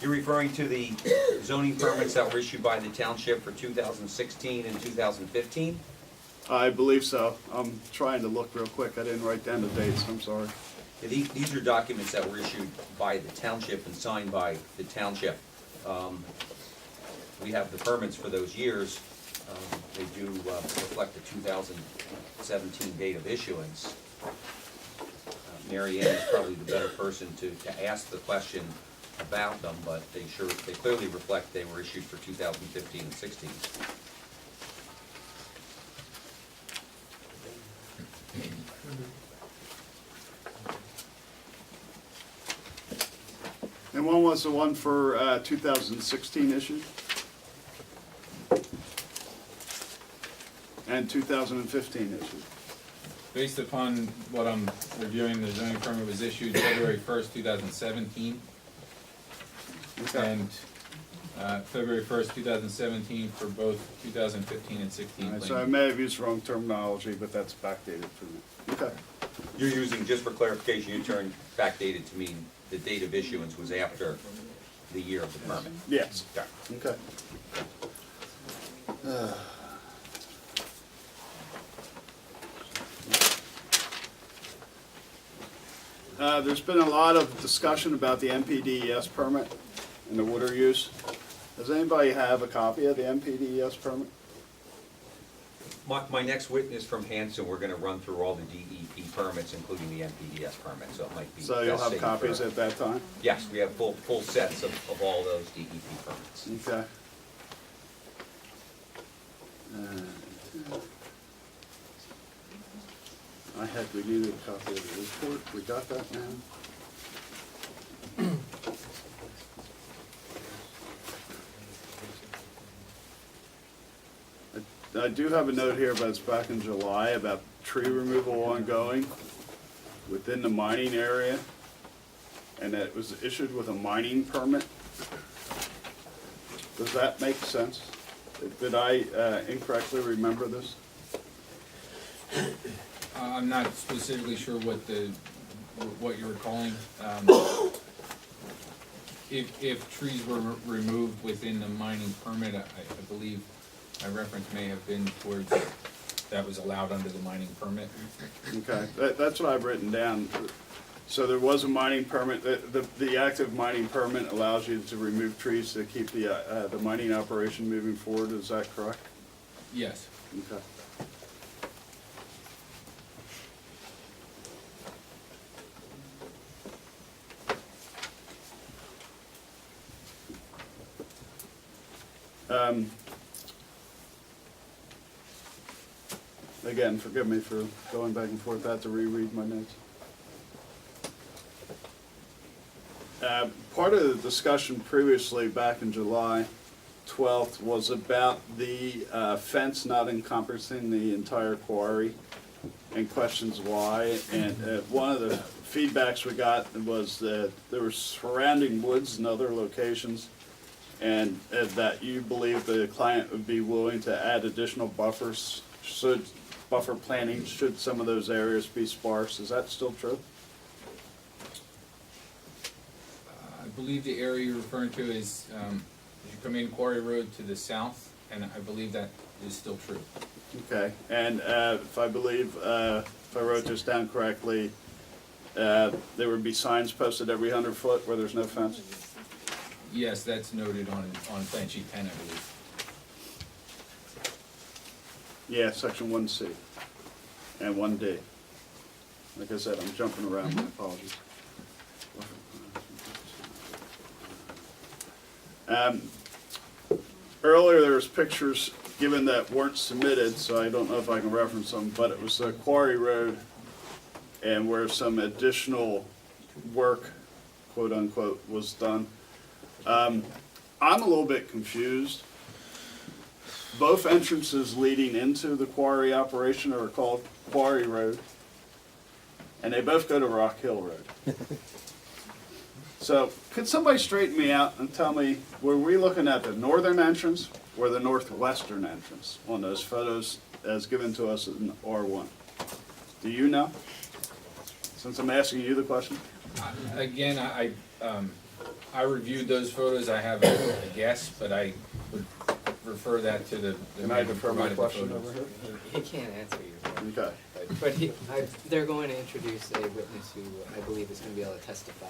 E: You're referring to the zoning permits that were issued by the township for 2016 and 2015?
F: I believe so. I'm trying to look real quick. I didn't write down the dates, I'm sorry.
E: These are documents that were issued by the township and signed by the township. We have the permits for those years. They do reflect the 2017 date of issuance. Mary Ann is probably the better person to ask the question about them, but they clearly reflect they were issued for 2015 and 16.
F: And when was the one for 2016 issued? And 2015 issued?
L: Based upon what I'm reviewing, the zoning permit was issued February 1st, 2017.
F: Okay.
L: And February 1st, 2017 for both 2015 and 16.
F: All right, so I may have used wrong terminology, but that's backdated for me. Okay.
E: You're using, just for clarification, you turned backdated to mean the date of issuance was after the year of the permit.
F: Yes. Okay. There's been a lot of discussion about the MPDES permit and the water use. Does anybody have a copy of the MPDES permit?
E: My next witness from Hanson, we're gonna run through all the DEP permits, including the MPDS permit, so it might be.
F: So you'll
E: best
F: have
E: saved
F: copies
E: for-
F: at that time?
E: Yes, we have full sets of all those DEP permits.
F: Okay. We needed a copy of the report. We got that now? I do have a note here, but it's back in July, about tree removal ongoing within the mining area, and it was issued with a mining permit. Does that make sense? Did I incorrectly remember this?
L: I'm not specifically sure what you're recalling. If trees were removed within the mining permit, I believe my reference may have been towards that was allowed under the mining permit.
F: Okay, that's what I've written down. So there was a mining permit. The active mining permit allows you to remove trees to keep the mining operation moving forward. Is that correct?
L: Yes.
F: Okay. Again, forgive me for going back and forth. I have to reread my notes. Part of the discussion previously, back in July 12th, was about the fence not encompassing the entire quarry and questions why. And one of the feedbacks we got was that there were surrounding woods and other locations, and that you believe the client would be willing to add additional buffers, buffer planting should some of those areas be sparse. Is that still true?
L: I believe the area you're referring to is, as you come in Quarry Road to the south, and I believe that is still true.
F: Okay, and if I wrote this down correctly, there would be signs posted every 100 foot where there's no fence?
L: Yes, that's noted on plan sheet 10, I believe.
F: Yeah, section 1C and 1D. Like I said, I'm jumping around, my apologies. Earlier, there was pictures given that weren't submitted, so I don't know if I can reference them, but it was the Quarry Road and where some additional work, quote unquote, was done. I'm a little bit confused. Both entrances leading into the quarry operation are called Quarry Road, and they both go to Rockhill Road. So, could somebody straighten me out and tell me, were we looking at the northern entrance or the northwestern entrance on those photos as given to us in R1? Do you know? Since I'm asking you the question.
L: Again, I reviewed those photos, I have a guess, but I would refer that to the.
F: Can I defer my
L: provided the
F: question
L: photos.
F: over here?
C: He can't answer you.
F: Okay.
C: But they're going to introduce a witness who I believe is going to be able to testify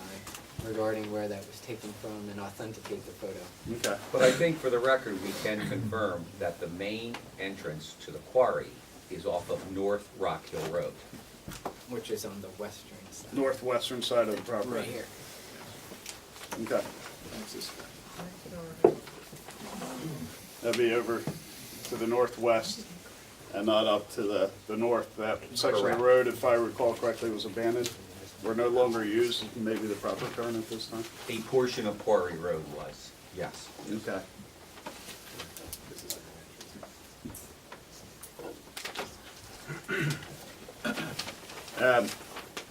C: regarding where that was taken from and authenticate the photo.
F: Okay.
E: But I think for the record, we can confirm that the main entrance to the quarry is off of North Rockhill Road.
C: Which is on the western side.
F: Northwestern side of the property.
C: Right here.
F: Okay. That'd be over to the northwest and not up to the north. That section of
E: Correct.
F: the road, if I recall correctly, was abandoned. We're no longer used, maybe the proper turn at this time.
E: A portion of Quarry Road was, yes.
F: Okay.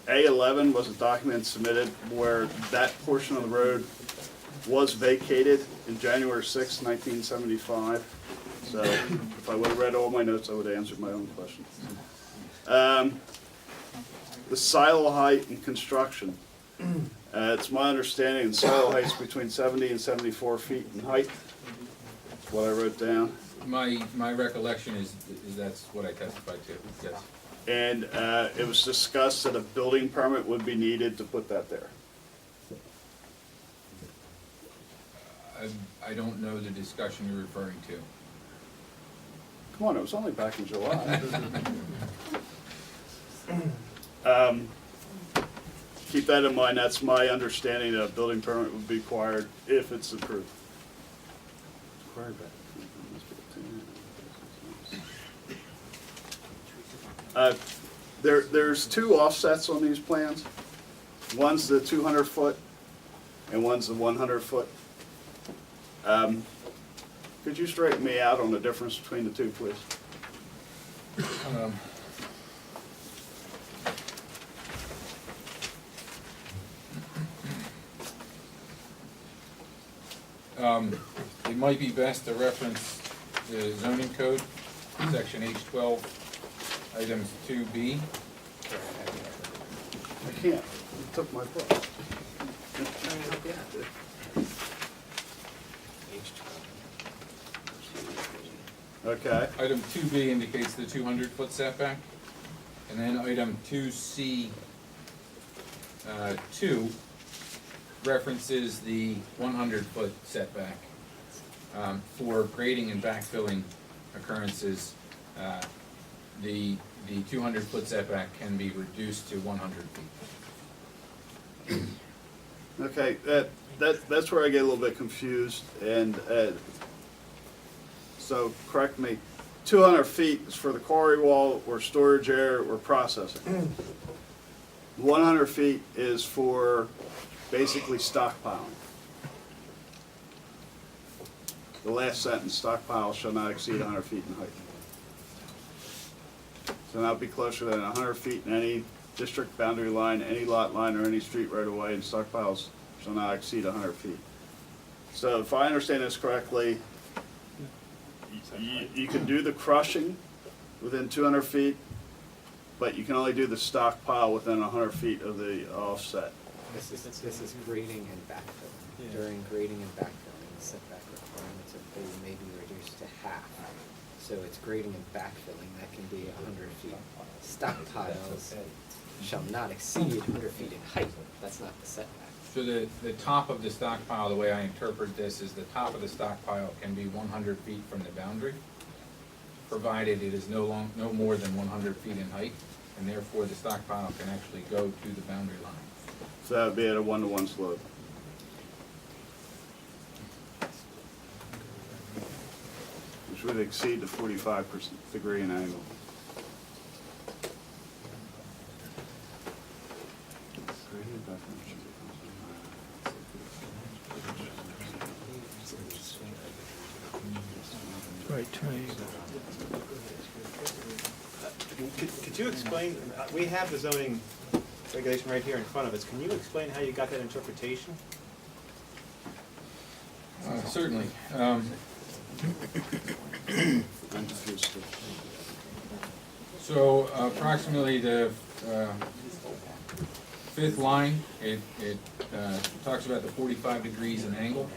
F: A11 was a document submitted where that portion of the road was vacated in January 6, 1975. So if I would have read all my notes, I would have answered my own question. The silo height and construction. It's my understanding the silo height's between 70 and 74 feet in height. That's what I wrote down.
L: My recollection is that's what I testified to, yes.
F: And it was discussed that a building permit would be needed to put that there.
L: I don't know the discussion you're referring to.
F: Come on, it was only back in July. Keep that in mind, that's my understanding that a building permit would be required if it's approved. There's two offsets on these plans. One's the 200 foot and one's the 100 foot. Could you straighten me out on the difference between the two, please?
L: It might be best to reference the zoning code, section H12, items 2B.
F: I can't, you took my book. Okay.
L: Item 2B indicates the 200-foot setback, and then item 2C, 2 references the 100-foot setback. For grading and backfilling occurrences, the 200-foot setback can be reduced to 100 feet.
F: Okay, that's where I get a little bit confused, and so correct me. 200 feet is for the quarry wall or storage area or processing. 100 feet is for basically stockpiling. The last sentence, stockpile shall not exceed 100 feet in height. So not be closer than 100 feet in any district boundary line, any lot line, or any street right of way, and stockpiles shall not exceed 100 feet. So if I understand this correctly, you can do the crushing within 200 feet, but you can only do the stockpile within 100 feet of the offset.
C: This is grading and backfilling. During grading and backfilling, the setback requirements of code may be reduced to half. So it's grading and backfilling, that can be 100 feet. Stockpiles shall not exceed 100 feet in height. That's not the setback.
L: So the top of the stockpile, the way I interpret this, is the top of the stockpile can be 100 feet from the boundary. provided it is no more than 100 feet in height, and therefore the stockpile can actually go to the boundary line.
F: So that would be at a 1-to-1 slope. Which would exceed the 45-degree in angle.
G: Could you explain, we have the zoning regulation right here in front of us. Can you explain how you got that interpretation?
L: Certainly. So approximately the fifth line, it talks about the 45 degrees in angle.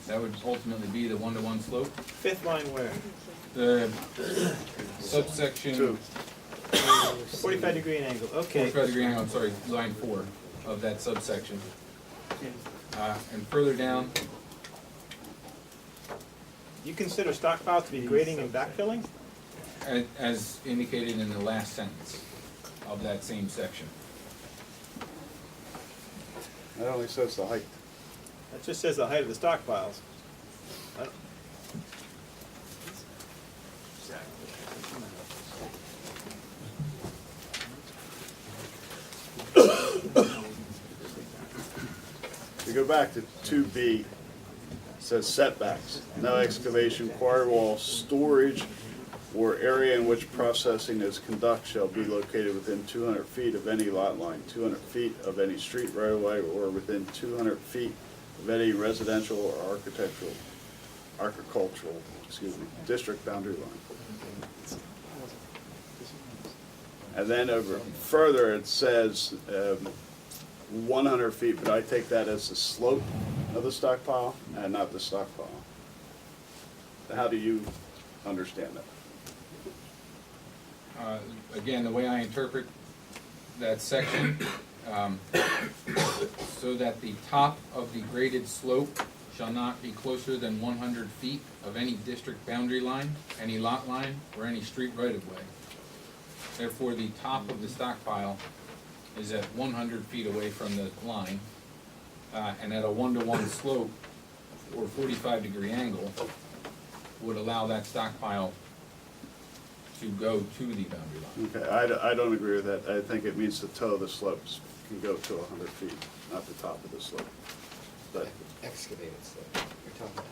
L: That would ultimately be the 1-to-1 slope.
G: Fifth line where?
L: The subsection.
G: 45 degree angle, okay.
L: 45 degree angle, I'm sorry, line 4 of that subsection. And further down.
G: You consider stockpile to be grading and backfilling?
L: As indicated in the last sentence of that same section.
F: That only says the height.
G: That just says the height of the stockpiles.
F: We go back to 2B, it says setbacks. No excavation, quarry wall, storage, or area in which processing is conducted shall be located within 200 feet of any lot line, 200 feet of any street right of way, or within 200 feet of any residential or agricultural, district boundary line. And then over further, it says 100 feet, but I take that as the slope of the stockpile and not the stockpile. How do you understand that?
L: Again, the way I interpret that section, so that the top of the graded slope shall not be closer than 100 feet of any district boundary line, any lot line, or any street right-of-way. Therefore, the top of the stockpile is at 100 feet away from the line, and at a 1-to-1 slope or 45-degree angle would allow that stockpile to go to the boundary line.
F: Okay, I don't agree with that. I think it means the toe of the slopes can go to 100 feet, not the top of the slope. But
C: Excavated slope, you're talking about.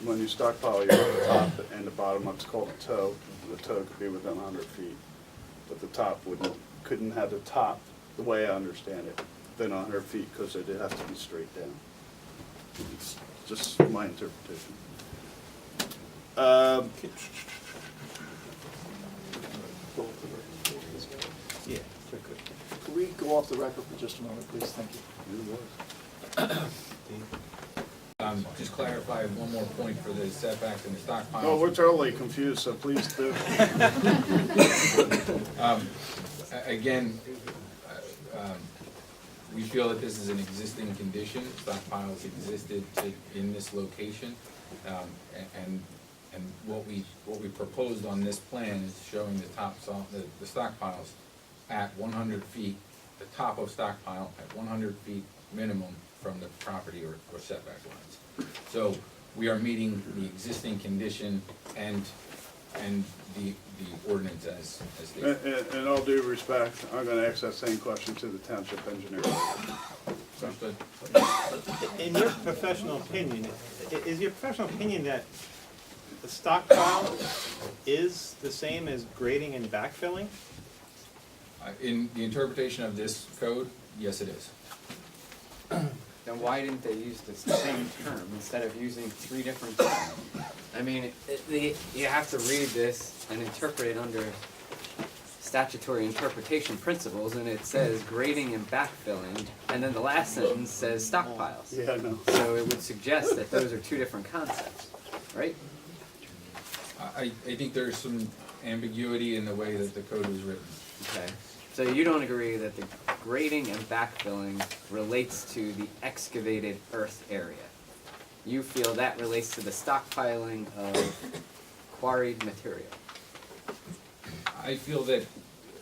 F: when you stockpile, you have the top and the bottom, what's called a toe. The toe could be within 100 feet, but the top couldn't have the top, the way I understand it, within 100 feet, because it has to be straight down. It's just my interpretation.
B: Yeah, could we go off the record for just a moment, please? Thank you.
L: Just clarify one more point for the setbacks and the stockpiles.
F: No, we're totally confused, so please do.
L: Again, we feel that this is an existing condition. Stockpiles existed in this location, and what we proposed on this plan is showing the stockpiles at 100 feet, the top of stockpile at 100 feet minimum from the property or setback lines. So we are meeting the existing condition and the ordinance as stated.
F: In all due respect, I'm going to ask that same question to the township engineer.
L: Understood.
G: In your professional opinion, is your professional opinion that the stockpile is the same as grading and backfilling?
L: In the interpretation of this code, yes it is.
C: Then why didn't they use the same term instead of using 3 different terms? I mean, you have to read this and interpret it under statutory interpretation principles, and it says grading and backfilling, and then the last sentence says stockpiles.
F: Yeah, I know.
C: So it would suggest that those are 2 different concepts, right?
L: I think there's some ambiguity in the way that the code was written.
C: Okay. So you don't agree that the grading and backfilling relates to the excavated earth area? You feel that relates to the stockpiling of quarried material.
L: I feel that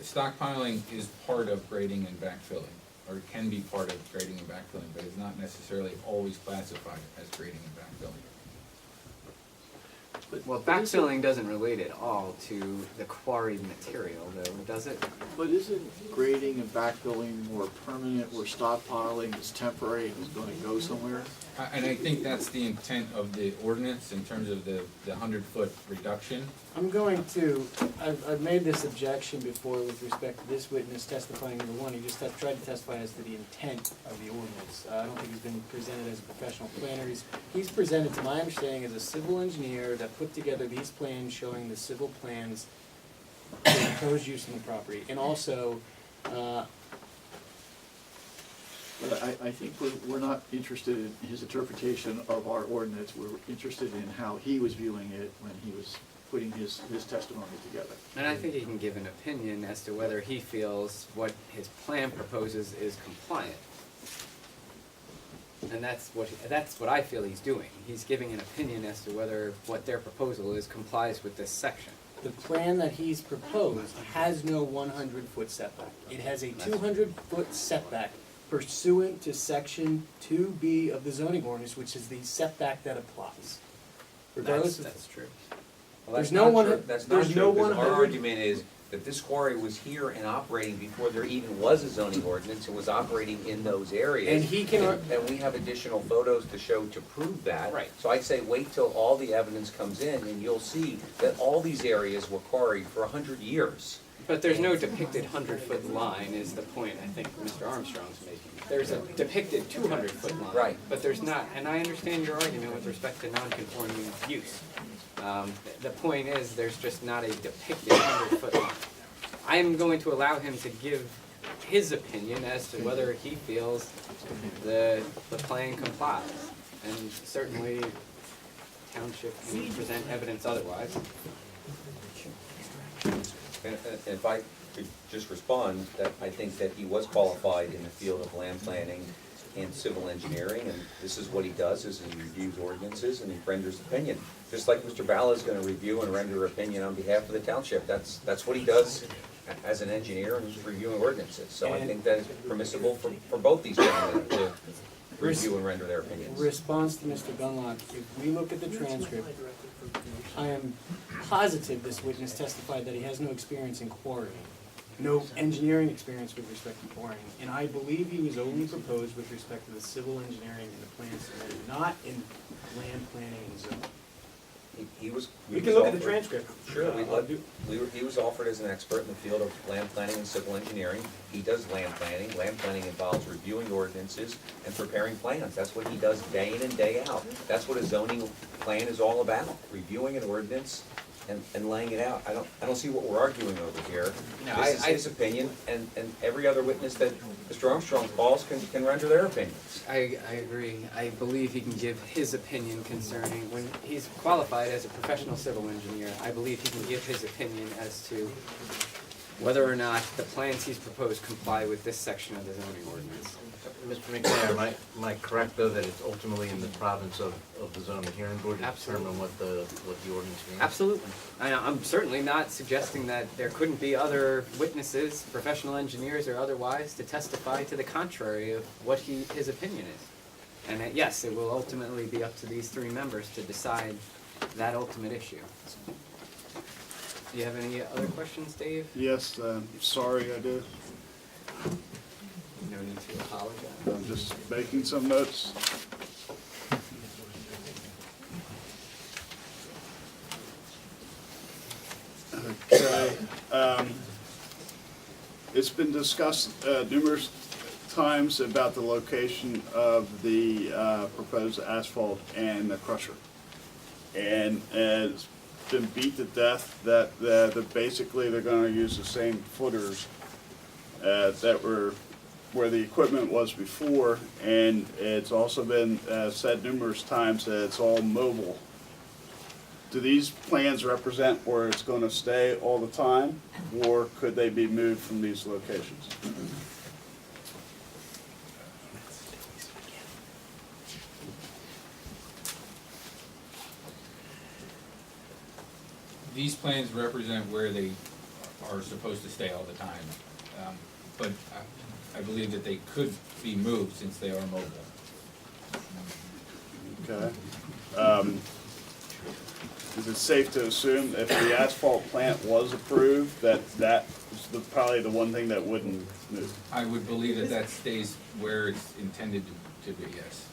L: stockpiling is part of grading and backfilling, or can be part of grading and backfilling, but is not necessarily always classified as grading and backfilling.
C: Well, backfilling doesn't relate at all to the quarried material, though, does it?
B: But isn't grading and backfilling more permanent, where stockpiling is temporary and is going to go somewhere?
L: And I think that's the intent of the ordinance in terms of the 100-foot reduction.
I: I'm going to, I've made this objection before with respect to this witness testifying, number one, he just tried to testify as to the intent of the ordinance. I don't think he's been presented as a professional planner. He's presented, to my understanding, as a civil engineer that put together these plans showing the civil plans for the proposed use of the property. And also,
B: But I think we're not interested in his interpretation of our ordinance. We're interested in how he was viewing it when he was putting his testimony together.
C: And I think he can give an opinion as to whether he feels what his plan proposes is compliant. And that's what I feel he's doing. He's giving an opinion as to whether what their proposal is complies with this section.
I: the plan that he's proposed has no 100-foot setback. It has a 200-foot setback pursuant to section 2B of the zoning ordinance, which is the setback that applies. Regardless of,
E: That's true. Well,
I: There's
E: that's
I: no
E: not
I: one-
E: true. That's not
I: there's
E: true,
I: no
E: because our
I: 100
E: argument is that this quarry was here and operating before there even was a zoning ordinance, and was operating in those areas.
I: And he can-
E: And we have additional photos to show to prove that.
C: Right.
E: So I'd say wait till all the evidence comes in, and you'll see that all these areas were quarried for 100 years.
C: But there's no depicted 100-foot line is the point I think Mr. Armstrong's making. There's a depicted 200-foot line.
E: Right.
C: But there's not, and I understand your argument with respect to non-conforming use. The point is, there's just not a depicted 100-foot line. I am going to allow him to give his opinion as to whether he feels the plan complies. And certainly, township can present evidence otherwise.
E: And if I could just respond, that I think that he was qualified in the field of land planning and civil engineering, and this is what he does, is he reviews ordinances and he renders opinion. Just like Mr. Bala is gonna review and render opinion on behalf of the township, that's what he does as an engineer and reviewing ordinances. So I think that is permissible for both these gentlemen to review and render their opinions.
I: response to Mr. Gunlock, if we look at the transcript, I am positive this witness testified that he has no experience in quarrying, no engineering experience with respect to quarrying, and I believe he was only proposed with respect to the civil engineering and the plans submitted, not in land planning and zoning.
E: He was.
I: We can look at the transcript.
E: Sure, he was offered as an expert in the field of land planning and civil engineering. He does land planning. Land planning involves reviewing ordinances and preparing plans. That's what he does day in and day out. That's what a zoning plan is all about, reviewing an ordinance and laying it out. I don't see what we're arguing over here.
C: No,
E: This is his opinion, and every other witness that Mr. Armstrong calls can render their opinions.
C: I agree. I believe he can give his opinion concerning, when he's qualified as a professional civil engineer, I believe he can give his opinion as to whether or not the plans he's proposed comply with this section of the zoning ordinance.
D: Mr. McNair, am I correct, though, that it's ultimately in the province of the zoning hearing board to determine what the ordinance means?
C: Absolutely. I'm certainly not suggesting that there couldn't be other witnesses, professional engineers or otherwise, to testify to the contrary of what his opinion is. And that, yes, it will ultimately be up to these three members to decide that ultimate issue. Do you have any other questions, Dave?
F: Yes, sorry I do.
C: No need to apologize.
F: I'm just making some notes. Okay, it's been discussed numerous times about the location of the proposed asphalt and the crusher. And it's been beat to death that basically they're gonna use the same footers that were where the equipment was before, and it's also been said numerous times that it's all mobile. Do these plans represent where it's going to stay all the time, or could they be moved from these locations?
L: These plans represent where they are supposed to stay all the time. But I believe that they could be moved since they are mobile.
F: Okay. Is it safe to assume if the asphalt plant was approved, that is probably the one thing that wouldn't move?
L: I would believe that that stays where it's intended to be, yes.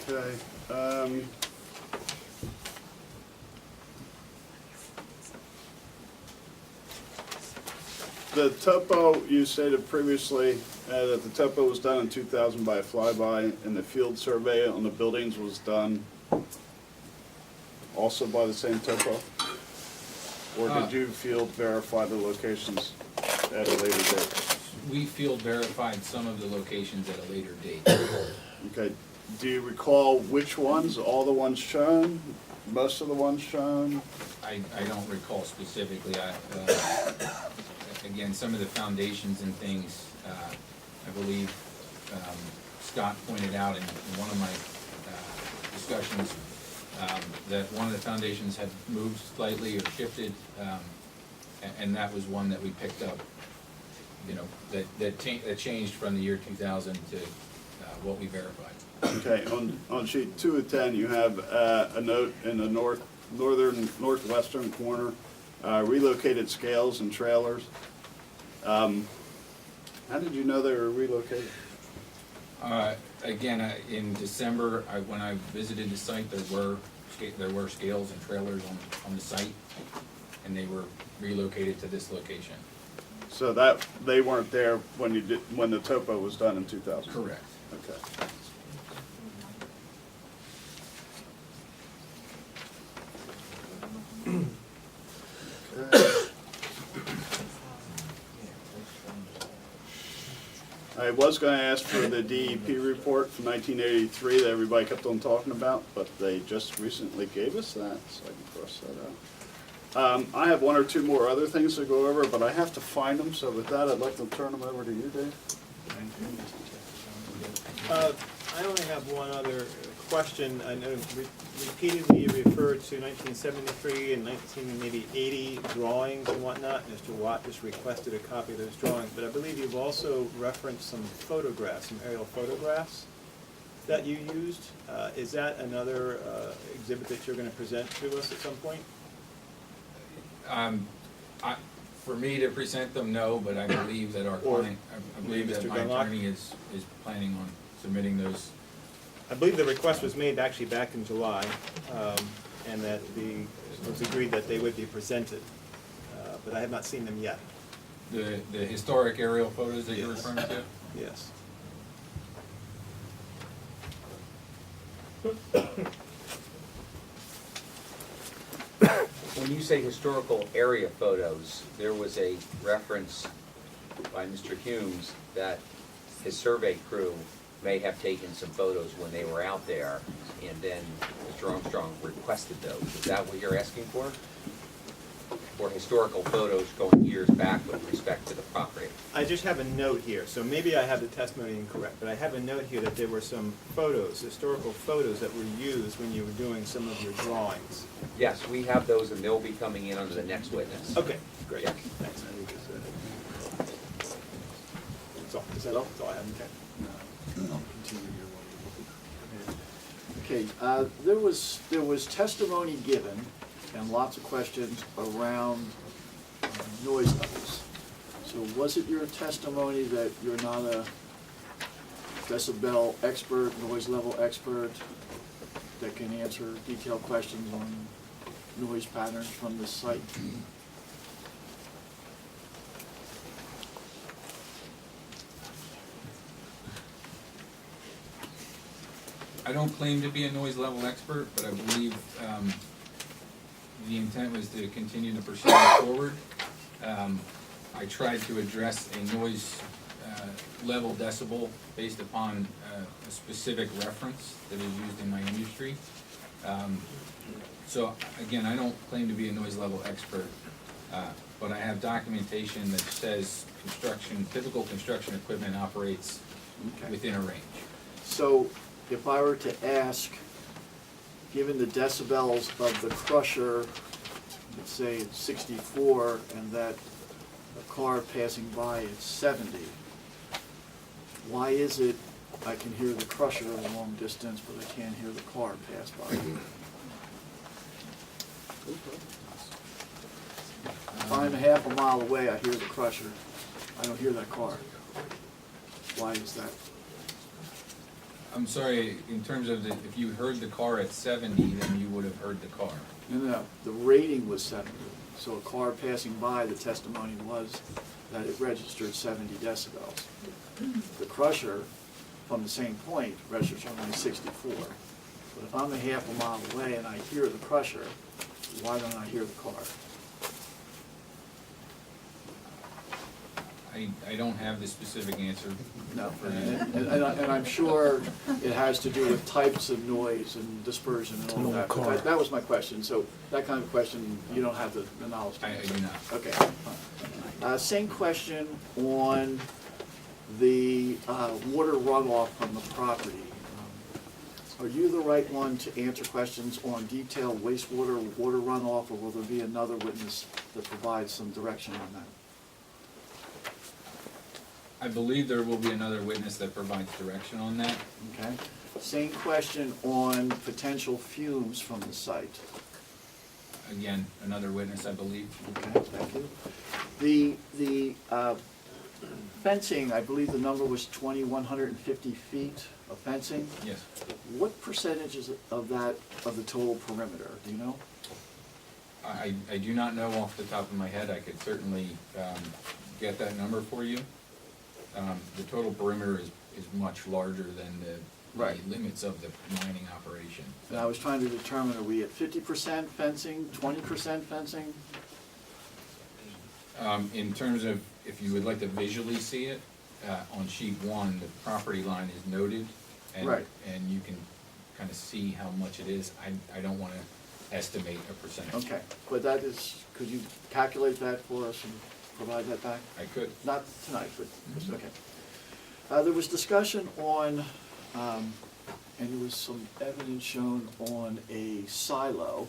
F: Okay. The topo, you stated previously that the topo was done in 2000 by a flyby, and the field survey on the buildings was done also by the same topo? Or did you field verify the locations at a later date?
L: We field verified some of the locations at a later date.
F: Okay. Do you recall which ones? All the ones shown? Most of the ones shown?
L: I don't recall specifically. Again, some of the foundations and things, I believe Scott pointed out in one of my discussions that one of the foundations had moved slightly or shifted, and that was one that we picked up, you know, that changed from the year 2000 to what we verified.
F: Okay, on sheet 2 of 10, you have a note in the northwestern corner, relocated scales and trailers. How did you know they were relocated?
L: Again, in December, when I visited the site, there were scales and trailers on the site, and they were relocated to this location.
F: So that they weren't there when the topo was done in 2000?
L: Correct.
F: Okay. I was going to ask for the DEP report from 1983 that everybody kept on talking about, but they just recently gave us that, so I can cross that out. I have one or two more other things to go over, but I have to find them, so with that, I'd like to turn them over to you, Dave.
G: I only have one other question. I know repeatedly you referred to 1973 and 1980 drawings and whatnot. Mr. Watt just requested a copy of those drawings, but I believe you've also referenced some photographs, some aerial photographs that you used. Is that another exhibit that you're going to present to us at some point?
L: For me to present them, no, but I believe that our client, I believe that my attorney is planning on submitting those.
G: I believe the request was made actually back in July, and that it was agreed that they would be presented, but I have not seen them yet.
L: The historic aerial photos that you're referring to?
G: Yes.
E: When you say historical area photos, there was a reference by Mr. Humes that his survey crew may have taken some photos when they were out there, and then Mr. Armstrong requested those. Is that what you're asking for? Or historical photos going years back with respect to the property?
G: I just have a note here, so maybe I have the testimony incorrect, but I have a note here that there were some photos, historical photos that were used when you were doing some of your drawings.
E: Yes, we have those, and they'll be coming in under the next witness.
G: Okay, great.
E: Yes.
G: Thanks. Is that all? That's all I have. Okay.
B: Okay, there was testimony given and lots of questions around noise levels. So was it your testimony that you're not a decibel expert, noise level expert, that can answer detailed questions on noise patterns from the site?
L: I don't claim to be a noise level expert, but I believe the intent was to continue to proceed forward. I tried to address a noise level decibel based upon a specific reference that is used in my industry. So again, I don't claim to be a noise level expert, but I have documentation that says typical construction equipment operates
B: Okay.
L: within a range.
B: So if I were to ask, given the decibels of the crusher, let's say it's 64, and that a car passing by is 70, why is it I can hear the crusher at a long distance, but I can't hear the car pass by? If I'm half a mile away, I hear the crusher, I don't hear that car. Why is that?
L: I'm sorry, in terms of if you heard the car at 70, then you would have heard the car.
B: No, the rating was 70. So a car passing by, the testimony was that it registered 70 decibels. The crusher, from the same point, registers only 64. But if I'm a half a mile away and I hear the crusher, why don't I hear the car?
L: I don't have the specific answer.
B: No,
L: for
B: and I'm sure it has to do with types of noise and dispersion and all of that. But that was my question, so that kind of question, you don't have the knowledge to
L: I
B: answer.
L: do not.
B: Okay. Same question on the water runoff from the property. Are you the right one to answer questions on detailed wastewater, water runoff, or will there be another witness that provides some direction on that?
L: I believe there will be another witness that provides direction on that.
B: Okay. Same question on potential fumes from the site.
L: Again, another witness, I believe.
B: Okay, thank you. The fencing, I believe the number was 2,150 feet of fencing.
L: Yes.
B: What percentage is of that, of the total perimeter, do you know?
L: I do not know off the top of my head. I could certainly get that number for you. The total perimeter is much larger than the limits of the mining operation.
B: And I was trying to determine, are we at 50% fencing, 20% fencing?
L: In terms of, if you would like to visually see it, on sheet 1, the property line is noted. And,
B: Right.
L: and you can kind of see how much it is. I don't want to estimate a percentage.
B: Okay, but that is, could you calculate that for us and provide that back?
L: I could.
B: Not tonight, but, okay. There was discussion on, and there was some evidence shown on a silo,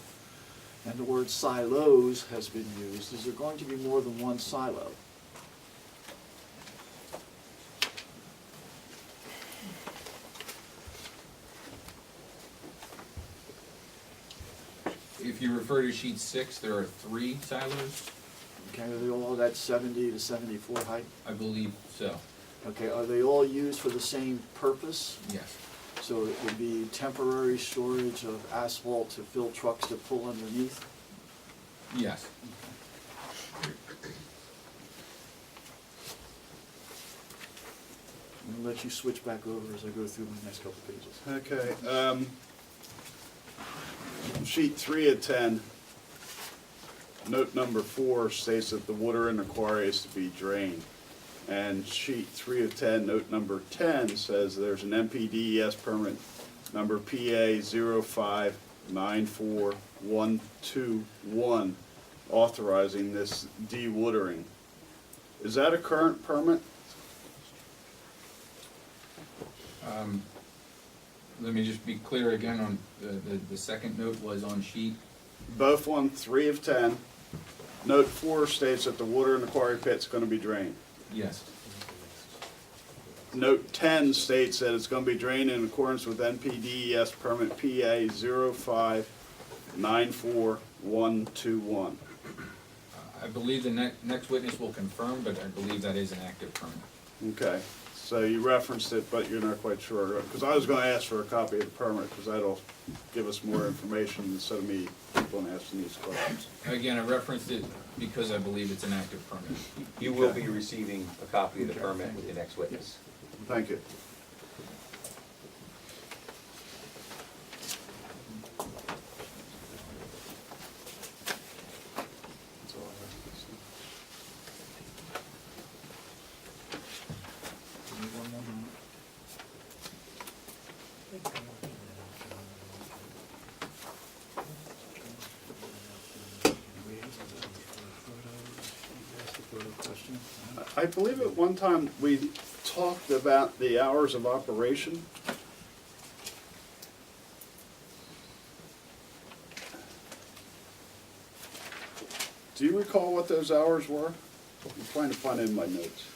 B: and the word silos has been used. Is there going to be more than one silo?
L: If you refer to sheet 6, there are 3 silos.
B: Okay, are they all that 70 to 74 height?
L: I believe so.
B: Okay, are they all used for the same purpose?
L: Yes.
B: So it would be temporary storage of asphalt to fill trucks to pull underneath?
L: Yes.
B: I'm gonna let you switch back over as I go through my next couple pages.
F: Okay, sheet 3 of 10, note number 4 states that the water in the quarry is to be drained. And sheet 3 of 10, note number 10 says there's an NPDES permit number PA 0594121 authorizing this dewatering. Is that a current permit?
L: Let me just be clear again on the second note was on sheet.
F: Both on 3 of 10, note 4 states that the water in the quarry pit's going to be drained.
L: Yes.
F: Note 10 states that it's going to be drained in accordance with NPDES permit PA 0594121.
L: I believe the next witness will confirm, but I believe that is an active permit.
F: Okay, so you referenced it, but you're not quite sure. Because I was going to ask for a copy of the permit, because that'll give us more information instead of me going asking these questions.
L: Again, I referenced it because I believe it's an active permit.
E: You will be receiving a copy of the permit with the next witness.
F: Thank you.
B: question?
F: I believe at one time we talked about the hours of operation. Do you recall what those hours were? I'm trying to find it in my notes.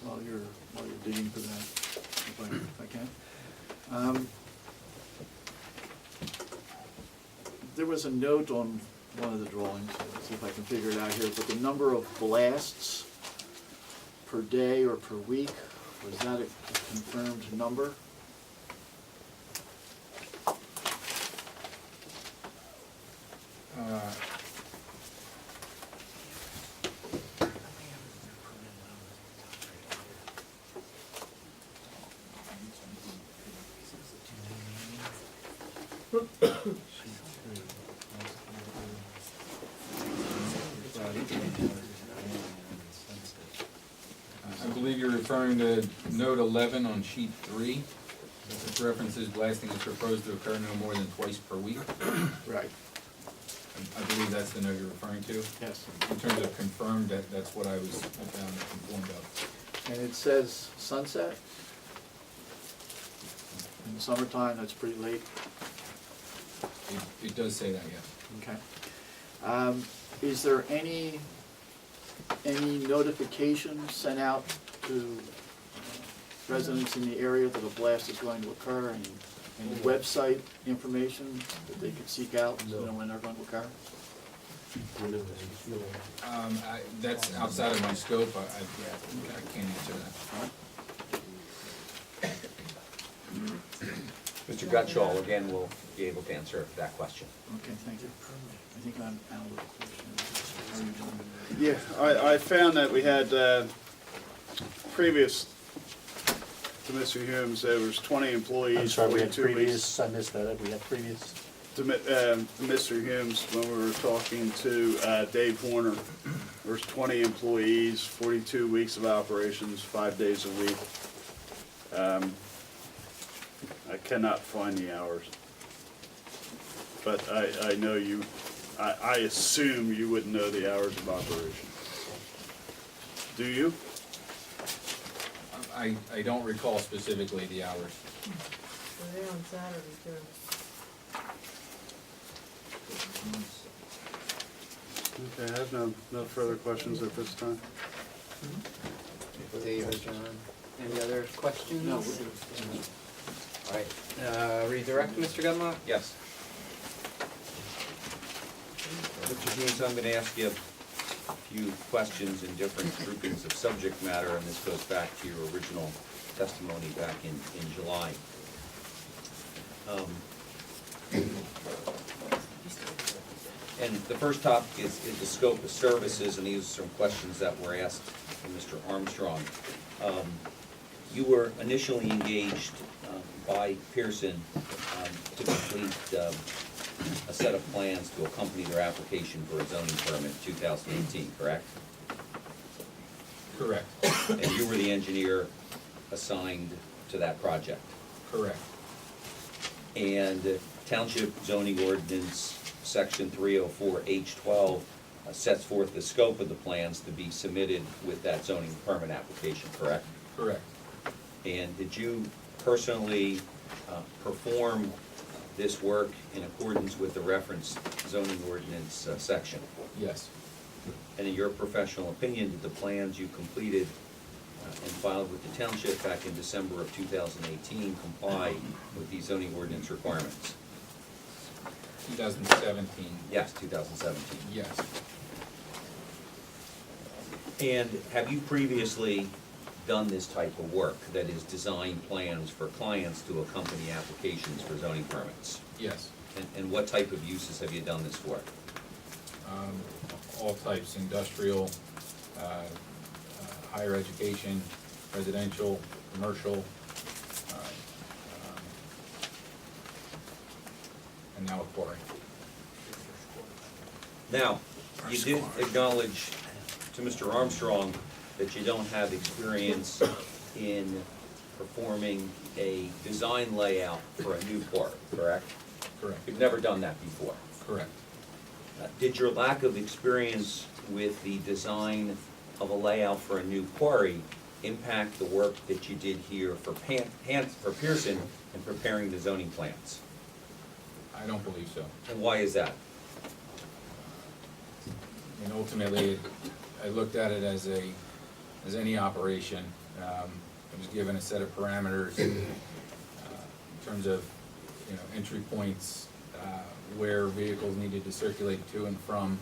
B: While you're digging for that, if I can. There was a note on one of the drawings, let's see if I can figure it out here, but the number of blasts per day or per week, was that a confirmed number?
L: I believe you're referring to note 11 on sheet 3. This references blasting is proposed to occur no more than twice per week.
B: Right.
L: I believe that's the note you're referring to.
B: Yes.
L: In terms of confirmed, that's what I found informed of.
B: And it says sunset? In the summertime, that's pretty late.
L: It does say that, yes.
B: Okay. Is there any notification sent out to residents in the area that a blast is going to occur? Any website information that they could seek out, when they're going to occur?
L: That's outside of my scope. I can't answer that.
E: Mr. Gutschall, again, will be able to answer that question.
B: Okay, thank you. I think I'm out of the question.
F: Yeah, I found that we had, previous to Mr. Humes, there was 20 employees.
N: I'm sorry, we had
F: 42 weeks.
N: previous, I missed that, we had previous.
F: To Mr. Humes, when we were talking to Dave Horner, there's 20 employees, 42 weeks of operations, 5 days a week. I cannot find the hours. But I know you, I assume you wouldn't know the hours of operation. Do you?
L: I don't recall specifically the hours.
A: Were they on Saturday too?
F: Okay, I have no further questions at this time.
C: Dave or John, any other questions?
B: No, we're
C: good. All right, redirect, Mr. Gudlock?
E: Yes. Mr. James, I'm going to ask you a few questions in different groupings of subject matter, and this goes back to your original testimony back in July. And the first topic is the scope of services, and these are some questions that were asked from Mr. Armstrong. You were initially engaged by Pearson to complete a set of plans to accompany their application for a zoning permit in 2018, correct?
L: Correct.
E: And you were the engineer assigned to that project?
L: Correct.
E: And Township Zoning Ordinance Section 304H12 sets forth the scope of the plans to be submitted with that zoning permit application, correct?
L: Correct.
E: And did you personally perform this work in accordance with the referenced zoning ordinance section?
L: Yes.
E: And in your professional opinion, did the plans you completed and filed with the township back in December of 2018 comply with the zoning ordinance requirements?
L: 2017.
E: Yes, 2017.
L: Yes.
E: And have you previously done this type of work, that is design plans for clients to accompany applications for zoning permits?
L: Yes.
E: And what type of uses have you done this for?
L: All types, industrial, higher education, residential, commercial, and now a quarry.
E: Now, you did acknowledge to Mr. Armstrong that you don't have experience in performing a design layout for a new park, correct?
L: Correct.
E: You've never done that before.
L: Correct.
E: Did your lack of experience with the design of a layout for a new quarry impact the work that you did here for Pearson in preparing the zoning plans?
L: I don't believe so.
E: And why is that?
L: And ultimately, I looked at it as any operation. I was given a set of parameters in terms of, entry points, where vehicles needed to circulate to and from,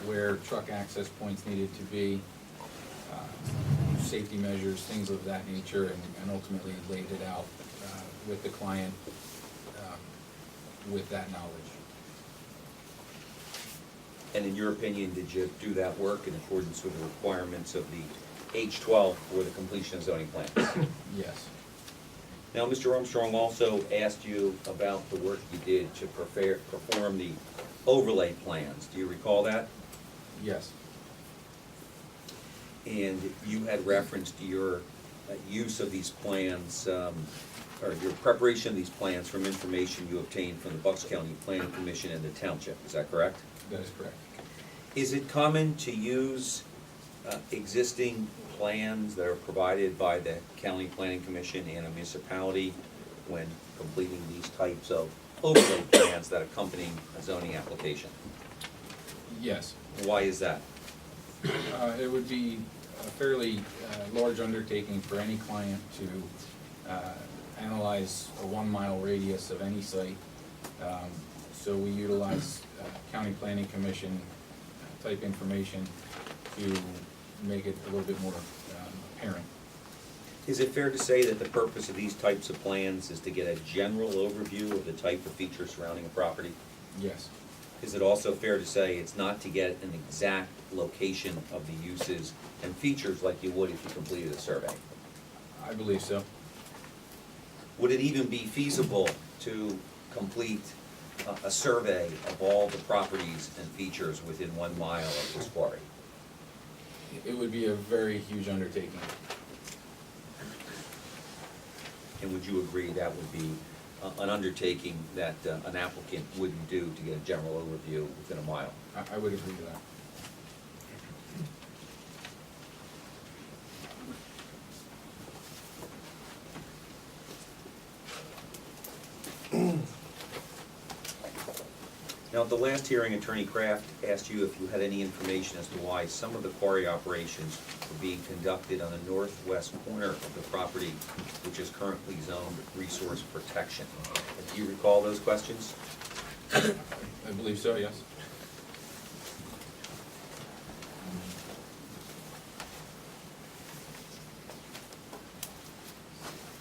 L: where truck access points needed to be, safety measures, things of that nature, and ultimately laid it out with the client with that knowledge.
E: And in your opinion, did you do that work in accordance with the requirements of the H-12 for the completion of zoning plans?
L: Yes.
E: Now, Mr. Armstrong also asked you about the work you did to perform the overlay plans. Do you recall that?
L: Yes.
E: And you had referenced your use of these plans, or your preparation of these plans from information you obtained from the Bucks County Planning Commission and the township. Is that correct?
L: That is correct.
E: Is it common to use existing plans that are provided by the County Planning Commission and a municipality when completing these types of overlay plans that accompany a zoning application?
L: Yes.
E: Why is that?
L: It would be a fairly large undertaking for any client to analyze a 1 mile radius of any site. So we utilize County Planning Commission type information to make it a little bit more apparent.
E: Is it fair to say that the purpose of these types of plans is to get a general overview of the type of features surrounding a property?
L: Yes.
E: Is it also fair to say it's not to get an exact location of the uses and features like you would if you completed a survey?
L: I believe so.
E: Would it even be feasible to complete a survey of all the properties and features within 1 mile of this quarry?
L: It would be a very huge undertaking.
E: And would you agree that would be an undertaking that an applicant wouldn't do to get a general overview within 1 mile?
L: I would agree with that.
E: Now, at the last hearing, Attorney Kraft asked you if you had any information as to why some of the quarry operations were being conducted on the northwest corner of the property, which is currently zoned resource protection. Do you recall those questions?
L: I believe so, yes.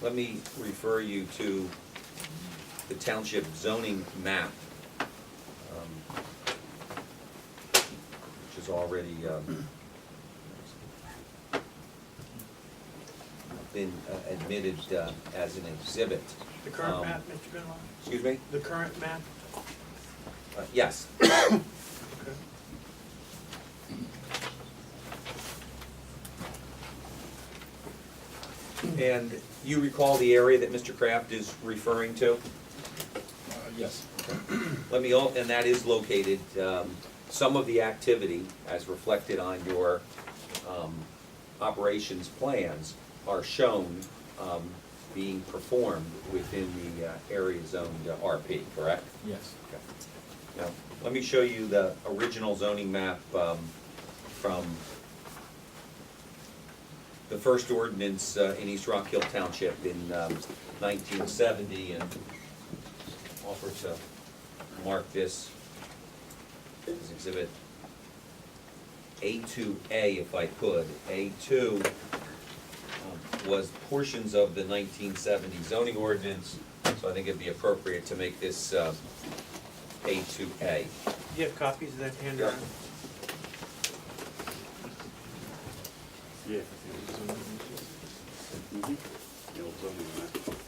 E: Let me refer you to the township zoning map, which is already been admitted as an exhibit.
K: The current map, Mr. Gunlock?
E: Excuse me?
K: The current map?
E: Yes.
K: Okay.
E: And you recall the area that Mr. Kraft is referring to?
L: Yes.
E: And that is located, some of the activity, as reflected on your operations plans, are shown being performed within the area zoned RP, correct?
L: Yes.
E: Okay. Now, let me show you the original zoning map from the first ordinance in East Rockhill Township in 1970, and offer to mark this as exhibit A2A if I could. A2 was portions of the 1970 zoning ordinance, so I think it'd be appropriate to make this A2A.
K: Do you have copies of that hand around?
F: Yeah. The old zoning map.